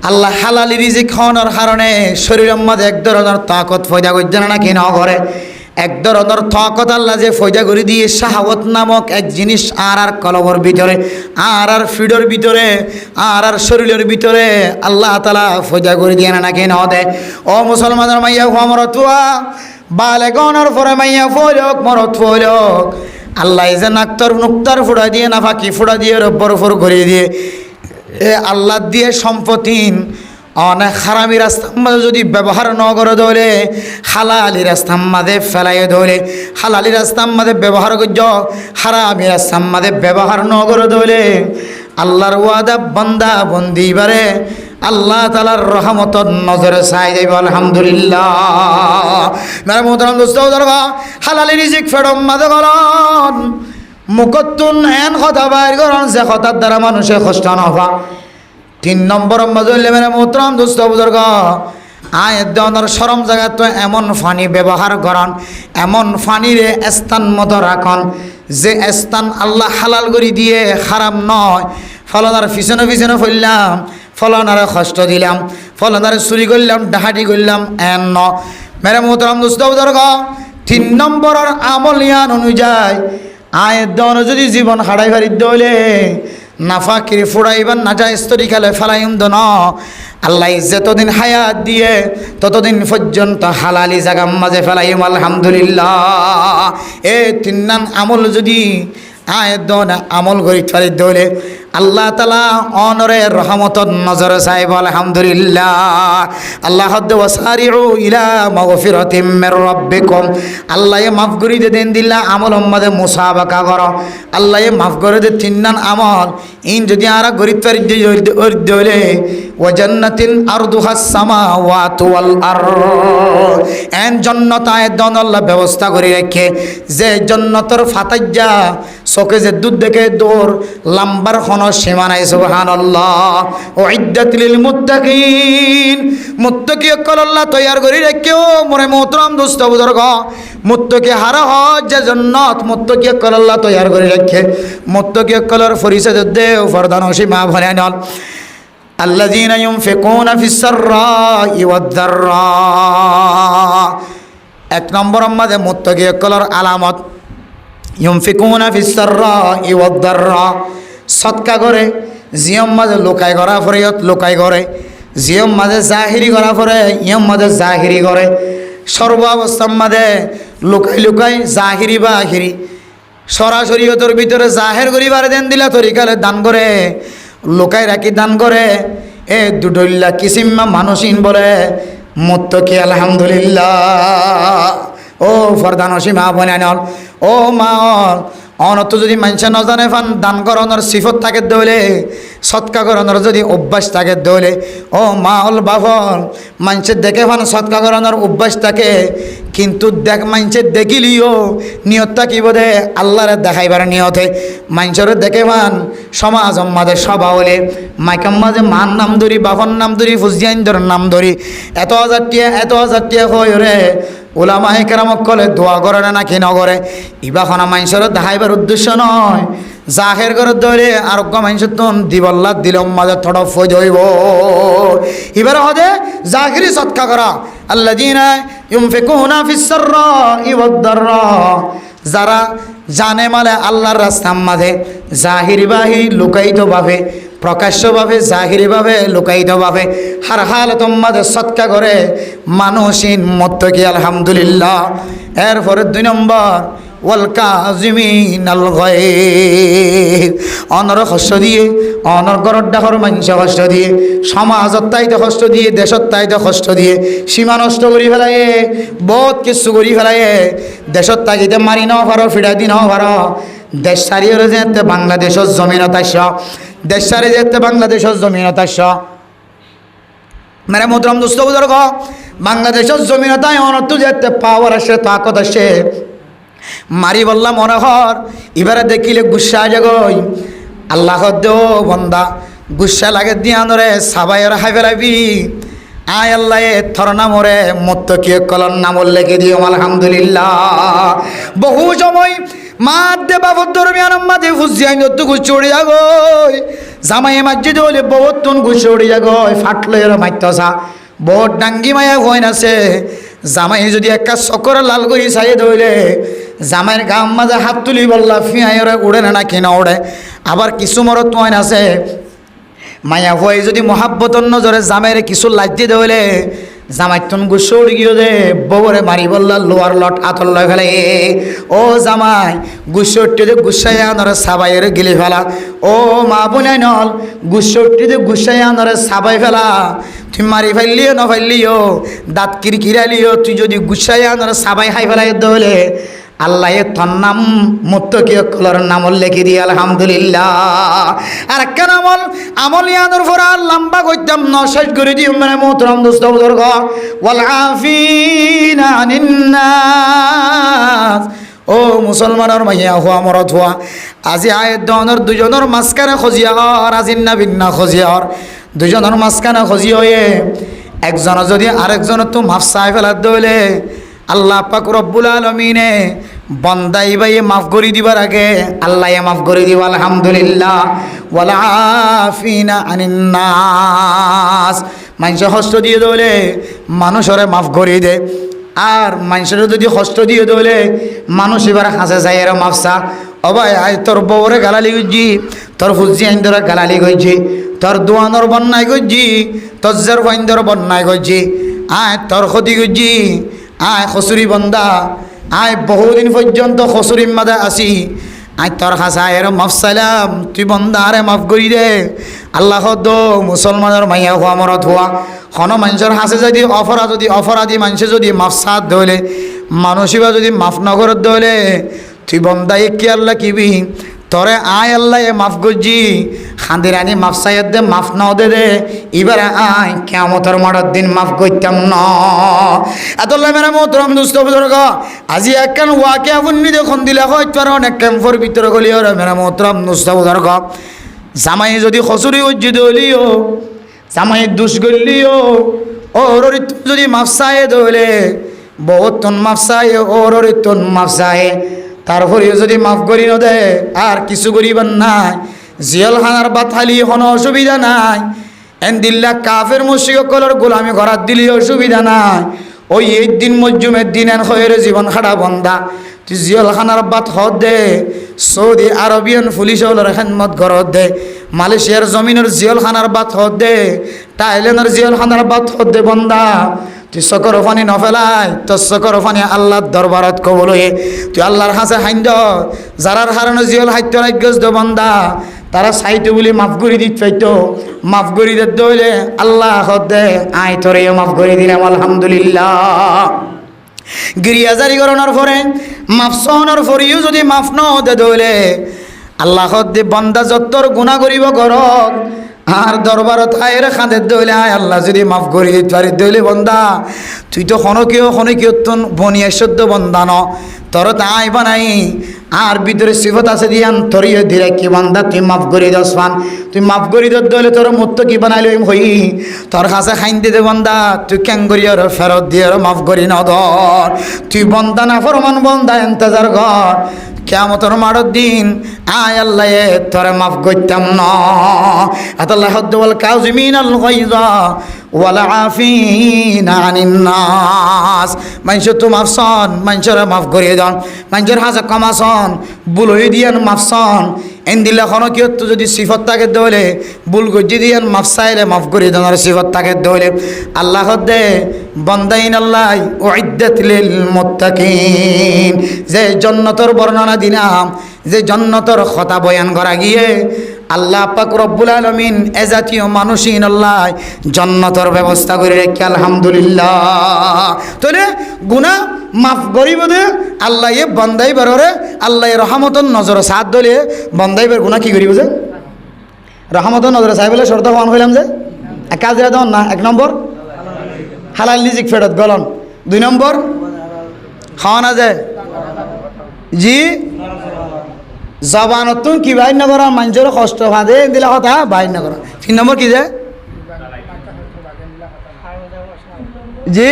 আল্লাহ হালালি রিজিক খাওয়ানোর কারণে শরীরের মধ্যে এক ধরনের তাকত ফয়দা করছে না কি না করে এক ধরনের তাকত আল্লাহ যে ফয়দা করে দিয়ে শাহাওয়াত নামক এক জিনিস আর কলবর ভিতরে আর ফিডর ভিতরে আর শরীরের ভিতরে আল্লাহ তাআলা ফয়দা করে দিয়ে না কি না দেয়। ও মুসলমানের মাইয়া মরতুয়া বালেগনের পরে মাইয়া ফলক মরত ফলক আল্লাহ যে নুক্তার ফুড়া দিয়ে না ফাঁকি ফুড়া দিয়ে রব্বর ফর ঘুরিয়ে দিয়ে আল্লাহ দিয়ে সম্পত্তিন অনেক হারামি রাস্তার মাঝে যদি ব্যবহার ন করে ধরে হালালি রাস্তার মাঝে ফেলাই ধরে হালালি রাস্তার মাঝে ব্যবহার করছ হারামি রাস্তার মাঝে ব্যবহার ন করে ধরে আল্লাহর ওয়াদা বান্দা বন্দি বারে আল্লাহ তাআলার রহমতর নজরে চাই যাইব। আলহামদুলিল্লাহ মেরা মোহতারাম দোস্ত দরগা হালালি রিজিক ফেরম মাঝে গলন মুকত্তুন এন কথা বাইর করন যে কথার দ্বারা মানুষের কষ্ট নহবা। 3 নম্বর মজলে মেরে মোহতরম দোস্ত বুজুর্গ আয়াত দেওয়ার শরম জায়গা তো এমন ফানি ব্যবহার করন এমন ফানিরে স্থান মতো রাখন যে স্থান আল্লাহ হালাল করে দিয়ে হারাম নয়। ফলনার পিছনে পিছনে ফেললাম ফলনারে কষ্ট দিলাম ফলনারে চুরি করলাম ডাহাটি করলাম এন ন মেরে মোহতরম দোস্ত বুজুর্গ 3 নম্বরের আমলিয়ান অনুযায়ী আয়ের দন যদি জীবন হারাই ফারি দলে নাফাকির ফুড়াইবার নাজা স্তরি খেলে ফেলাইম দন আল্লাহ যতদিন হায়াত দিয়ে ততদিন পর্যন্ত হালালি জাগাম মাঝে ফেলাইম। আলহামদুলিল্লাহ এ 3 নাম আমল যদি আয়ের দন আমল করি ফারি দলে আল্লাহ তাআলা অনরে রহমতর নজরে চাইব। আলহামদুলিল্লাহ আল্লাহ ওয়াসারিউ ইলা মাগফিরাতিম মির রাব্বিকুম আল্লাহ মাফ করে দেন দিল্লা আমল উম্মতে মুসাবাকা করো আল্লাহ মাফ করে দে 3 নাম আমল ইন যদি আর গরিব ফারি দলে ওয়া জান্নাতিন আরদুহাস সামাওয়াতু ওয়াল আরদ এন জান্নাত আয়ের দন আল্লাহ ব্যবস্থা করে রাখে যে জান্নাতের ফাতাজ্জা চোখে যে দুধ দেখে দৌড় লাম্বার কোনো সীমা নাই। সুবহানাল্লাহ উইদ্দাত লিল মুত্তাকিন মুত্তাকি কল আল্লাহ তৈয়ার করে রেখেও মোরে মোহতরম দোস্ত বুজুর্গ মুত্তাকি হারা হয় যে জান্নাত মুত্তাকি কল আল্লাহ তৈয়ার করে রেখে মুত্তাকি কলর পরিচয় দেও ফরদান সীমা ভরে নল আল্লাযীনা ইউনফিকুনা ফিস সাররাই ওয়াদ দাররা 1 নম্বর আমাদের মুত্তাকি কলর আলামত ইউনফিকুনা ফিস সাররাই ওয়াদ দাররা সদকা করে জিয়ম মাঝে লোকাই করা পরে লোকাই করে জিয়ম মাঝে জাহিরি করা পরে ইয়ম মাঝে জাহিরি করে সর্বাবস্থার মাঝে লুকাই লুকাই জাহিরি বা আখিরি সরাসরি ওর ভিতরে জাহের করিবার দেন দিলা তরিকালে দান করে লোকাই রাখি দান করে এ দুডল্লা কিসিম্মা মানুষিন বলে মুত্তাকি। আলহামদুলিল্লাহ ও ফরদান সীমা বনানল ও মা অনত যদি মানুষে ন জানে ফান দান করানোর সিফত থাকে দৌলে সৎকা করানোর যদি অভ্যাস থাকে দৌলে ও মা হল বাফল মানুষের দেখে ফান সৎকা করানোর অভ্যাস থাকে কিন্তু দেখ মানুষের দেখিলিও নিয়তটা কি বোধে আল্লাহরে দেখাইবার নিয়তে মানুষের দেখে ফান সমাজ মাঝে সভা হলে মাইকাম মাঝে মান নাম ধরি বাফর নাম ধরি ফুজিয়াইন্দর নাম ধরি এত হাজার টিয়া হয় রে ওলামায়ে কেরামক কলে দোয়া করে না কি নগরে ইবাখনা মানুষের দেখাইবার উদ্দেশ্য নয় জাহের করে ধরে আরোগ্য মানুষের তন দিবল্লা দিলম মাঝে থড় ফজ হইব এবার হদে জাহিরি সৎকা করা আল্লাযীনা ইউনফিকুনা ফিস সাররাই ওয়াদ দাররা যারা জানে মালে আল্লাহর রাস্তার মাঝে জাহিরি বাহিরি লুকায়িতভাবে প্রকাশ্যভাবে জাহিরিভাবে লুকায়িতভাবে হার হালতম মাঝে সৎকা করে মানুষিন মুত্তাকি। আলহামদুলিল্লাহ এরপরে 2 নম্বর ওয়াল কাযিমিনাল গায়ব অনর কষ্ট দিয়ে অনর গরর ডাকর মানুষ কষ্ট দিয়ে সমাজত তাইতে কষ্ট দিয়ে দেশত তাইতে কষ্ট দিয়ে সীমা নষ্ট করি ফেলায় বহুত কিছু করি ফেলায় দেশত তাকিতে মারি নাও পারো ফিরা দি নাও পারো দেশ সারিয়ে যেতে বাংলাদেশের জমিনত আস দেশ সারি যেতে বাংলাদেশের জমিনত আস মেরে মোহতরম দোস্ত বুজুর্গ বাংলাদেশের জমিনতায় অনর্থ যেতে পাওয়ার আসে তাকত আসে মারি বললাম মনোহর এবারে দেখিলে গুসা জাগই আল্লাহ দেও বন্দা গুসা লাগে দিয়া নরে সাবাইয়ের হাই ফেলাবি আয় আল্লাহ থর নামরে মুত্তাকি কলর নাম লেখে দিও। আলহামদুলিল্লাহ বহু সময় মাদ্দে বাবর দরমিয়ান মাঝে ফুসিয়াই নত্তু গুছ উড়ে যাগো জামাই মাঝে দলে বহুতন গুছ উড়ে যাগো ফাটলো এর মাইতসা বহুত ডাঙ্গি মায়া হয় নাছে জামাই যদি একটা চকর লাল করি চাই ধরলে জামাইয়ের গাম মাঝে হাত তুলি বললা ফিয়াইরে উড়ে না কিনা উড়ে আবার কিছু মরত ময়ন আছে মায়া হয়ে যদি মহাব্বতন নজরে জামাইরে কিছু লাজ্জি ধরলে জামাইতন গুছো উড়ে গিয়ে দে ববরে মারি বললা লোয়ার লট আতল লয় ফেলে ও জামাই গুসোটিতে গুসাই আনরে সাবাইয়ের গিলি ফেলা ও মা বোনাই নল গুসোটিতে গুসাই আনরে সাবাই ফেলা তুই মারি ফেললিও না ফেললিও দাঁত কিরকিরালিও তুই যদি গুসাই আনরে সাবাই খাই ফেলাই দলে আল্লাহ তোর নাম মুত্তকিয় কলর নাম লেখি দিয়ে আলহামদুলিল্লাহ আর কেন আমল ইয়ানোর ফরা লম্বা করতাম নশেষ করে দিও মানে মোহতরম দোস্ত বুজুর্গ ওয়াল আফিনা আনিন নাস ও মুসলমানের মাইয়া হুয়া মরত হুয়া আজি আয় দনের দুজনের মাঝখানে খজিয়া আর আজি না ভিন্না খজিয়া দুজনের মাঝখানে খজি হয়ে একজন যদি আরেকজন তো মাফ চাই ফেলার দইলে আল্লাহ পাক রব্বুল আলামিনে বন্দাই ভাই মাফ করে দিবার আগে আল্লাহ মাফ করে দিব আলহামদুলিল্লাহ ওয়ালা আফিনা আনিন নাস মানুষ কষ্ট দিয়ে দলে মানুষরে মাফ করে দে আর মানুষের যদি কষ্ট দিয়ে দলে মানুষ এবার হাসে যায় এর মাফসা অবাই আয় তোর বউরে গালালি গজি তোর ফুজি আইন ধরে গালালি গজি তোর দোয়ানোর বন্যায় গজি তোর জের বাইন্দর বন্যায় গজি আয় তোর ক্ষতি গজি আয় খসুরি বন্দা আয় বহুদিন পর্যন্ত খসুরির মাদা আসি আয় তোর হাসা এর মাফ চাইলাম তুই বন্দা আরে মাফ করি দে আল্লাহ দো মুসলমানের মাইয়া হওয়া মরত হওয়া কোন মানুষের হাসে যদি অপরাধী মানুষে যদি মাফ সাথ ধরলে মানুষিবা যদি মাফ নগরত ধরলে তুই বন্দাই কি আল্লাহ কিবি তরে আয় আল্লাহ মাফ করছি খান্দিরানি মাফ সাইয়াদ দে মাফ ন দে এবারে আয় কেমতর মারার দিন মাফ করতাম ন এতল্লা মেরা মোহতরম দুস্থ বুজুর্গ আজি একখান ওয়াকে আপনি দেখুন দিলে হয়তো আর অনেক ক্যাম্পর ভিতরে গলিও মেরা মোহতরম দুস্থ বুজুর্গ জামাই যদি খসুরি উজ্জিত হলিও জামাই দুষ গলিও ওর যদি মাফ সাইয়ে ধরলে বহুত তন মাফ সাইয়ে ওর তন মাফ সাইয়ে তারপরেও যদি মাফ করি ন দে আর কিছু করিবার নাই জিয়ালখানার বাথালি কোনো অসুবিধা নাই এন্দিল্লা কাফের মুশরিকদের গোলামি করার দিলি অসুবিধা নাই ওই এই দিন মজুমের দিন এন হয়ে জীবন খাড়া বন্ধা তুই জিয়ালখানার বাত হদ দে সৌদি আরবিয়ান পুলিশের খেদমত ঘরত দে মালয়েশিয়ার জমিনের জিয়ালখানার বাত হদ দে থাইল্যান্ডের জিয়ালখানার বাত হদ দে বন্ধা তুই চকর ফানি নফেলাই তোর চকর ফানি আল্লাহর দরবারত কবল হয়ে তুই আল্লাহর হাসে হাইন্দ যারার হারানো জিয়ল হাইত্য রাজ্যস দো বন্দা তারা সাইতে বলি মাফ করে দিত পাইতো মাফ করে দিত দইলে আল্লাহ হদে আয় তোরে মাফ করে দিলাম আলহামদুলিল্লাহ গিরিয়া জারি করানোর পরে মাফ সহনোর পরেও যদি মাফ ন দে দইলে আল্লাহ হদে বন্দা যত্তর গুণা করিব ঘরক আর দরবারত আয়ের খাঁদের দইলে আয় আল্লাহ যদি মাফ করি দিতে পারি দইলে বন্দা তুই তো খনকেও তোন বনিয়া সদ্য বন্দা ন তোর তাই বানাই আর ভিতরে সিফত আছে দিয়ান তোরিও ধীরে কি বন্দা তুই মাফ করি দস পান তুই মাফ করি দইলে তোর মুক্ত কি বানাইলে হই তোর কাছে খাইন দিতে বন্দা তুই ক্যাং করি আর ফেরত দিয়ে মাফ করি ন ধর তুই বন্দা না ফরমান বন্দা এন্তজার ঘর কিয়ামতের মাড়র দিন আয় আল্লাহ তোরে মাফ করতাম না আল্লাহ হদ্দুল কাযিমিনাল গায়যা ওয়াল আফিনা আনিন নাস মানুষ তো মাফসন মানুষের মাফ করিয়ে দেন মানুষের হাজা কমাসন বুলই দিয়ান মাফসন এন্দিল্লা খন কি তো যদি সিফত তাকে দলে বুল গজি দিয়ান মাফ চাইলে মাফ করিয়ে দেন আর সিফত তাকে দলে আল্লাহ দে বন্দাইন আল্লাহ উইদ্দাত লিল মুত্তাকিন যে জান্নাতের বর্ণনা দিলাম যে জান্নাতের কথা বয়ান করা গিয়ে আল্লাহ পাক রব্বুল আলামিন এ জাতীয় মানুষিন আল্লাহ জান্নাতের ব্যবস্থা করে রেখে আলহামদুলিল্লাহ তাহলে গুনাহ মাফ করিব দে আল্লাহ এ বন্দাই বাররে আল্লাহ রহমতন নজর সাথ দলে বন্দাই বার গুনাহ কি করিব যে রহমতন নজর সাহেবলে শর্ত হন হইলাম যে কাজ রে দন না এক নম্বর হালাল রিজিক ফেরত গলন দুই নম্বর খাওয়া না যায় জি জবানতুন কি বাইর না করা মানুষের কষ্ট ফাঁদে দিলা কথা বাইর না করা তিন নম্বর কি যায় জি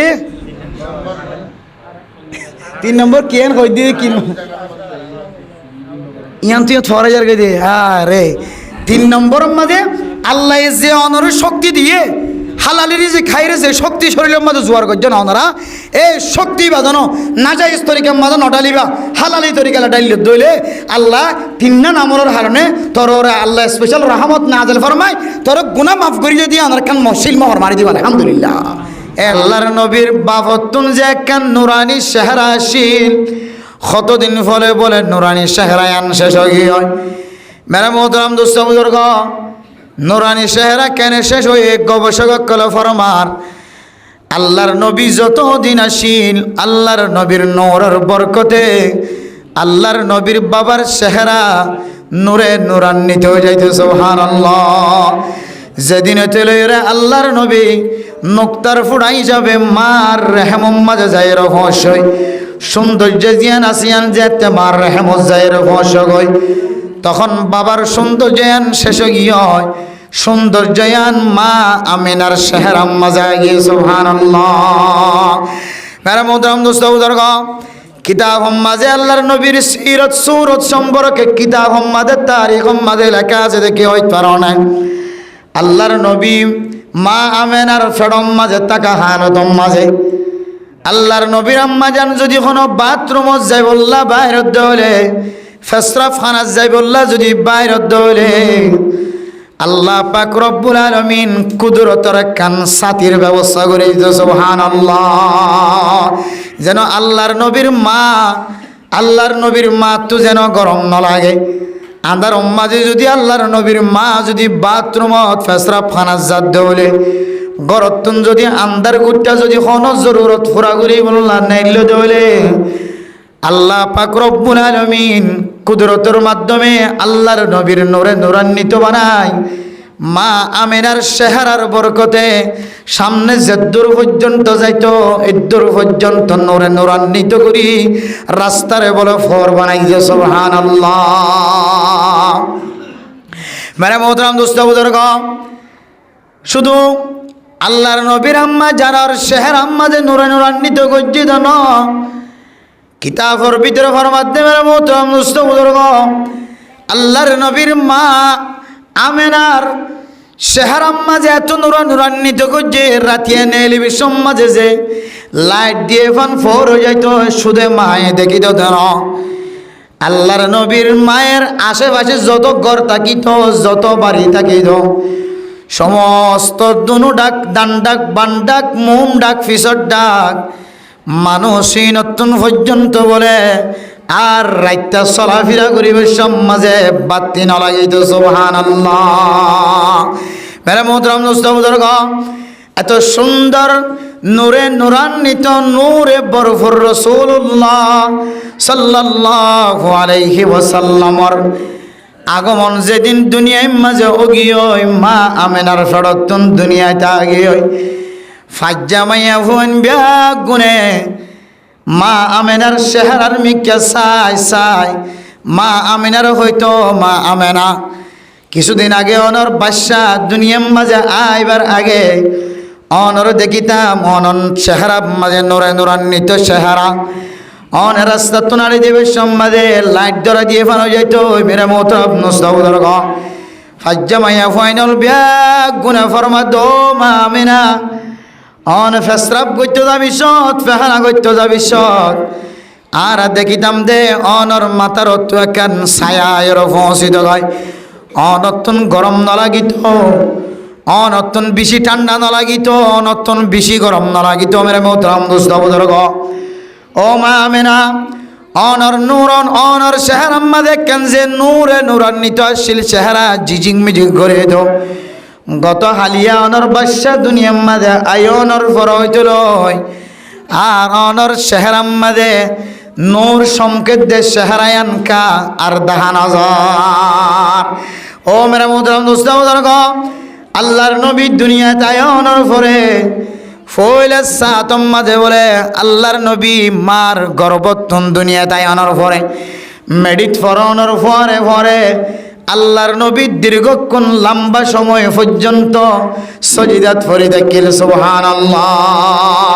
তিন নম্বর কেন কই দিয়ে কি ইয়ান তুই ফরে যার গে দে রে 3 নম্বর মাঝে আল্লাহ যে অনর শক্তি দিয়ে হালালির যে খাইরে যে শক্তি শরীরের মধ্যে জোয়ার করছে না ওনারা এই শক্তি বাজানো নাজাইজ তরিকার মাঝে নটালিবা হালালি তরিকা ডাইল দইলে আল্লাহ 3 নম্বরের হারণে তোর ওরা আল্লাহ স্পেশাল রহমত নাজেল ফরমায় তোর গুনাহ মাফ করিয়ে দিয়ে ওনার কান মহসিল মোহর মারি দিবা আলহামদুলিল্লাহ। আল্লাহর নবীর বাফতুন যে কান নুরানি চেহারা আসিল কতদিন ফলে বলে নুরানি চেহারায়ান শেষ হয়ে হয় মেরা মোহতারাম দোস্ত বুজুর্গ নুরানি চেহারা কেন শেষ হয়ে গবেষক কল ফরমার আল্লাহর নবী যতদিন আসিল আল্লাহর নবীর নূরের বরকতে আল্লাহর নবীর বাবার চেহারা নূরে নূরান্বিত হয়ে যাইতে সুবহানাল্লাহ। যেদিন তেলে আল্লাহর নবী নুক্তার ফুড়াই যাবে মার রেহমম মাঝে যায় রহস্যই সৌন্দর্য জিয়ান আসিয়ান যেতে মার রেহমত যায় রহস্যই তখন বাবার সৌন্দর্যান শেষ গিয়ে হয় সৌন্দর্যান মা আমিনার চেহারা মাঝে গিয়ে সুবহানাল্লাহ। মেরা মোহতারাম দোস্ত বুজুর্গ কিতাব মাঝে আল্লাহর নবীর সিরত সুরত সম্পর্কে কিতাব মাঝে তারিখ মাঝে লেখা আছে দেখি হইতে পারো না আল্লাহর নবী মা আমেনার ফেরম মাঝে তাকা হানতম মাঝে আল্লাহর নবীর আম্মা জান যদি কোনো বাথরুমত যাই বললা বাইরত দলে ফেসরাফ খানাত যাই বললা যদি বাইরত দলে আল্লাহ পাক রব্বুল আলামিন কুদরতের কান সাতির ব্যবস্থা করে দিত সুবহানাল্লাহ। যেন আল্লাহর নবীর মা তো যেন গরম না লাগে আন্দার মাঝে যদি আল্লাহর নবীর মা যদি বাথরুমত ফেসরাফ খানাত যাত দলে গরতুন যদি আন্দার গুটটা যদি কোনো জরুরত ফুরাগুলি বললা নাইল দলে আল্লাহ পাক রব্বুল আলামিন কুদরতের মাধ্যমে আল্লাহর নবীর নূরে নূরান্বিত বানায় মা আমিনার চেহারার বরকতে সামনে যে দূর পর্যন্ত যাইতো এই দূর পর্যন্ত নূরে নূরান্বিত করি রাস্তারে বলে ফর বানাই যে সুবহানাল্লাহ। মেরে মোহতারাম দোস্ত বুজুর্গ শুধু আল্লাহর নবীর আম্মা জানার চেহারা আম্মা যে নূরে নূরান্বিত গজ্জিত ন কিতাবের ভিতরে ফরমাতে মেরে মোহতারাম দোস্ত বুজুর্গ আল্লাহর নবীর মা আমেনার চেহারা আম্মা যে এত নূরান্বিত গজ্জে রাতিয়া টেলিভিশন মাঝে যে লাইট দিয়ে ফান ফোর হয়ে যাইতো শুধু মায়ে দেখিত দেন আল্লাহর নবীর মায়ের আশেপাশে যত ঘর থাকিত যত বাড়ি থাকিত সমস্ত দুনু ডাক দান ডাক বান ডাক মোম ডাক ফিসর ডাক মানুষই নতুন পর্যন্ত বলে আর রাইতা চলাফেরা করিবে সমাজে বাতি না লাগাইতো সুবহানাল্লাহ। মেরে মোহতারাম দোস্ত বুজুর্গ এত সুন্দর নূরে নূরান্বিত নূরে বরফুর রাসূলুল্লাহ সাল্লাল্লাহু আলাইহি ওয়াসাল্লামর আগমন যেদিন দুনিয়ায় মাঝে ওগিয় মা আমিনার ফড়তুন দুনিয়ায় তাগিয় ফাজ্জামাইয়া ভুন ব্যাগ গুনে মা আমিনার চেহারার মিকা সাই মা আমিনার হয়তো মা আমেনা কিছুদিন আগে অনর বাদশা দুনিয়ার মাঝে আইবার আগে অনর দেখিতাম অনন চেহারা মাঝে নূরে নূরান্বিত চেহারা অন রাস্তা তুনারি দেবে সম্মাদে লাইট ধরা দিয়ে ফানো যাইতো মেরে মোহতারাম দোস্ত বুজুর্গ ফাজ্জামাইয়া ফাইনাল ব্যাগ গুনে ফরমা দো মা আমিনা অন ফেসরাপ করতে যাবি সৎ ফেহানা করতে যাবি সৎ আর দেখিতাম দে অনর মাথার অত একান ছায়া এর পৌঁছিত হয় অনতুন গরম না লাগিত অনতুন বেশি ঠান্ডা না লাগিত অনতুন বেশি গরম না লাগিত মেরে মোহতারাম দোস্ত বুজুর্গ ও মা আমিনা অনর নূরন অনর চেহারা আম্মা দেখেন যে নূরে নূরান্বিত আসিল চেহারা জিজিং মিজিং করে দো গত হালিয়া অনর বাদশা দুনিয়ার মাঝে আয়নর ফর হইছিল আর অনর চেহারা মাঝে নূর সংকেত দে চেহারায়ান কা আর দাহান হাজার ও মেরা মোহতারাম দোস্ত বুজুর্গ আল্লাহর নবী দুনিয়াতে আয়নর ফরে ফইলে সাতম মাঝে বলে আল্লাহর নবী মার গর্ভতন দুনিয়াতে আয়নর ফরে মেডিট ফরনর ফরে ফরে আল্লাহর নবী দীর্ঘক্ষণ লম্বা সময় পর্যন্ত সজিদাত ফরিদা কিল সুবহানাল্লাহ।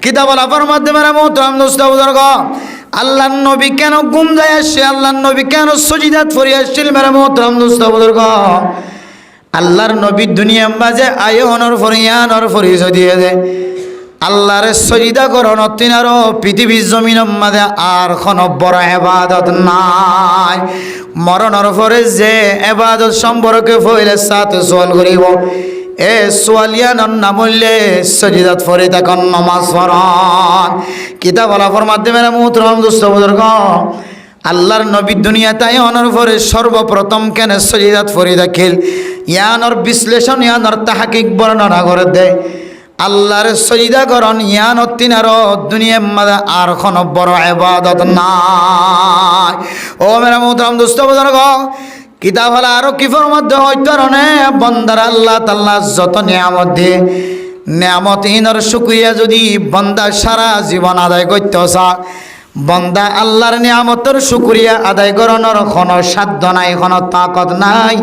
কিতাব আলাফার মাধ্যমে মোহতারাম দোস্ত বুজুর্গ, আল্লাহর নবী কেন ঘুম যায় আসছে, আল্লাহর নবী কেন সজিদাত ফরি আসছিল মেরা মোহতারাম দোস্ত বুজুর্গ? আল্লাহর নবী দুনিয়ার মাঝে আয়নর ফরিয়ানর পরিচয় দিয়ে দেয়। আল্লাহর সজিদা করন তিনারও পৃথিবীর জমিনের মাঝে আর কোনো বড় ইবাদত নাই। মরণের পরে যে ইবাদত সম্পর্কে ফইলে সাথে সোয়াল করিব, এ সোয়ালিয়ানর নাম হইলে সজিদাত ফরি তখন নামাজ পড়ন। কিতাব আলাফার মাধ্যমে মোহতারাম দোস্ত বুজুর্গ, আল্লাহর নবী দুনিয়া তাই অনর পরে সর্বপ্রথম কেন সজিদাত ফরি দেখিল, ইয়ানর বিশ্লেষণ ইয়ানর তাহাকিক বর্ণনা করে দেয়। আল্লাহর সজিদা করন ইয়ানত তিনারও দুনিয়ার মাঝে আর কোনো বড় ইবাদত নাই। ও মেরা মোহতারাম দোস্ত বুজুর্গ, কিতাব হলো আরো কিফর মধ্যে হইতে বন্দার আল্লাহ তাআলা যত নিয়ামত দিয়ে নিয়ামতহীনর শুকরিয়া যদি বন্দা সারা জীবন আদায় করতে চা, বন্দা আল্লাহর নিয়ামতের শুকরিয়া আদায় করানোর কোনো সাধ্য নাই, কোনো তাকত নাই।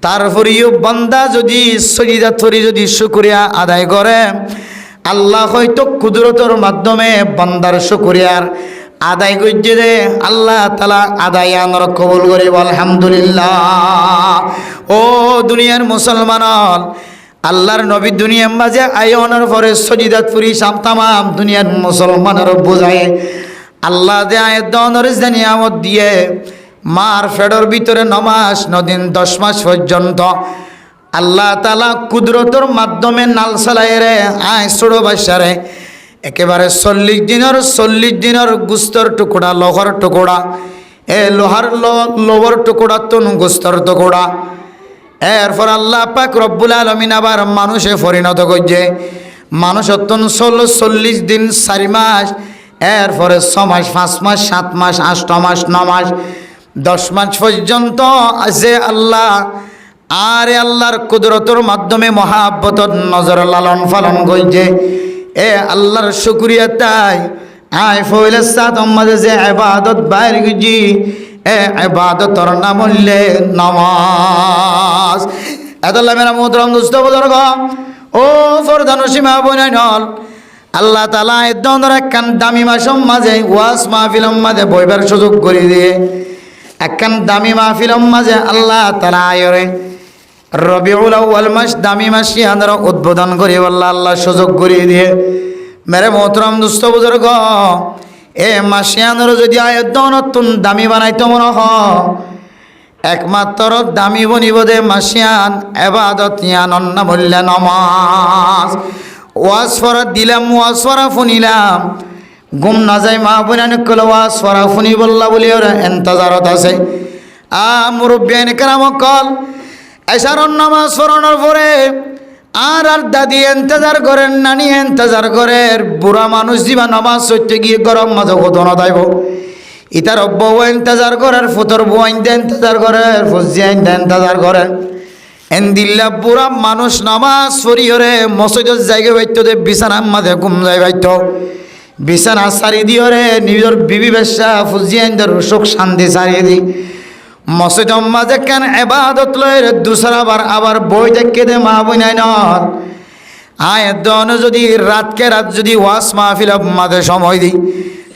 তারপরেও বন্দা যদি সজিদাত ফরি যদি শুকরিয়া আদায় করে, আল্লাহ হয়তো কুদরতের মাধ্যমে বন্দার শুকরিয়ার আদায় করছে রে, আল্লাহ তাআলা আদায় আনর কবুল করে আলহামদুলিল্লাহ। ও দুনিয়ার মুসলমান, আল্লাহর নবী দুনিয়ার মাঝে আয়নের পরে সজিদাত ফরি তামাম দুনিয়ার মুসলমানের বোঝায় আল্লাহ দে আয়াত দনর নিয়ামত দিয়ে মার ফেডর ভিতরে 9 মাস 9 দিন 10 মাস পর্যন্ত আল্লাহ তাআলা কুদরতের মাধ্যমে নাল চালায় রে আয় ছোড়ো বাসারে একেবারে 40 দিনের গুস্তর টুকরা লোহার টুকরা, এ লোহার লোবর টুকরা তনু গুস্তর টুকরা। এরপর আল্লাহ পাক রব্বুল আলামিন আবার মানুষে পরিণত করছে। মানুষ অত্যন 40 দিন 4 মাস, এরপরে 6 মাস 5 মাস 7 মাস 8 মাস 9 মাস 10 মাস পর্যন্ত আছে আল্লাহ আর আল্লাহর কুদরতের মাধ্যমে মহাব্বতর নজর লালন পালন করছে। এ আল্লাহর শুকরিয়া তাই আয় ফইলে সাত আমাদের যে ইবাদত বাইর গজি, এ ইবাদতর নাম হইলে নামাজ। আল্লাহ মেরা মোহতারাম দোস্ত বুজুর্গ, ও ফরদান সীমা বনাইনল আল্লাহ তাআলা এ ধরনের একখান দামি মাসের মাঝে ওয়াজ মাহফিলের মাঝে বইবার সুযোগ করে দিয়ে একখান দামি মাহফিলের মাঝে আল্লাহ তাআলা আয়রে রবিউল আউয়াল মাস দামি মাস ইয়ানরা উদ্বোধন করে আল্লাহ সুযোগ করে দিয়ে মেরে মোহতারাম দোস্ত বুজুর্গ, এ মাসিয়ানর যদি আয়াত নতুন দামি বানাইতো মনে হয় একমাত্র দামি বনিব দে মাসিয়ান ইবাদত ইয়ানন না বললে নামাজ। ওয়াজ ফরা দিলাম, ওয়াজ ফরা শুনিলাম, ঘুম না যায় মা বোনান কল ওয়াজ ফরা শুনি বললা বলি ওরা ইন্তজারত আছে। মুরব্বিয়ান কেরাম কল এশারন নামাজ পড়ানোর পরে আর দাদি ইন্তজার করেন, নানি ইন্তজার করেন, বুড়া মানুষ দিবা নামাজ চড়তে গিয়ে গরম মাঝে কদন দাইব, ইতার বউ ইন্তজার করেন, ফুতর বউ ইন্তজার করেন, ফুজিয়া ইন্তজার করেন। এন্দিল্লা বুড়া মানুষ নামাজ পড়ি হরে মসজিদের জায়গা বাইতো দে বিছানার মাঝে ঘুম যাই বাইতো, বিছানা সারি দিয়ে রে নিজের বিবি বেশা ফুজিয়া ইন্দার সুখ শান্তি সারিয়ে দি মসজিদের মাঝে কেন ইবাদত লয় দুসরাবার আবার বই দেখে দে মা বইনাই নর আয় দন যদি রাতকে রাত যদি ওয়াজ মাহফিল মাঝে সময় দিই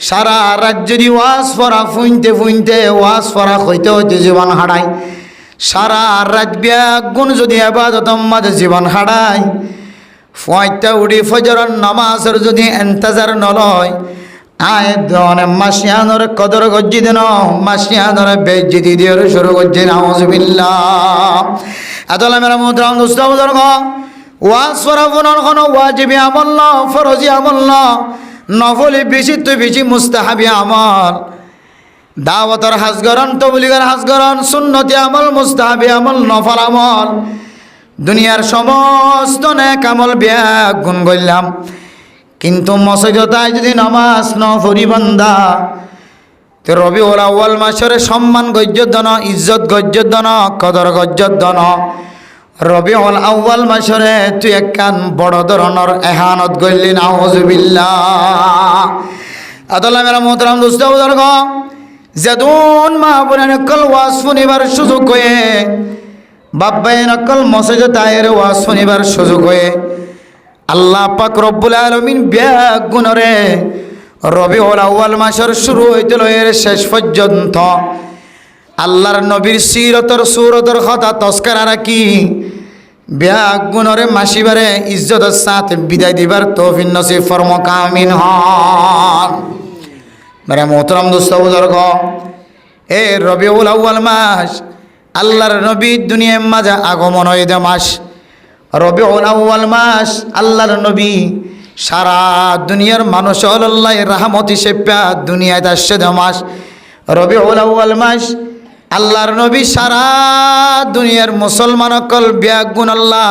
সারা রাত যদি ওয়াজ পড়া ফুইনতে ফুইনতে ওয়াজ পড়া হইতে হইতে জীবন হারাই, সারা রাত ব্যাগুণ যদি ইবাদত মাঝে জীবন হারাই, ফয়টা উড়ি ফজরের নামাজের যদি ইন্তজার নলয় আয় দন মাসিয়ানোর কদর গজ্জি দেন মাসিয়ানোর বেজ্জিতি দিয়ে শুরু করছে নাউজুবিল্লাহ। আদালা মেরা মুহতারাম দোস্ত বুজুর্গ, ওয়াজ পড়া ফোনর কোনো ওয়াজিবি আমল না, ফরজি আমল না, নফলি বেশি তো বেশি মুস্তাহাবি আমল। দাওয়াতের হাজগরণ, তবলিগের হাজগরণ, সুন্নতি আমল, মুস্তাহাবি আমল, নফল আমল, দুনিয়ার সমস্ত নেক আমল ব্যাগুণ করলাম, কিন্তু মসজিদতায় যদি নামাজ ন পড়ি বান্দা তো রবিউল আউয়াল মাসের সম্মান গজ্জত ইজ্জত গজ্জত কদর গজ্জত রবিউল আউয়াল মাসরে তুই একখান বড় ধরনের এহানত গইলি নাউজুবিল্লাহ। আদাল্লাহ মেরা মোহতারাম দোস্ত বুজুর্গ, যেদুন মা বোনে নকল ওয়াজ শুনিবার সুযোগ হয়ে বাব্বাই নকল মসজিদ তায়ের ওয়াজ শুনিবার সুযোগ হয়ে আল্লাহ পাক রব্বুল আলামিন ব্যাগ গুণরে রবিউল আউয়াল মাসের শুরু হইতে লয়ের শেষ পর্যন্ত আল্লাহর নবীর সিরতর সুরতর কথা তস্করা রাখি ব্যাগ গুণরে মাসিবারে ইজ্জতের সাথে বিদায় দিবার তৌফিক নসিব ফরমাক আমিন হন। মেরা মোহতরম দোস্ত বুজুর্গ, এ রবিউল আউয়াল মাস আল্লাহর নবী দুনিয়ার মাঝে আগমন হইতে মাস। রবিউল আউয়াল মাস আল্লাহর নবী সারা দুনিয়ার মানুষ আল্লাহ রাহমত হিসেবে দুনিয়ায় আসছে মাস। রবিউল আউয়াল মাস আল্লাহর নবী সারা দুনিয়ার মুসলমান অকল ব্যাগুন আল্লাহ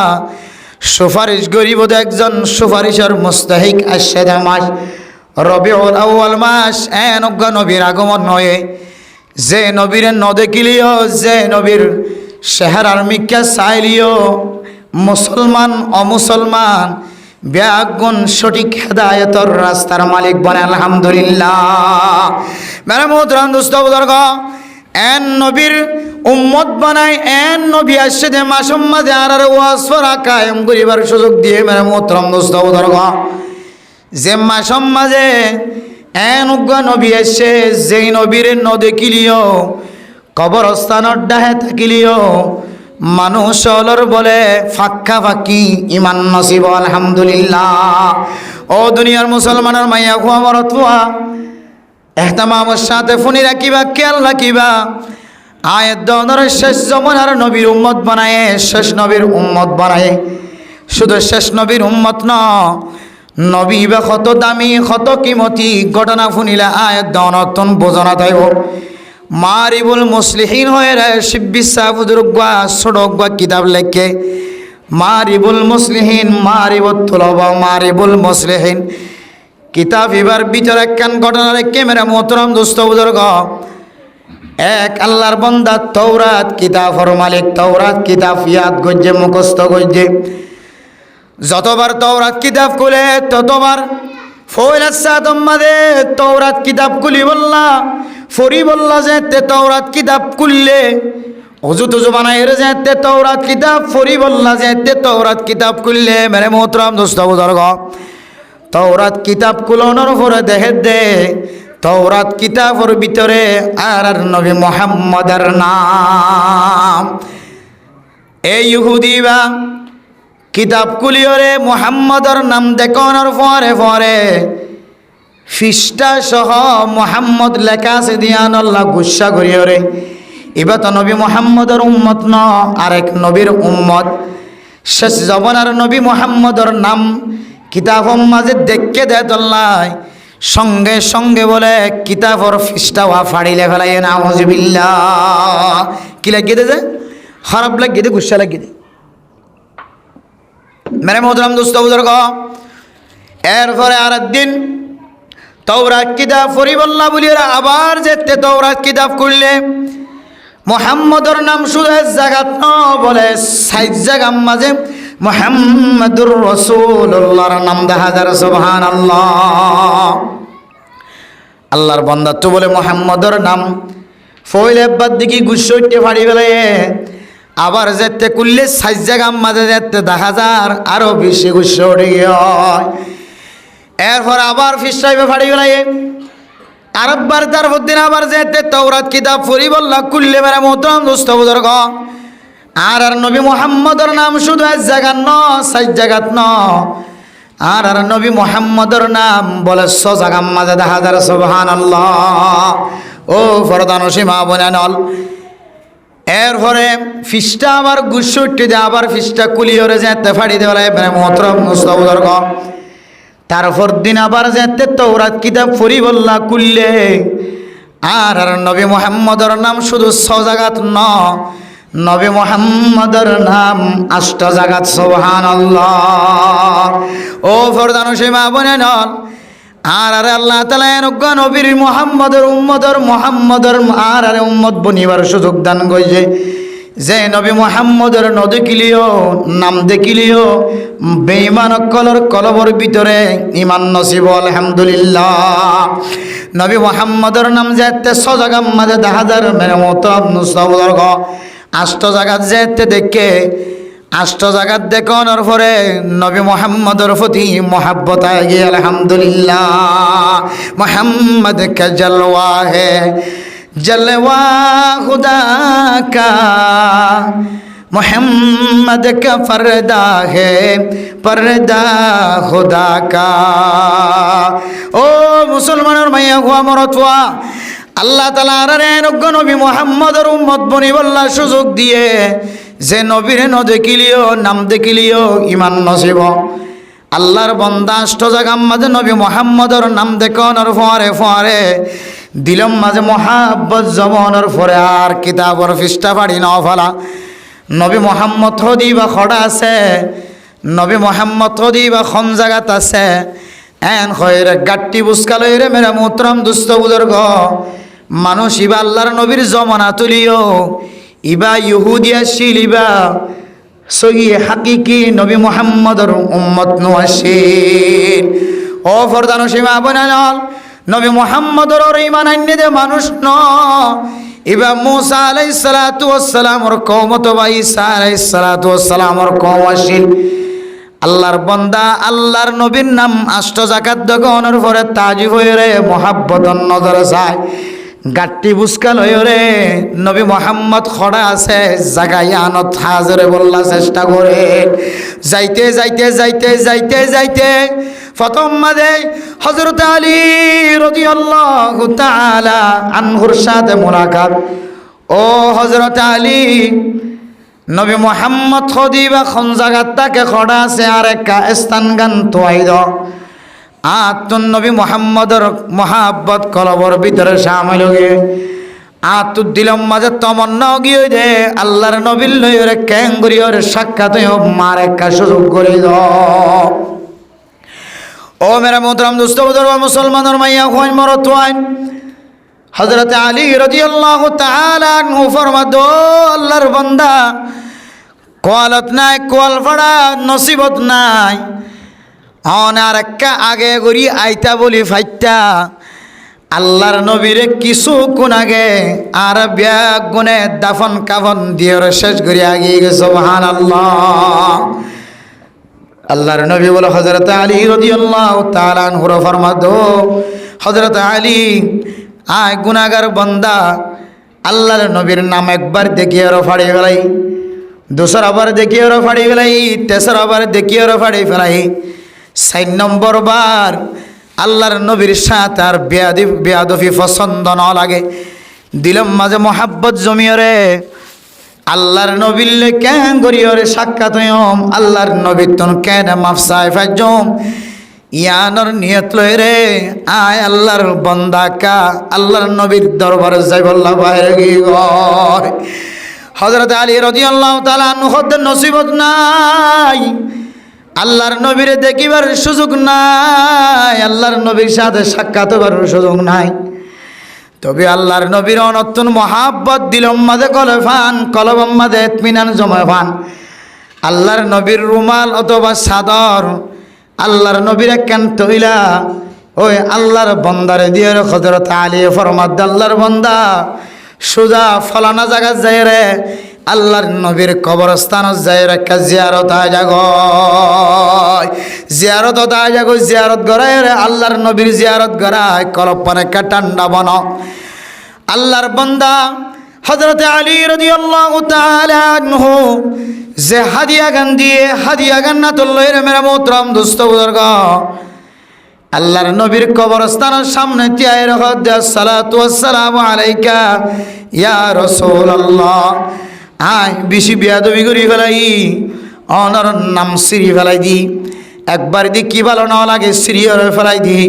সুপারিশ গরিব একজন সুপারিশের মুস্তাহিক আসছে মাস। রবিউল আউয়াল মাস এনজ্ঞ নবীর আগমন হয়ে যে নবীর ন দেখিলিও, যে নবীর চেহারার মিকা চাইলিও মুসলমান অমুসলমান ব্যাগুন সঠিক হেদায়তর রাস্তার মালিক বনে আলহামদুলিল্লাহ। মেরে মোহতরম দোস্ত বুজুর্গ, এন নবীর উম্মত বানায় এন নবী আসছে যে মাসুম মাঝে আর ওয়াজ করা কায়েম করিবার সুযোগ দিয়ে মেরে মোহতরম দোস্ত বুজুর্গ, যে মাসুম মাঝে এন উগ্র নবী আসছে যেই নবীর ন দেখিলিও কবরস্থানের ডাহে থাকিলিও মানুষ অলর বলে ফাঁকা ফাঁকি ইমান নসিব আলহামদুলিল্লাহ। ও দুনিয়ার মুসলমানের মাইয়া খুয়া মরতুয়া এহতামামের সাথে ফোনি রাখিবা, খেয়াল রাখিবা। আয়ের দনের শেষ জমানার নবীর উম্মত বানায়, শেষ নবীর উম্মত বানায়। শুধু শেষ নবীর উম্মত ন, নবী বা কত দামি কত কিমতি ঘটনা শুনিলে আয়ের দনতন বোঝনা থাইব। মারিবুল মুসলিহিন হয়ে রে শিবিসাবুদুরগা সড়কবা কিতাব লেখে মারিবুল মুসলিহিন মারিবুল তুলবা মারিবুল মুসলিহিন কিতাব এবার বিচার একখান ঘটনা রেখে মেরা মোহতরম দোস্ত বুজুর্গ, এক আল্লাহর বান্দা তৌরাত কিতাবর মালিক তৌরাত কিতাব ইয়াদ গজ্জে মুখস্থ গজ্জে যতবার তৌরাত কিতাব খুলে ততবার ফয়লাত সাদম্মাদে তৌরাত কিতাব খুলি বললা ফরি বললা যে তে তৌরাত কিতাব খুললে অজু তুজু বানাই রে যে তে তৌরাত কিতাব ফরি বললা যে তে তৌরাত কিতাব খুললে মেরে মোহতরম দোস্ত বুজুর্গ, তৌরাত কিতাব কুলানোর পরে দেখে দে তৌরাত কিতাবর ভিতরে আর নবী মুহাম্মদের নাম। এই ইহুদি বা কিতাব কুলিয়রে মুহাম্মদের নাম দেখানোর পরে পরে ফিস্টা সহ মুহাম্মদ লেখা আছে দিয়ান আল্লাহ গুসা করিয়রে এবার তো নবী মুহাম্মদের উম্মত ন আরেক নবীর উম্মত। শেষ জমানার নবী মুহাম্মদের নাম কিতাবর মাঝে দেখে দেয় তল্লাই সঙ্গে সঙ্গে বলে কিতাবর ফিস্টা ওয়া ফাড়িলে ফেলাই নাউজুবিল্লাহ। কি লাগিয়ে দে, খারাপ লাগিয়ে দে, গুসা লাগিয়ে দে মেরে মোহতরম দোস্ত বুজুর্গ। এরপরে আর একদিন তৌরাত কিতাব ফরি বললা বলিয়া আবার যেতে তৌরাত কিতাব করলে মুহাম্মদর নাম শুধু জায়গাত ন বলে ৬০ জায়গার মাঝে মুহাম্মাদুর রাসূলুল্লাহর নাম দেখা যায়। সুবহানাল্লাহ। আল্লাহর বান্দা তো বলে মুহাম্মদর নাম ফইলে বাদ দিকে গুসইতে ফাড়ি ফেলে আবার যেতে করলে ৬০ জায়গার মাঝে যেতে দেখা যায় আরো বেশি গুসে উঠে গিয়ে এরপর আবার ফিসাইবে ফাড়ি ফেলাই আরববার তার দিন আবার যেতে তৌরাত কিতাব ফরি বললা কুল্লে মেরে মোহতরম দোস্ত বুজুর্গ, আর নবী মুহাম্মদের নাম শুধু এক জায়গা ন ৬০ জায়গাত ন আর নবী মুহাম্মদের নাম বলে ৬০ জায়গার মাঝে দেখা যায়। সুবহানাল্লাহ। ও ফরদানসী মা বোনে নল এরপরে ফিসটা আবার গুসে উঠতে দেয় আবার ফিসটা কুলিয়রে যেতে ফাড়ি দেওয়া মেরে মোহতরম দোস্ত বুজুর্গ। তারপর দিন আবার যেতে তৌরাত কিতাব ফরি বললা কুললে আর নবী মুহাম্মদের নাম শুধু ৬ জায়গাত ন নবী মুহাম্মদের নাম ৮ জায়গাত। সুবহানাল্লাহ। ও ফরদানসী মা বোনে নল আর আল্লাহ তাআলা এনজ্ঞ নবীর মুহাম্মদের উম্মতের আর উম্মত বনিবার সুযোগ দান করেছে যে নবী মুহাম্মদের নদেখিলিও নাম দেখিলিও বেঈমান কলর কলবর ভিতরে ইমান নসিব আলহামদুলিল্লাহ। নবী মুহাম্মদের নাম যেতে সজাগাম মাঝে 10,000 মেরামত নুসবর্গ আষ্ট জায়গাত যেতে দেখে আষ্ট জায়গাত দেখানোর পরে নবী মুহাম্মদের প্রতি মোহাব্বত আয় গিয়ে আলহামদুলিল্লাহ। মুহাম্মদ কা জলওয়া হে जलवा खुदा का मोहम्मद का पर्दा है पर्दा खुदा का। ও মুসলমানের মাইয়া হুয়া মরতুয়া আল্লাহ তাআলার নবী মুহাম্মদের উম্মত বনি বল্লার সুযোগ দিয়ে যে নবীর দেখিলিও নাম দেখিলিও ইমান নসিব। আল্লাহর বান্দা আষ্ট জায়গার মাঝে নবী মুহাম্মদের নাম দেখানোর পরে পরে দিলম মাঝে মহাব্বত জমানোর পরে আর কিতাবর পৃষ্ঠা পাড়ি না ফেলা। নবী মুহাম্মদ হদি বা খড়া আছে, নবী মুহাম্মদ হদি বা খন জায়গাত আছে এন খয়ের গাট্টি বুসকালই রে মেরা মোহতরম দুস্থ বুজুর্গ মানুষ ইবা আল্লাহর নবীর জমানা তুলিও ইবা ইহুদিয়া শিলিবা সহি হাকিকি নবী মুহাম্মদের উম্মত নুয়াশিন। ও ফরদানো সীমা বনাল নবী মুহাম্মদের ঈমান আননে দে মানুষ ন ইবা মুসা আলাইহিস সালাতু ওয়াস সালামর কওম তো ঈসা আলাইহিস সালাতু ওয়াস সালামর কওম আসিল। আল্লাহর বান্দা আল্লাহর নবীর নাম আষ্ট জাকাত দগনের পরে তাজিব হয়ে রে মোহাব্বতন নজর যায় গাট্টি বুসকাল হয়ে রে নবী মুহাম্মদ খড়া আছে জাগায় আনত হাজরে বললা চেষ্টা করে যাইতে যাইতে যাইতে যাইতে যাইতে প্রথম মাঝে হযরত আলী রাদিয়াল্লাহু তাআলা আনহুর সাথে মুলাকাত। ও হযরত আলী নবী মুহাম্মদ খদিবা খন জায়গাত তাকে খড়া আছে আর একটা স্থান গান তোয়াই দ আতুন নবী মুহাম্মদের মহাব্বত কলবর ভিতরে শামিল হয়ে আতু দিলম মাঝে তমন্না গিয়ে দে আল্লাহর নবীর লইরে ক্যাঙ্গুরিয়র সাক্ষাৎ মার একটা সুযোগ করে দ। ও মেরা মোহতরম দোস্ত বুজুর্গ মুসলমানের মাইয়া খুয়াইন মরতুয়াইন হযরত আলী রাদিয়াল্লাহু তাআলা আনহু ফরমাদো আল্লাহর বান্দা কোয়ালত নাই কোয়াল ফড়া নসিবত নাই অনার একটা আগে গড়ি আইতা বলি ফাইতা আল্লাহর নবীরে কিছু কোন আগে আর ব্যাগ গুনে দাফন কাফন দিয়ে শেষ করে আগিয়ে গেছে সুবহানাল্লাহ। আল্লাহর নবী বলে হযরত আলী রাদিয়াল্লাহু তাআলা আনহু ফরমাদো হযরত আলী আয় গুনাহগার বান্দা আল্লাহর নবীর নাম একবার দেখিয়ে ফাড়ি ফেলাই, दूसरा बार देखिए और फाड़ी फेलाई, तेसरा बार देखिए और फाड़ी फेलाई, 4 নম্বর বার আল্লাহর নবীর সাথে আর বেয়াদফি পছন্দ না লাগে দিলম মাঝে মোহাব্বত জমিয়রে আল্লাহর নবীর কেন করিয়রে সাক্ষাৎ হইম আল্লাহর নবীর তন কেন মাফসায় ফাজম ইয়ানোর নিয়ত লই রে আয় আল্লাহর বান্দা কা আল্লাহর নবীর দরবারে যাই বল্লা বাইরে গিয়ে হযরত আলী রাদিয়াল্লাহু তাআলা আনহুর নসিবত নাই, আল্লাহর নবীরে দেখিবার সুযোগ নাই, আল্লাহর নবীর সাথে সাক্ষাৎ হবার সুযোগ নাই। তবে আল্লাহর নবীর অনতুন মহাব্বত দিলম মাঝে কলফান কলবম মাঝে ইতমিনান জমাফান আল্লাহর নবীর রুমাল অথবা চাদর আল্লাহর নবীর কেন তৈলা ওই আল্লাহর বন্দারে দিয়ে হযরত আলী ফরমাদ আল্লাহর বন্দা সোজা ফলানা জায়গা যাই রে আল্লাহর নবীর কবরস্থান যাই রে জিয়ারত আয় যাগ জিয়ারত আয় যাগ জিয়ারত গড়ায় রে আল্লাহর নবীর জিয়ারত গড়ায় কলপনে কাটান্ডা বন আল্লাহর বান্দা হযরত আলী রাদিয়াল্লাহু তাআলা আনহু যে হাদিয়া গান দিয়ে হাদিয়া গান না তুললই রে মেরা মোহতরম দোস্ত বুজুর্গ আল্লাহর নবীর কবরস্থানের সামনে তিয়াই রাখত দে সালাতু ওয়াসসালামু আলাইকা ইয়া রাসূলুল্লাহ আয় বেশি বিয়াদবি করি ফেলাই অনর নাম সিরি ফেলাই দি একবার দি কি ভালো না লাগে সিরি ফেলাই দি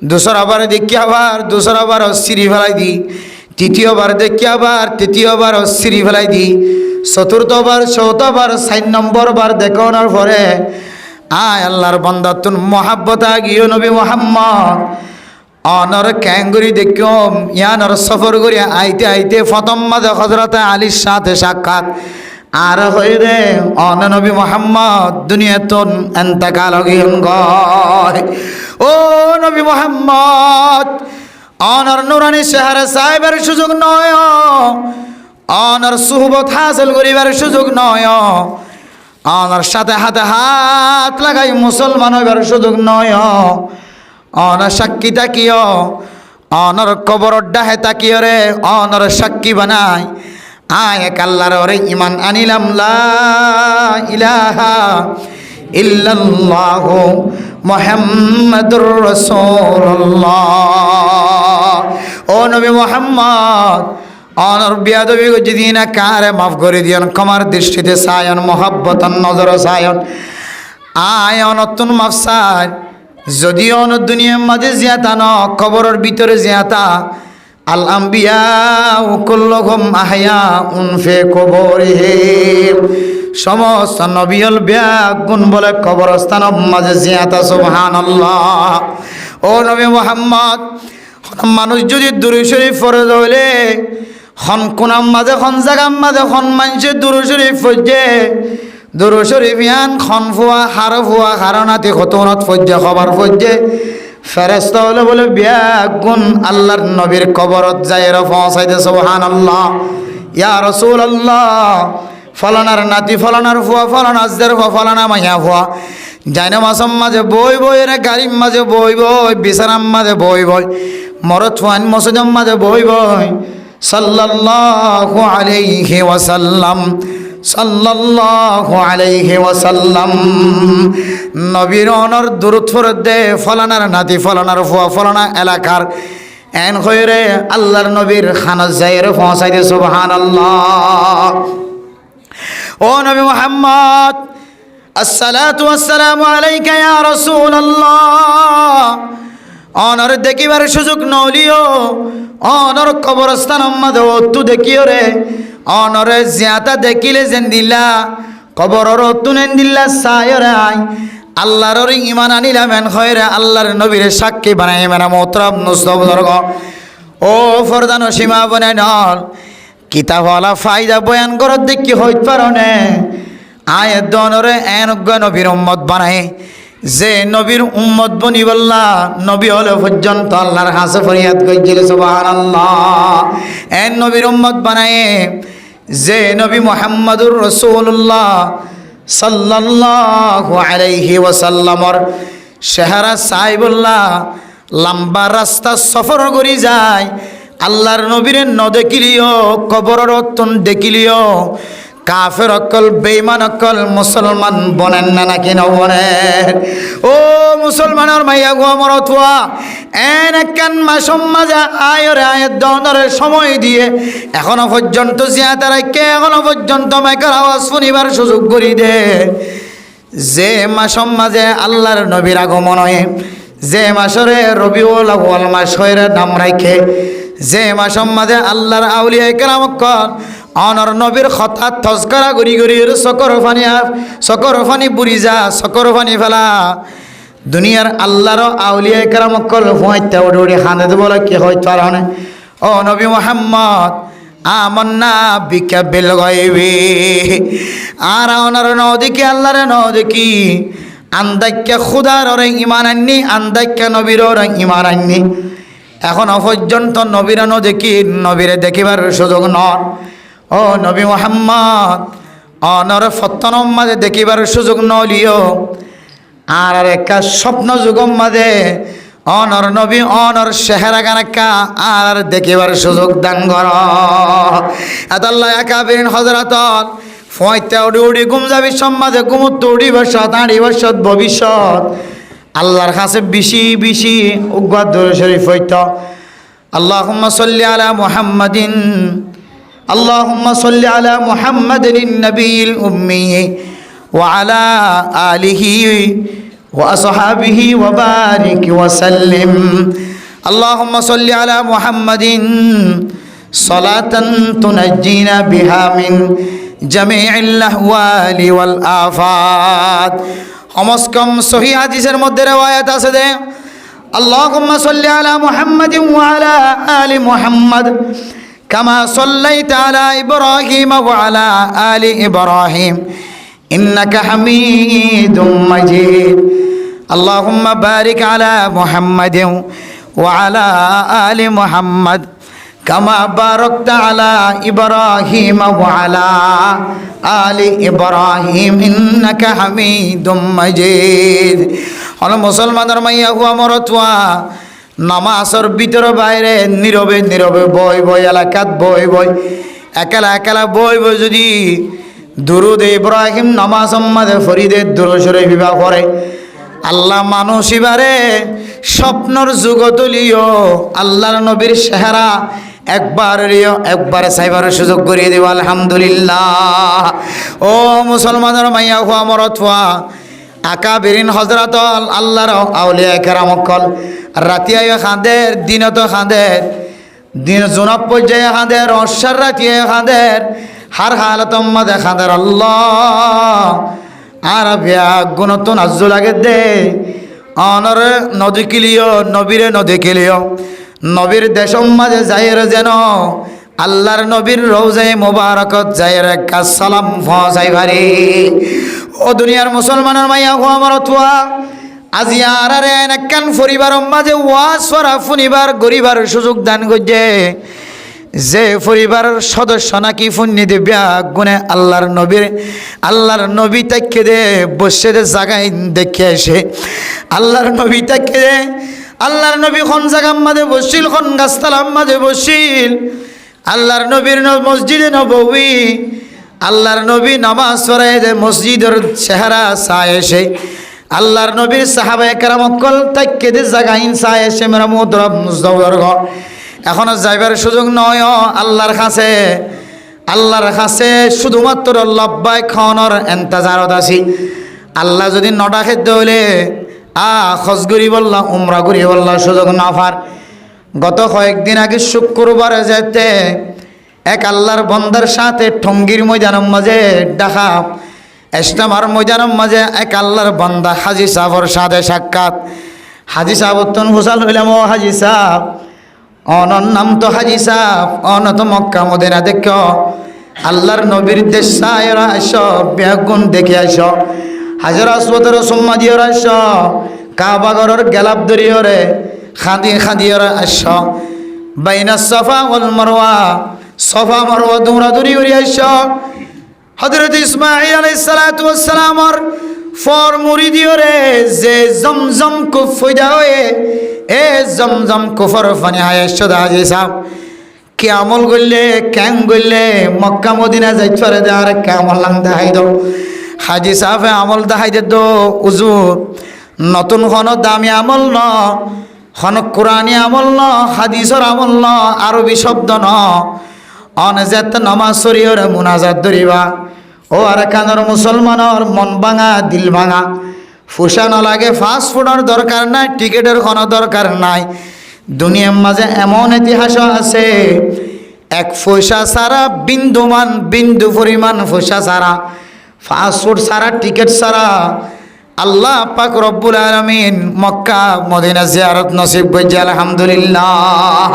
দুসরাবার দেখি আবার দুসরাবার সিরি ফেলাই দি তৃতীয়বার দেখি আবার তৃতীয়বার সিরি ফেলাই দি চতুর্থবার চৌথবার 4 নম্বর বার দেখানোর পরে আয় আল্লাহর বান্দা তুন মহাব্বত আগিয়ে নবী মুহাম্মদ অনর ক্যাঙ্গুরি দেখিম ইয়ানর সফর করি আইতে আইতে প্রথম মাঝে হজরতে আলীর সাথে সাক্ষাৎ আর হইরে অন নবী মোহাম্মদ দুনিয়াতন এন্তেকাল গিয়ন গয়। ও নবী মোহাম্মদ অনর নুরানি চেহারা চাইবার সুযোগ নয়, অনর সুহবত হাসিল করিবার সুযোগ নয়, অনর সাথে হাতে হাত লাগাই মুসলমান হইবার সুযোগ নয়, অনর সাক্ষী তাকিও, অনর কবর ডাহে তাকিও রে অনর সাক্ষী বানাই আয় এক আল্লাহর ওরে ইমান আনিলাম লা ইলাহা ইল্লাল্লাহু মুহাম্মাদুর রাসূলুল্লাহ। ও নবী মুহাম্মদ অনর বিয়াদবি যদি না কারে মাফ করে দিয়ন, কমার দৃষ্টিতে সায়ন মহাব্বতন নজর সায়ন আয় অনতুন মাফ সায়। যদিও অন দুনিয়ার মাঝে জিয়াতা ন কবরের ভিতরে জিয়াতা আল আম্বিয়া কুল্লুহুম আহয়াউন ফি কুবুরিহিম, সমস্ত নবী হল ব্যাগুন বলে কবরস্থানের মাঝে জিয়াতা। সুবহানাল্লাহ। ও নবী মুহাম্মদ মানুষ যদি দুরূদ শরীফ পড়ে হইলে হন কোনাম মাঝে হন জাগাম মাঝে হন মানুষে দুরূদ শরীফ পড়ছে, দুরূদ শরীফ ইয়ান খন ফুয়া হার ফুয়া হারনাতে খতনত পড়ছে খবর পড়ছে ফেরেশতা হলে বলে ব্যাগুন আল্লাহর নবীর কবরত যায় পৌঁছাইতে। সুবহানাল্লাহ। ইয়া রাসূলুল্লাহ ফলানার নাতি ফলানার ফুয়া ফলানার ফুয়া ফলানা মাইয়া ফুয়া জাইনা মাসম মাঝে বই বই রে গাড়ির মাঝে বই বই বিছানার মাঝে বই বই মরত ফুয়ান মসজিদের মাঝে বই বই সাল্লাল্লাহু আলাইহি ওয়াসাল্লাম সাল্লাল্লাহু আলাইহি ওয়াসাল্লাম নবীর অনর দুরূদ ফরদ দে ফলানার নাতি ফলানার ফুয়া ফলানা এলাকার এন হইরে আল্লাহর নবীর খানা যাইরে পৌঁছাইতে। সুবহানাল্লাহ। ও নবী মুহাম্মদ আসসালাতু ওয়াসসালামু আলাইকা ইয়া রাসূলুল্লাহ। অনর দেখিবার সুযোগ নলিও অনর কবরস্থান মাঝে অতু দেখিও রে অনরে জিয়াতা দেখিলে যেন দিল্লা কবরর অতুনেন দিল্লা সায়রে আই আল্লাহর ইমান আনিলাম এন খয়রে আল্লাহর নবীর সাক্ষী বানাই মেরা মোহতরম মুস্তফদর্গ। ও ফরদান সীমা বনে নল কিতাবওয়ালা ফায়দা বয়ান করত দেখি হইত পারনে আয়ের দনরে এনজ্ঞ নবীর উম্মত বানাই যে নবীর উম্মত বনি বললা নবী হলে পর্যন্ত আল্লাহর কাছে ফরিয়াদ কইছিল। সুবহানাল্লাহ। এন নবীর উম্মত বানায় যে নবী মুহাম্মাদুর রাসূলুল্লাহ সাল্লাল্লাহু আলাইহি ওয়াসাল্লামর চেহারা সাইবুল্লাহ লম্বা রাস্তা সফর করি যায় আল্লাহর নবীরে ন দেখিলিও কবরের অতন দেখিলিও কাফের অকল বেঈমান অকল মুসলমান বনেন না নাকি নবনের। ও মুসলমানের মাইয়া গো মরতুয়া এন একখান মাসম মাজা আয়রে আয়ের দনরে সময় দিয়ে এখনো পর্যন্ত জিয়াতা রাখে এখনো পর্যন্ত মাইকার আওয়াজ শুনিবার সুযোগ করি দে যে মাসম মাঝে আল্লাহর নবীর আগমন হয়, যে মাসরে রবিউল আউয়াল মাস হইরে নাম রাখে, যে মাসম মাঝে আল্লাহর আউলিয়া কেরামক্কল অনর নবীর কথা তজকরা গড়ি গড়ি সকর ফানি বুড়ি যা সকর ফানি ফেলা দুনিয়ার আল্লাহর আউলিয়া কেরামক্কল হুঁয়াইতে উড়ে উড়ে হানে বলে কি হইতে পারে। ও নবী মুহাম্মদ আমান্না বিকা বিল গায়বি আর অনর নদিকে আল্লাহর নদিকি আন্দাক্কা খুদার ওরে ঈমান আননি আন্দাক্কা নবীর ওরে ঈমান আননি এখনো পর্যন্ত নবীর নদিকি নবীরে দেখিবার সুযোগ নয়। ও নবী মুহাম্মদ অনর ফতনম মাঝে দেখিবার সুযোগ নলিও আর একটা স্বপ্ন যুগম মাঝে অনর নবী অনর চেহারা গানাক্কা আর দেখিবার সুযোগ দান কর। আল্লাহ একাবিন হযরত ফয়তা উড়ি উড়ি গুম যাবি সম্মাদে গুমত উড়ি বসত আড়ি বসত ভবিষ্যৎ আল্লাহর কাছে বেশি বেশি উগ্র শরীফ হইত। আল্লাহুম্মা সাল্লি আলা মুহাম্মাদিন اللهم صل على محمد النبي الأمي وعلى آله وأصحابه وبارك وسلم اللهم صل على محمد صلاة تنجينا بها من جميع الأهوال والآفات। অমস্কম সহি হাদিসের মধ্যে রিওয়ায়াত আছে যে আল্লাহুম্মা সাল্লি আলা মুহাম্মাদিন ওয়া আলা আলি মুহাম্মাদ কামা সাল্লাইতা আলা ইব্রাহিম ওয়া আলা আলি ইব্রাহিম ইন্নাকা হামিদুম মাজিদ। আল্লাহুম্মা বারিক আলা মুহাম্মাদিন ওয়া আলা আলি মুহাম্মাদ কামা বারাকতা আলা ইব্রাহিম ওয়া আলা আলি ইব্রাহিম ইন্নাকা হামিদুম মাজিদ। হলো মুসলমানের মাইয়া হুয়া মরতুয়া নামাজের ভিতর বাইরে নীরবে নীরবে বই বই এলাকাত বই বই একালা একালা বই বই যদি দুরুদ ইব্রাহিম নামাজ মাঝে ফরিদের দুরুসরে বিবাহ করে আল্লাহ মানুষ এবারে স্বপ্নর যুগতলিও আল্লাহর নবীর চেহারা একবারে সাইবার সুযোগ করিয়ে দেব। আলহামদুলিল্লাহ। ও মুসলমানের মাইয়া হুয়া মরতুয়া আকাবিরিন হজরত আল্লাহর আউলিয়া কেরামকল রাতিয়ায় খাঁদের দিনত খাঁদের দিন জুনব পর্যায়ে খাঁদের অশ্বার রাতিয়ায় খাঁদের হার হালত মাঝে খাঁদের আল্লাহ আর বিয়া গুণত নাজু লাগে দে অনর নদী কিলিও নবীরে নদী কিলিও নবীর দেশম মাঝে যাইয়ের যেন আল্লাহর নবীর রওজায়ে মোবারকত যাইয়ের একটা সালাম ফসাই ভারি। ও দুনিয়ার মুসলমানের মাইয়া হুয়া মরতুয়া আজি আর একখান পরিবারের মাঝে ওয়াজ করা ফুনিবার গরিবার সুযোগ দান করছে যে পরিবারের সদস্য নাকি ফুন্নি দিব্যা গুণে আল্লাহর নবী তাকে দে বসে দে জাগাই দেখে আসে আল্লাহর নবী তাকে দে আল্লাহর নবী খন জাগার মাঝে বসিল খন গাছতলার মাঝে বসিল আল্লাহর নবীর মসজিদে নববী আল্লাহর নবী নামাজ পড়ায় দে মসজিদের চেহারা চায় এসে আল্লাহর নবীর সাহাবায়ে কেরামকল তাকে দে জাগাইন চায় এসে মেরা মুদরব মুজদাওয়ার ঘর এখনো যাইবার সুযোগ নয় আল্লাহর কাছে শুধুমাত্র লব্বাই খাওয়ানোর এন্তাজারত আছি। আল্লাহ যদি নটা খেতে হইলে খজ করি বললাম উমরা করি বললাম সুযোগ না পার। গত কয়েকদিন আগে শুক্রবারে যেতে এক আল্লাহর বন্দার সাথে ঠঙ্গির ময়দানের মাঝে ডাকা ইস্তেমার ময়দানের মাঝে এক আল্লাহর বন্দা হাজি সাহর সাথে সাক্ষাৎ। হাজি সাহেব তন হুসাল হইলাম ও হাজি সাহেব অনর নাম তো হাজি সাহেব অন তো মক্কা মদিনা দেখ আল্লাহর নবীর দেশ সায়রা আস বেগুন দেখে আস হাজার আসবতের সম্মা দিয়ে আস কাবাগরের গেলাপ দরিয়ে রে খাঁদিয়ে আস বাইনা সফা ওয়াল মারওয়া সফা মারওয়া দৌড়াদৌড়ি করে আস হযরত ইসমাঈল আলাইহিস সালাতু ওয়াস সালামর ফর মুরিদিও রে যে জমজম কুফ ফয়দা হয়ে এ জমজম কুফর ফানি আয়েশ হাজি সাহেব কে আমল করলে ক্যাং করলে মক্কা মদিনা যাইতে পারে আর কে আমল লাং দেখাই দাও। হাজি সাহেব আমল দেখাই দে দো উজুর নতুন হন দামি আমল ন হন কোরআনি আমল ন হাদিসর আমল ন আরবি শব্দ ন অনজাত নামাজ শরীয়র মুনাজাত ধরিবা। ও আর কানের মুসলমানের মন ভাঙা দিল ভাঙা ফুসা নালাগে ফাস্ট ফুডের দরকার নাই টিকেটের কোনো দরকার নাই। দুনিয়ার মাঝে এমন ইতিহাস আছে এক পয়সা ছাড়া বিন্দু পরিমাণ পয়সা ছাড়া ফাস্ট ফুড ছাড়া টিকেট ছাড়া আল্লাহ পাক রব্বুল আলামিন মক্কা মদিনা জিয়ারত নসিব করেছে। আলহামদুলিল্লাহ।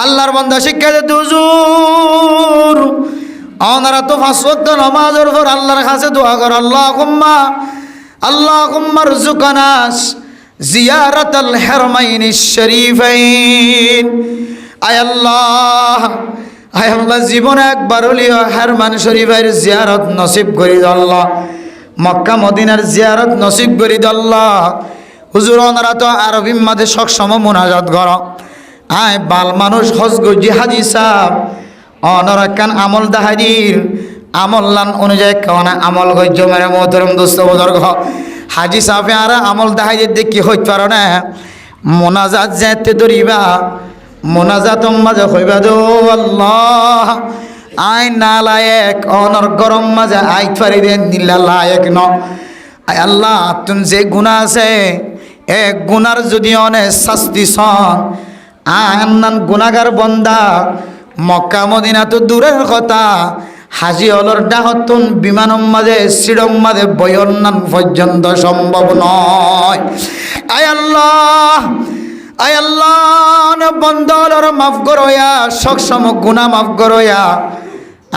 আল্লাহর বান্দা শিক্ষা দিতে হুজুর ওনারা তো পাঁচ ওয়াক্ত নামাজের পর আল্লাহর কাছে দোয়া কর আল্লাহুম্মা রযুকনা জিয়ারাতাল হারমাইনিশ শরীফাইন। আয় আল্লাহ জীবনে একবার হলেও হারমান শরীফের জিয়ারত নসিব করি আল্লাহ মক্কা মদিনার জিয়ারত নসিব করি আল্লাহ। হুজুর ওনারা তো আরবি মাঝে সবসময় মুনাজাত কর আয় বাল মানুষ হজ গজি হাজি সাহেব অনরা কান আমল দাহাদির আমল্লান অনুযায়ী কাওনা আমল গজ্জ মেরে মোহতরম দোস্ত বুজুর্গ হাজি সাহেব আর আমল দাহাদির দেখি হইতে পারো না মোনাজাত যেতে ধরিবা মোনাজাত মাঝে হইবা দো আল্লাহ আই না লায়েক অনর গরম মাঝে আই পারি দেন নিল্লা লায়েক ন আয় আল্লাহ তুমি যে গুণা আছে এ গুনার যদি অনেক শাস্তি সন আন্নান গুনাগার বন্দা মক্কা মদিনা তো দূরের কথা হাজি অলর ডাহতুন বিমানম মাঝে সিডম মাঝে বয়ন্নান পর্যন্ত সম্ভব নয়। আয় আল্লাহ আয় আল্লাহ বন্দলর মাফ করয়া সক্ষম গুনাহ মাফ করয়া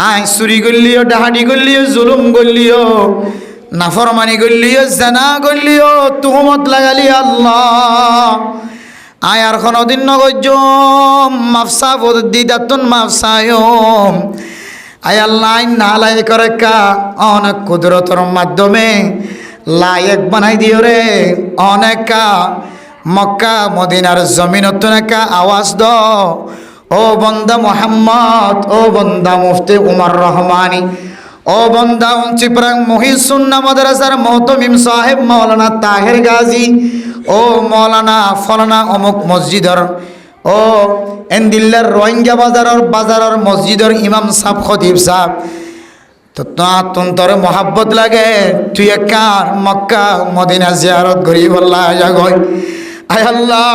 আয় চুরি করলিও ডাহাডি করলিও জুলুম করলিও নাফরমানি করলিও জানা করলিও তুহমত লাগালি আল্লাহ আয় আর কোনদিন নগজ মাফসা দিদাতুন মাফসায়ম আয় আল্লাহ না লাই করে কা অনেক কুদরতর মাধ্যমে লায়ক বানাই দিও রে অনেকা মক্কা মদিনার জমিনত নাকা আওয়াজ দ ও বন্দা মোহাম্মদ ও বন্দা মুফতি উমর রহমানি ও বন্দা চিপরাং মহিসুন্না মাদ্রাসার মোহতমিম সাহেব মাওলানা তাহের গাজী ও মাওলানা ফলানা অমুক মসজিদর ও এন্দিল্লার রোহিঙ্গা বাজারের মসজিদর ইমাম সাহেব খতিব সাহেব তো তোর মোহাব্বত লাগে তুই একার মক্কা মদিনা জিয়ারত করি বললা জাগয় আয় আল্লাহ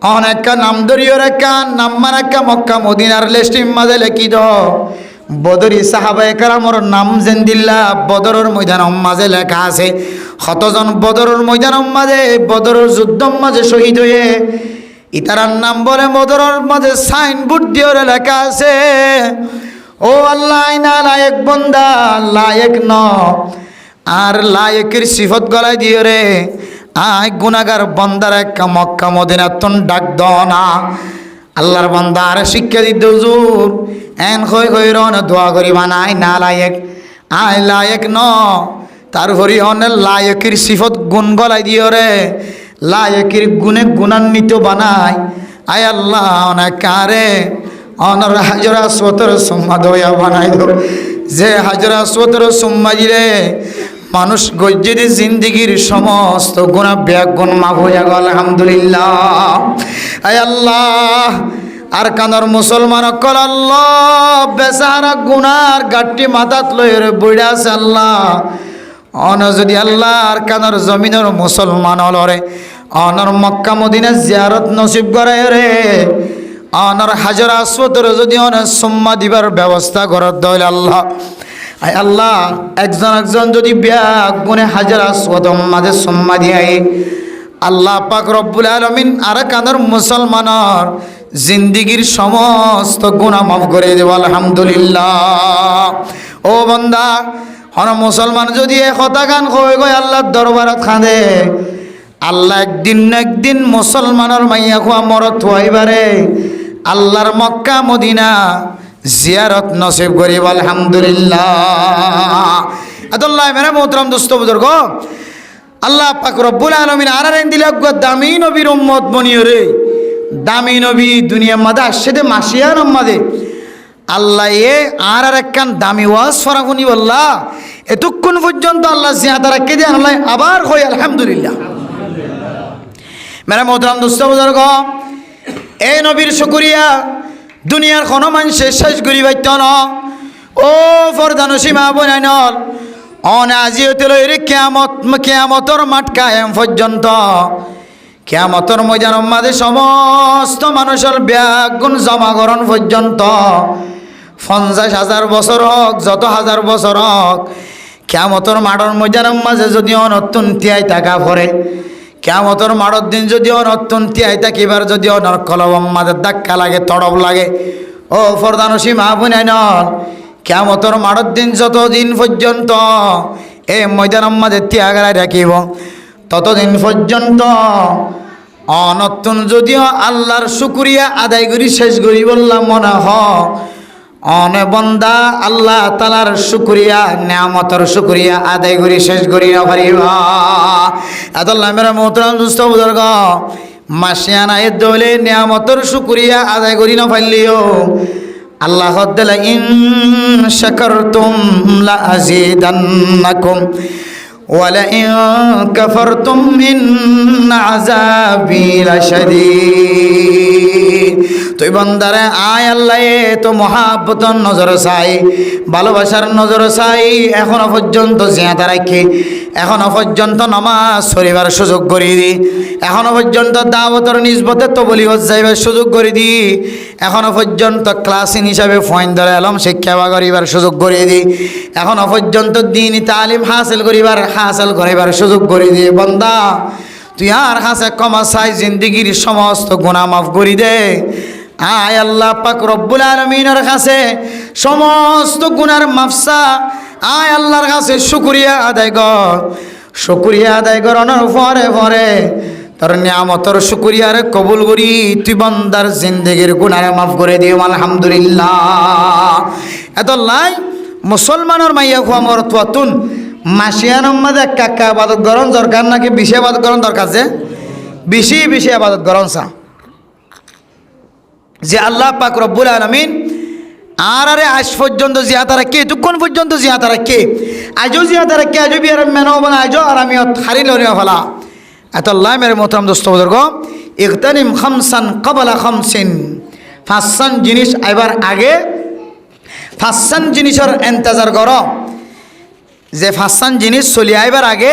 অনেকা নাম ধরিও রেখা নাম মারাকা মক্কা মদিনার লিস্টিম মাঝে লেখি দ বদরি সাহাবায়ে কেরামর নাম জেন্দিল্লা বদরের ময়দানের মাঝে লেখা আছে কতজন বদরের ময়দানের মাঝে বদরের যুদ্ধর মাঝে শহীদ হয়ে ইতারার নাম বলে বদরের মাঝে সাইনবোর্ড দিয়ে লেখা আছে ও আল্লাহ না লায়ক বন্দা লায়ক ন আর লায়কের সিফত গলায় দিও রে আয় গুনাহগার বন্দার একটা মক্কা মদিনাতুন ডাক দাও না আল্লাহর বান্দা আর শিক্ষা দিতে হুজুর এন কই কই রন দোয়া করি বানাই না লায়ক আয় লায়ক ন তার হরি অনেক লায়কের সিফত গুণ গলায় দিও রে লায়কের গুণে গুণান্বিত বানাই আয় আল্লাহ অনেক কারে অনর হাজরা সতর সুম্মা দয়া বানাই দো যে হাজরা সতর সুম্মা দিলে মানুষ গজ্জিদি জিন্দিগির সমস্ত গুনাহ ব্যাগ গুণ মাফ হয়ে গেল আলহামদুলিল্লাহ আয় আল্লাহ আর কানর মুসলমান কল আল্লাহ বেচারা গুনার গাঠটি মাথাত লইরে বইড়া আছে আল্লাহ অন যদি আল্লাহ আর কানর জমিনের মুসলমান হলরে অনর মক্কা মদিনা জিয়ারত নসিব করে রে অনর হাজর আসওয়াতর যদি অন সুম্মা দিবার ব্যবস্থা করত দইল আল্লাহ আয় আল্লাহ একজন যদি ব্যাগ গুনে হাজর আসওয়াত মাঝে সুম্মা দিয়াই আল্লাহ পাক রব্বুল আলামিন আর কানর মুসলমানর জিন্দিগির সমস্ত গুনাহ মাফ করে দেব আলহামদুলিল্লাহ ও বান্দা হন মুসলমান যদি এ কথা গান কই গয় আল্লাহর দরবারত খাঁদে আল্লাহ একদিন মুসলমানের মাইয়া খোয়া মরত হইবারে আল্লাহর মক্কা মদিনা জিয়ারত নসিব করিব আলহামদুলিল্লাহ আদাল্লাহ মেরা মোহতরম দোস্ত বুজুর্গ আল্লাহ পাক রব্বুল আলামিন আরারেন দিলে দামি নবীর উম্মত বনিও রে দামি নবী দুনিয়ার মাঝে আসছে দে মাসিয়ার মাঝে আল্লাহ এ আর একখান দামি ওয়াজ ফরাগুনি বললা এতক্ষণ পর্যন্ত আল্লাহ জিয়াদা রাখে দিয়ে আল্লাহ আবার হই আলহামদুলিল্লাহ মেরা মোহতরম দোস্ত বুজুর্গ এই নবীর শুকরিয়া দুনিয়ার কোনো মানুষে শেষ করি পাইত না ও ফরদানো সীমা বনাই নল অনাজিয়তে লইরে কেয়ামতর মাঠ কায়েম পর্যন্ত কেয়ামতর ময়দানের মাঝে সমস্ত মানুষের ব্যাগুণ জমাকরণ পর্যন্ত 50,000 বছর হোক যত হাজার বছর হোক কেয়ামতর মাঠের ময়দানের মাঝে যদি অনতুন তিয়াই টাকা পড়ে কেয়ামতর মাঠের দিন যদি অনতুন তিয়াই থাকিবার যদি অনর কলম মাঝে ধাক্কা লাগে তড়প লাগে ও ফরদানসী মা বোনাই নল কেয়ামতর মাঠের দিন যতদিন পর্যন্ত এই ময়দানের মাঝে ত্যাগায় রাখিব ততদিন পর্যন্ত অনতুন যদিও আল্লাহর শুকরিয়া আদায় করি শেষ করি বললাম মনে হ অনে বন্দা আল্লাহ তালার শুকরিয়া নিয়ামতের শুকরিয়া আদায় করি শেষ করি না পারিবা আল্লাহ মেরা মোহতরম দুস্থ বুজুর্গ মাসিয়ানা এ দলে নিয়ামতের শুকরিয়া আদায় করি না পারলিও আল্লাহ দিলা ইন শাকারতুম লা আযীদান্নাকুম ওয়ালা ইন কাফারতুম ইন আযাবি লাশাদীদ তুই বান্দারে আয় আল্লাহ তো মহাব্বতর নজর চাই ভালোবাসার নজর চাই এখনো পর্যন্ত জিয়াদা রাখি এখনো পর্যন্ত নামাজ পড়িবার সুযোগ করে দি এখনো পর্যন্ত দাওয়াতের নিসবতে তবলিগত যাইবার সুযোগ করে দি এখনো পর্যন্ত ক্লাসিন হিসাবে ফয়েন ধরে আলম শিক্ষা করিবার সুযোগ করে দি এখনো পর্যন্ত দ্বীনি তালিম হাসিল করিবার সুযোগ করে দি বান্দা তুই আর কাছে ক্ষমা চাই, জিন্দগির সমস্ত গুনাহ মাফ করে দে। আয় আল্লাহ পাক রব্বুল আলামিনের কাছে সমস্ত গুনার মাফসা, আয় আল্লাহর কাছে শুকরিয়া আদায় কর। শুকরিয়া আদায় করানোর পরে পরে তোর নিয়ামতর শুকরিয়ার কবুল করি, তুই বান্দার জিন্দগির গুনাহ মাফ করে দিও। আলহামদুলিল্লাহ। এত লাই মুসলমানের মাইয়া খোয়া মরতুন মাসিয়ান মাঝে কাকা আবাদত গরম দরকার নাকি বেশি আবাদত গরম দরকার? যে বেশি বেশি আবাদত গরম চা যে আল্লাহ পাক রব্বুল আলামিন আর আরে আজ পর্যন্ত জিয়াতা রাখে, এতক্ষণ পর্যন্ত জিয়াতা রাখে, আজও জিয়াতা রাখে, আজও বিয়ার মেনাও বানা, আজও আর আমি হারি লড়িয়া ফেলা। এত আল্লাহ মেরে মোহতারাম দোস্ত বুজুর্গ, ইগতানিম খামসান ক্বাবলা খামসিন, পাঁচসান জিনিস আইবার আগে পাঁচসান জিনিসের ইন্তজার করো। যে পাঁচসান জিনিস চলি আইবার আগে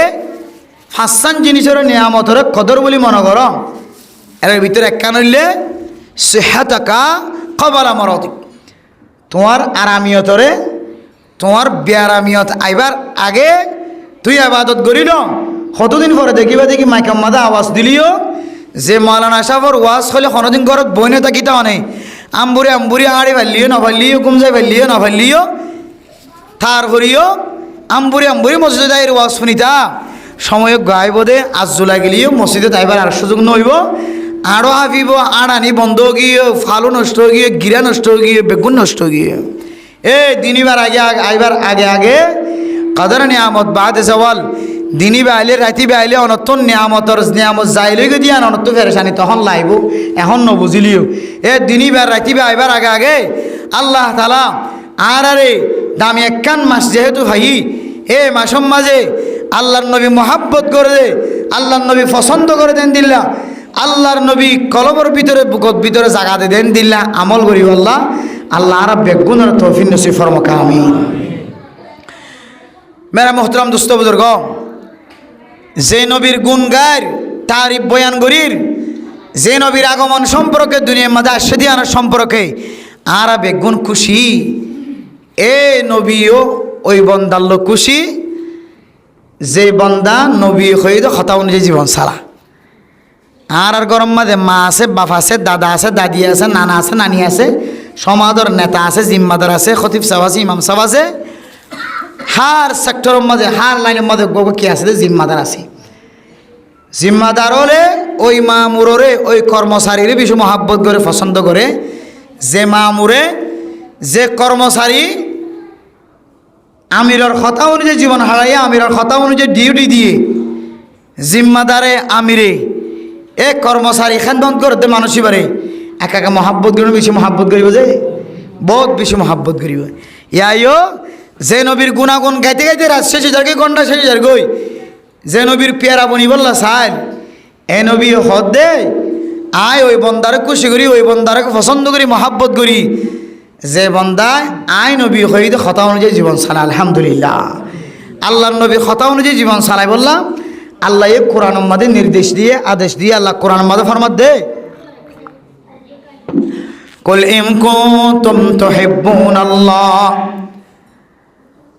পাঁচসান জিনিসের নিয়ামতর কদর বলে মনে করো। এর ভিতরে একখান হইলে সিহাতাকা ক্বাবলা মারাতিক, তোমার আরামিয়তরে তোমার বেআরামিয়ত আইবার আগে তুই আবাদত করিল। কতদিন পরে দেখিবা দেখি মাইকাম মাদা আওয়াজ দিলিও যে মৌলানা সাহেবর ওয়াজ হলে কোনোদিন ঘরত বইনে থাকিতা অনেক আম্বুরি আম্বুরি আড়ি ভাল্লিও নভাল্লিও গুমজাই ভাল্লিও নভাল্লিও থার ভরিও আম্বুরি আম্বুরি মসজিদে আইর ওয়াজ শুনিতা সময় গাইব দে আজ জুলাই গেলিও মসজিদে তাইবার আর সুযোগ নইব, আরও হাফিব, আড়ানি বন্ধ গিয়ে, ফালু নষ্ট গিয়ে, গিরা নষ্ট গিয়ে, বেগুন নষ্ট গিয়ে। দিনিবার আগে আইবার আগে আগে কদর নিয়ামত বাদে সওয়াল দিনী বাইলে রাতি বাইলে অনতন নিয়ামতর নিয়ামত যাইলে দিয়া অনত ফেরেশানি তখন লাইব এখন নবুঝিলিও। দিনীবার রাতি আইবার আগে আগে আল্লাহ তাআলা আর আরে দামি একখান মাস যেহেতু ভাই মাসম মাঝে আল্লাহর নবী মহাব্বত করে দে, আল্লাহর নবী পছন্দ করে দেন দিল্লা, আল্লাহর নবী কলবর ভিতরে বুকত ভিতরে জাগাতে দেন দিল্লা আমল করি আল্লাহ আল্লাহ আর বেগুনের তৌফিক নসিব ফরমাক আমিন। মেরা মোহতরম দোস্ত বুজুর্গ, যে নবীর গুণ গায় তারিফ বয়ান করির, যে নবীর আগমন সম্পর্কে দুনিয়ার মাঝে আসে দিয়ানোর সম্পর্কে আর বেগুন খুশি, নবীও ওই বন্দাল্লো খুশি যে বন্দা নবী হয়ে কথা অনুযায়ী জীবন ছাড়া। আর গরম মাঝে মা আছে, বাপ আছে, দাদা আছে, দাদি আছে, নানা আছে, নানি আছে, সমাজের নেতা আছে, জিম্মাদার আছে, খতিব সাহেব আছে, ইমাম সাহেব আছে, হার সেক্টরের মাঝে হার লাইনের মাঝে কি আছে? জিম্মাদার আছে। জিম্মাদার হলে ওই মামুরে ওই কর্মচারীর বেশি মহাব্বত করে পছন্দ করে। যে মামুরে যে কর্মচারী আমিরের কথা অনুযায়ী জীবন হারাইয়া আমিরের কথা অনুযায়ী ডিউটি দিয়ে জিম্মাদারে আমিরে কর্মচারী খেদমত করতে মানুষই পারে একা মহাব্বত করিব, বেশি মহাব্বত করিব, যে বহুত বেশি মহাব্বত করিব। ইয়াইও যে নবীর গুণাগুণ গাইতে গাইতে রাত শেষে যার ঘন্টা শেষে যার গই, যে নবীর পেয়ারা বনি বললা সাইল নবী হদ দে আয় ওই বন্দারে খুশি করি, ওই বন্দারে পছন্দ করি, মহাব্বত করি। যে বন্দায় আয় নবী হইতে কথা অনুযায়ী জীবন চালায়। আলহামদুলিল্লাহ। আল্লাহর নবী কথা অনুযায়ী জীবন চালায় বললাম। আল্লাহ কোরআন মাদে নির্দেশ দিয়ে আদেশ দিয়ে আল্লাহ কোরআন মাদে ফরমাত দে, কুল ইন কুনতুম তুহিব্বুনাল্লাহ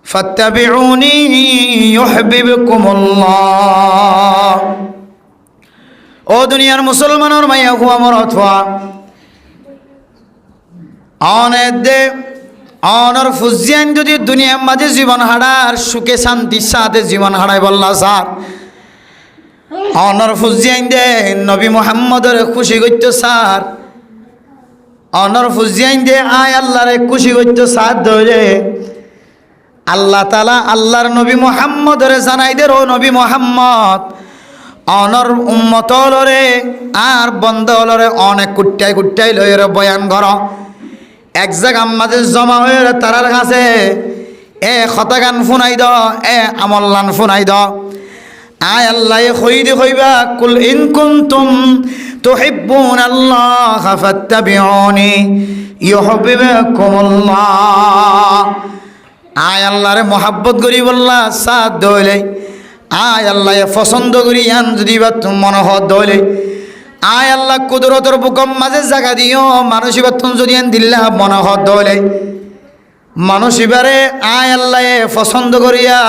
ফাত্তাবিউনি ইউহিব্বুকুমুল্লাহ। ও দুনিয়ার মুসলমানের মাইয়া হুয়া মরতওয়া অনেক দে অনর ফুজিয়ান যদি দুনিয়ার মাঝে জীবন হারার সুখে শান্তির সাথে জীবন হারায় বললা স্যার অনর ফুজিয়ান দে নবী মুহাম্মদের খুশি করতো স্যার, অনর ফুজিয়ান দে আয় আল্লাহরে খুশি করতো স্যার ধরে আল্লাহ তাআলা আল্লাহর নবী মুহাম্মদরে জানাই দে, ও নবী মুহাম্মদ অনর উম্মতলরে আর বন্ধলরে অনেক কুট্টাই কুট্টাই লয়ের বয়ান কর, এক জায়গা আমাদের জমা হয়ে তারার কাছে খতাগান ফুনাই দ, আমল্লান ফুনাই দ। আয় আল্লাহ কইদে কইবা কুল ইন কুনতুম তুহিব্বুনাল্লাহ ফাত্তাবিউনি ইউহিব্বুকুমুল্লাহ। আয় আল্লাহরে মহাব্বত করি বললা সাথ দইলে, আয় আল্লাহ পছন্দ করি আন যদি বা তুমি মনোহর দইলে, আয় আল্লাহ কুদরতর বুকম মাঝে জায়গা দিও মানুষ এবার তুমি যদি আন দিল্লা মনোহর দইলে মানুষ এবারে আয় আল্লাহ পছন্দ করিয়া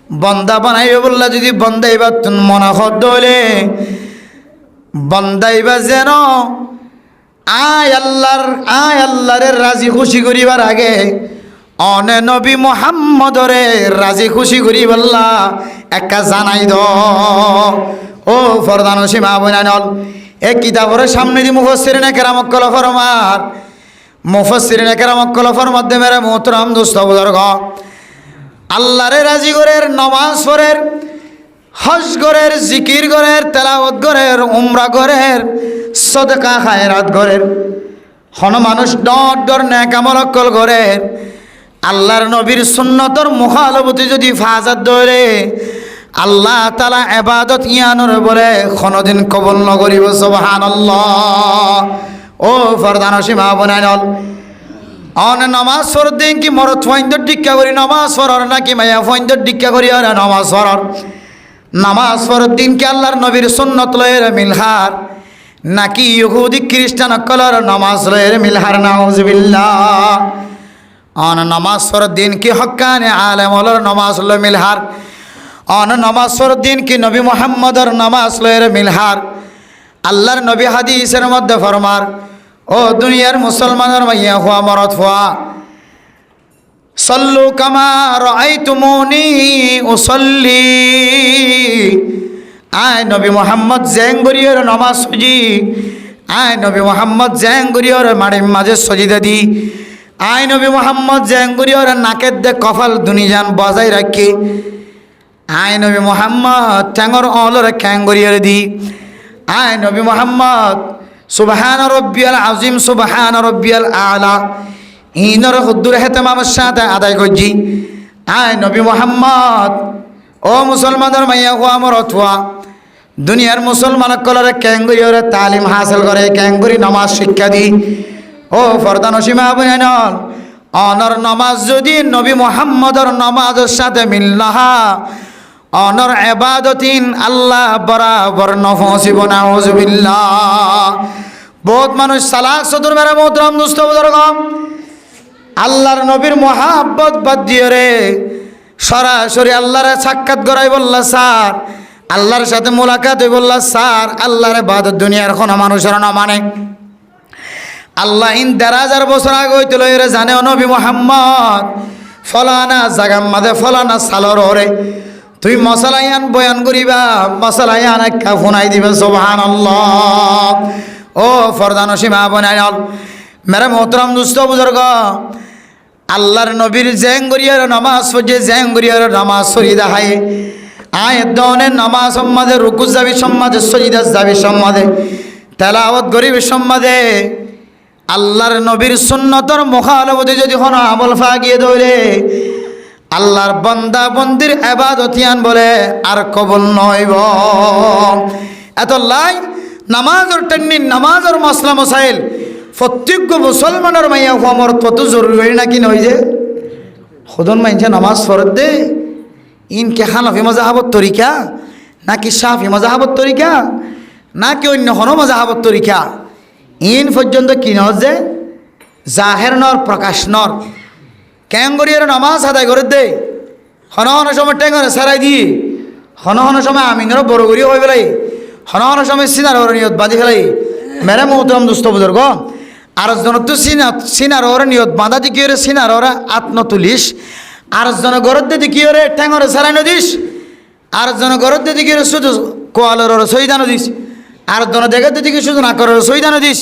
বন্দা বানাইবে বললা যদি বন্দাইবা তুন মনা হদ হলে বন্দাইবা যেন আয় আল্লাহরে রাজি খুশি করিবার আগে অনে নবী মুহাম্মদরে রাজি খুশি করি বললা একা জানাই দ ও ফরদান সীমা বনানল এই কিতাবের সামনে দি মুফাসসিরিনে কেরাম কল ফরমার মুফাসসিরিনে কেরাম কল ফরমার দে মেরে মোহতরম দোস্ত বুজুর্গ আল্লাহরে রাজি করের নামাজ পড়ের হজ করের জিকির করের তেলাওয়াত করের উমরা করের সদকা খায়রাত করের হন মানুষ ডট ডর নেক আমল কল করের আল্লাহর নবীর সুন্নতর মুখালবতি যদি ফাজাত ধরে আল্লাহ তাআলা ইবাদত ইয়ানোর বলে কোনদিন কবুল নকরিব সুবহানাল্লাহ ও ফরদান সীমা বনাইল অন নামাজ পড় দিন কি মরত ফাইন্দর ডিক্কা করি নামাজ পড়র নাকি মায়া ফাইন্দর ডিক্কা করি আর নামাজ পড়র নামাজ পড়র দিন কি আল্লাহর নবীর সুন্নত লয়ের মিলহার নাকি ইহুদি খ্রিস্টান কলর নামাজ লয়ের মিলহার নাউজুবিল্লাহ অন নামাজ পড়র দিন কি হক্কানে আলেম ওলর নামাজ লয় মিলহার অন নামাজ পড়র দিন কি নবী মুহাম্মদর নামাজ লয়ের মিলহার আল্লাহর নবী হাদিসের মধ্যে ফরমার ও দুনিয়ার মুসলমানের মাইয়া হুয়া মরত হুয়া সল্লু কামা রাআইতুমুনি উসাল্লি আয় নবী মুহাম্মদ জেঙ্গুরিয়র নামাজ সুজি আয় নবী মুহাম্মদ জেঙ্গুরিয়র মাড়ির মাঝে সজিদা দি আয় নবী মুহাম্মদ জেঙ্গুরিয়র নাকের দে কপাল দুনিজান বজাই রাখি আয় নবী মুহাম্মদ ঠ্যাঙর অলর খ্যাঙ্গুরিয়র দি আয় নবী মুহাম্মদ সুবহান রব্বিয়াল আযীম সুবহান রব্বিয়াল আলা ইনর হুদ্দুর হেতমামের সাথে আদায় করছি আয় নবী মুহাম্মদ ও মুসলমানের মাইয়া হুয়া মরতুয়া দুনিয়ার মুসলমান কলরে ক্যাঙ্গুরিয়রে তালিম হাসিল করে ক্যাঙ্গুরি নামাজ শিক্ষা দি ও ফরদান সীমা বনাইল অনর নামাজ যদি নবী মুহাম্মদর নামাজের সাথে মিল না অনর ইবাদতিন আল্লাহ বরাবর নফসিব নাউজুবিল্লাহ বহুত মানুষ সালাত সদর মেরে মোহতরম দোস্ত বুজুর্গ আল্লাহর নবীর মোহাব্বত বাদ দিয়ে রে সরাসরি আল্লাহরে সাক্ষাৎ করাই বললা স্যার আল্লাহর সাথে মোলাকাত হই বললা স্যার আল্লাহর ইবাদত দুনিয়ার কোন মানুষের না মানে আল্লাহ ইন ১,০০০ বছর আগে হইতে লইরে জানে নবী মুহাম্মদ ফলানা জাগাম মাঝে ফলানা সালর ওরে তুই মশালায়ান বয়ান করিবা মশালায়ান একটা ফোনাই দিবে সুবহানাল্লাহ ও ফরদান সীমা বনাইল মেরে মোহতরম দুস্থ বুজুর্গ আল্লাহর নবীর জেঙ্গুরিয়ার নামাজ পড়ে জেঙ্গুরিয়ার নামাজ সরিদা হাই আয় দনের নামাজ সম্মাদে রুকু যাবি সম্মাদে সজিদা যাবি সম্মাদে তেলাওয়াত গরিব সম্মাদে আল্লাহর নবীর সুন্নতর মুখালবতে যদি কোনো আমল ফাগিয়ে ধরে আল্লাহর বান্দা বন্দির ইবাদতিয়ান বলে আর কবুল নইব এত লাই নামাজের টেন্নি নামাজের মশলা মশাইল প্রত্যেক মুসলমানের মাইয়া হওয়ার কত জরুরি নাকি নয় যে খুদন মাইনছে নামাজ ফরত দে ইনকে হানফি মাযহাবত তরিকা নাকি শাফি মাযহাবত তরিকা নাকি অন্য কোনো মাযহাবত তরিকা ইন পর্যন্ত কি নয় যে জাহের নর প্রকাশ নর ক্যাঙ্গরিয়ার নামাজ আদায় করে দে হন হন সময় টেঙ্গরে সারাই দিয়ে হন হন সময় আমিনর বড় করিয়া হয়ে ফেলাই হন হন সময় সিনার ওর নিয়ত বাঁধি ফেলাই মেরে মোহতরম দুস্থ বুজুর্গ আর জন তো সিনার ওর নিয়ত বাঁধা দি কি ওরে সিনার ওরা আত্ম তুলিস আর জন গরদ দি কি ওরে টেঙ্গরে সারাই নদিস আর জন গরদ দি কি ওরে শুধু কোয়ালর ওর সইদান দিস আর জন দেখে দিকে শুধু না করার সইদান দিস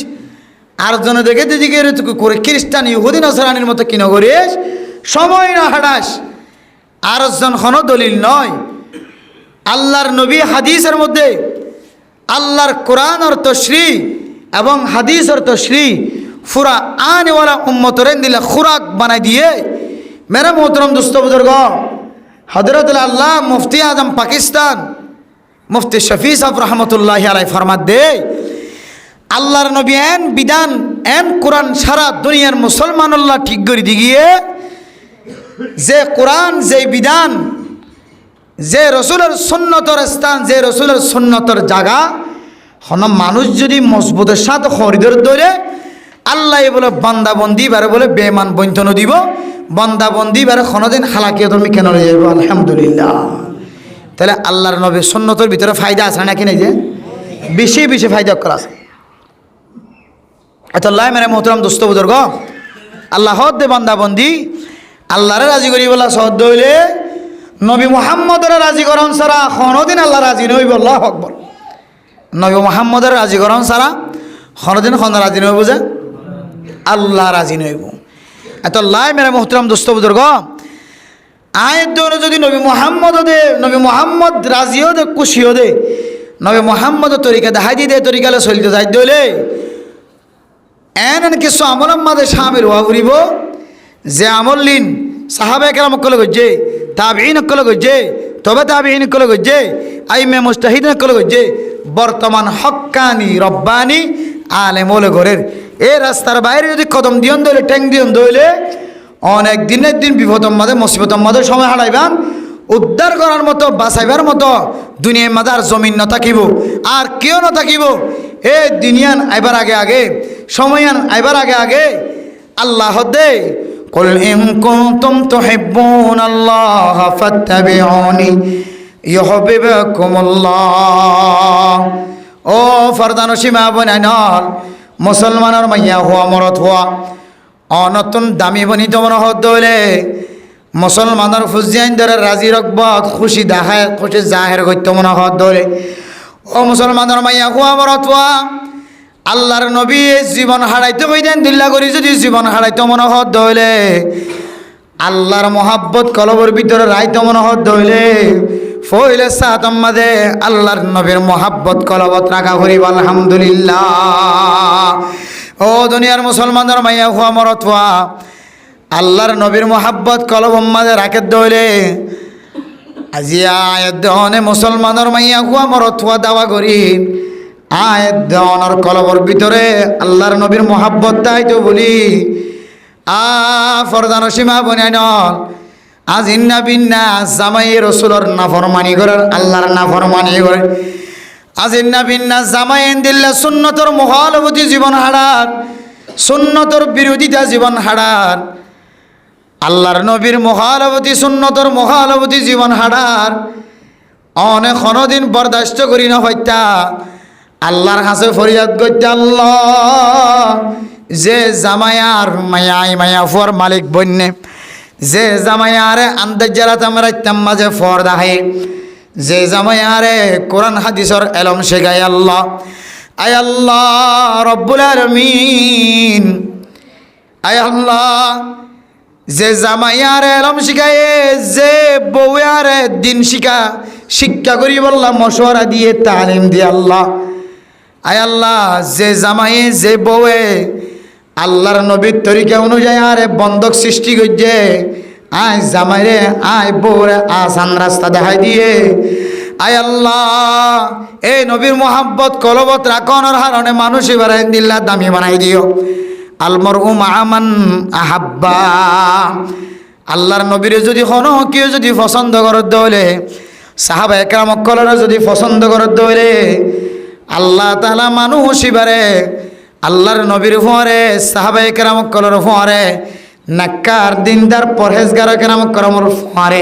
আর জন দেখে দিকে করে খ্রিস্টান ইহুদি নাসারানির মতো কিনো করিস সময় না হাঁটাস আর জন কোনো দলিল নয় আল্লাহর নবী হাদিসের মধ্যে আল্লাহর কোরআন আর তশরিহ এবং হাদিস আর তশরিহ পুরা আনেওয়ালা উম্মতরেন দিলে খুরাক বানাই দিয়ে মেরা মোহতরম দোস্ত বুজুর্গ হযরত আল্লাহ মুফতি আজম পাকিস্তান মুফতি শফি সাহেব রহমতুল্লাহি আলাইহি ফরমাত দে আল্লাহর নবী এন বিধান এন কোরআন সারা দুনিয়ার মুসলমানুল্লাহ ঠিক করে দিগিয়ে যে কোরআন যে বিধান যে রসুলের সুন্নতর স্থান যে রসুলের সুন্নতর জায়গা হন মানুষ যদি মজবুতের সাথে খরিদর ধরে আল্লাহ বলে বান্দা বন্দি বারে বলে বেমান বঞ্চন দিব, বান্দা বন্দি বারে কোনোদিন হালাকিও তুমি কেন লয়ে যাবো। আলহামদুলিল্লাহ। তাহলে আল্লাহর নবীর সুন্নতের ভিতরে ফায়দা আছে নাকি নাই? যে বেশি বেশি ফায়দা করা আছে। আল্লাহ মেরে মোহতরম দোস্ত বুজুর্গ, আল্লাহ দে বান্দা বন্দি আল্লাহরে রাজি করি বলা সহ্য হইলে নবী মুহাম্মদের রাজি করন ছাড়া কোনোদিন আল্লাহ রাজি নইব। আল্লাহু আকবার। নবী মুহাম্মদের রাজি করন ছাড়া কোনোদিন রাজি নইব, যে আল্লাহ রাজি নইব। আল্লাহ মেরে মোহতরম দোস্ত বুজুর্গ, আয়ের জন্য যদি নবী মুহাম্মদ রাজিও দে খুশিও দে, নবী মুহাম্মদের তরিকা দেখাই দিয়ে তরিকালে চলিতে যাই দইলে এন কিছু আমলের মাঝে শামিল হওয়া ফুরিব, যে আমল লিন সাহাবায়ে কেরাম কলে গজ্জে, তাবিঈন কলে গজ্জে, তবে তাবিঈন কলে গজ্জে, আইমে মুজতাহিদিন কলে গজ্জে, বর্তমান হক্কানি রব্বানি আলেমুল ঘরের এই রাস্তার বাইরে যদি কদম দিয়ন দইলে ট্যাং দিয়ন দইলে অনেক দিনের দিন বিপদর মাঝে মুসিবতর মাঝে সময় হারাইবান, উদ্ধার করার মতো বাঁচাইবার মতো দুনিয়ার মাঝে আর জমিন না থাকিব, আর কেউ না থাকিব। এ দুনিয়ান আইবার আগে আগে, সময়য়ান আইবার আগে আগে আল্লাহ দে কুল ইন কুনতুম তুহিব্বুনাল্লাহ ফাত্তাবিউনি ইউহিব্বুকুমুল্লাহ। ও ফরদানো সীমা বনাইনল মুসলমানের মাইয়া হওয়া মরত হওয়া অনতুন দামি বনি তোমার হদ হইলে মুসলমানের ফুজিয়ান ধরে রাজি রকবত খুশি দেখায় খুশি জাহের করতে মনে হদ ধরে। ও মুসলমানের মাইয়া হওয়া মরত হওয়া আল্লাহর নবী জীবন হারাইতে কইদেন দিল্লা করি যদি জীবন হারাইতে মনে হদ হইলে আল্লাহর মহাব্বত কলবর ভিতরে রাইতে মনে হদ হইলে ফইলে সাতম মাঝে আল্লাহর নবীর মহাব্বত কলবত রাখা করিব। আলহামদুলিল্লাহ। ও দুনিয়ার মুসলমানের মাইয়া হওয়া মরত হওয়া আল্লাহর নবীর মহাব্বত কলব মাঝে রাখে দইলে আজি আয়াত দেওয়ানে মুসলমানের মাইয়া হওয়া মরত হওয়া দাওয়া করি আয়াত দেওয়ানোর কলবর ভিতরে আল্লাহর নবীর মহাব্বত তাইতো বলি ফরদানো সীমা বনাইন আজ ইন্না বিন্না জামাই রসুলর নাফরমানি করার আল্লাহর নাফরমানি করে আজ ইন্না বিন্না জামাই দিল্লা সুন্নতর মহালবতী জীবন হারার সুন্নতর বিরোধিতা জীবন হারার আল্লাহর নবীর মহালবতী সুন্নতর মহালবতী জীবন হারার অনেক দিন বরদাস্ত করি না হইতা আল্লাহর হাসে ফরিয়াদ করতে আল্লাহ যে জামায়ার মায়াই মায়া ফর মালিক বন্যে যে জামায়ারে আন্দাজারাত আমরা মাঝে ফর দাহে যে জামায়ারে কোরআন হাদিসর এলম শেখায় আল্লাহ আয় আল্লাহ রব্বুল আলামিন আয় আল্লাহ যে জামাইয়ারে এলম শিখায় যে বউয়ারে দিন শিক্ষা করি বললাম মশওয়ারা দিয়ে তালিম দিয়ে আল্লাহ আয় আল্লাহ যে জামাই যে বউয়ে আল্লাহর নবীর তরিকা অনুযায়ী আরে বন্ধক সৃষ্টি করছে আয় জামাইরে আয় বউরে আসান রাস্তা দেখাই দিয়ে আয় আল্লাহ এই নবীর মোহাব্বত কলবত রাখনের হারণে মানুষ এবারে দিল্লা দামি বানাই দিও আলমরউ মা'মান আহাব্বা আল্লাহর নবীরে যদি কোনো কেউ যদি পছন্দ করত দইলে সাহাবায়ে কেরাম কলরা যদি পছন্দ করত দইলে আল্লাহ তাআলা মানুষ এবারে আল্লাহর নবীর ফরে সাহাবায়ে কেরাম কলর ফরে নাক্কার দিনদার পরহেজগার কেরাম করমর ফরে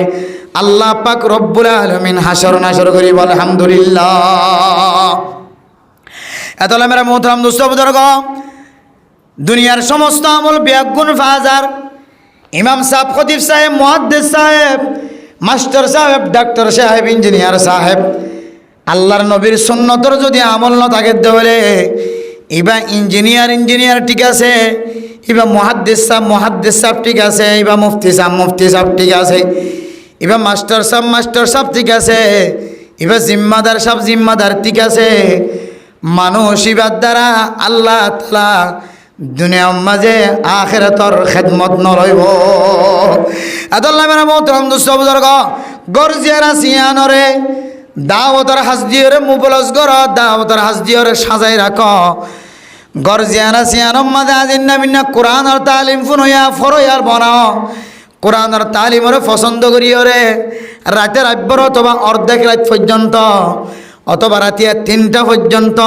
আল্লাহ পাক রব্বুল আলামিন হাসর নাসর করি বল আলহামদুলিল্লাহ। এতলা মেরা মোহতারাম দোস্ত বুজুর্গ দুনিয়ার সমস্ত আমল বিয়াগুন ফাজার ইমাম সাহেব খতিব সাহেব মুহাদ্দিস সাহেব মাস্টার সাহেব ডাক্তার সাহেব ইঞ্জিনিয়ার সাহেব আল্লাহর নবীর সুন্নতর যদি আমল না থাকে তাহলে এবার ইঞ্জিনিয়ার ঠিক আছে, এবার মুহাদ্দিস সাহেব ঠিক আছে, এবার মুফতি সাহেব ঠিক আছে, এবার মাস্টার সাহেব ঠিক আছে, এবার জিম্মাদার ঠিক আছে। মানুষ এবার দ্বারা আল্লাহ তাআলা দুনিয়ার মাঝে আখিরাতর খেদমত নরইব। আদাল্লাহ মেরা মোহতরম দোস্ত বুজুর্গ গরজিয়ারা সিয়ানরে দাওয়াতর হাসদিয়রে মুবলস গর দাওয়াতর হাসদিয়রে সাজাই রাখ গরজিয়ারা সিয়ানম মাঝে আজিন্না বিন্না কোরআনের তালিম ফুনইয়া ফরইয়ার বানাও কোরআনের তালিমরে পছন্দ করিওরে রাতের আব্বর অথবা অর্ধেক রাত পর্যন্ত অথবা রাতিয়া 3টা পর্যন্ত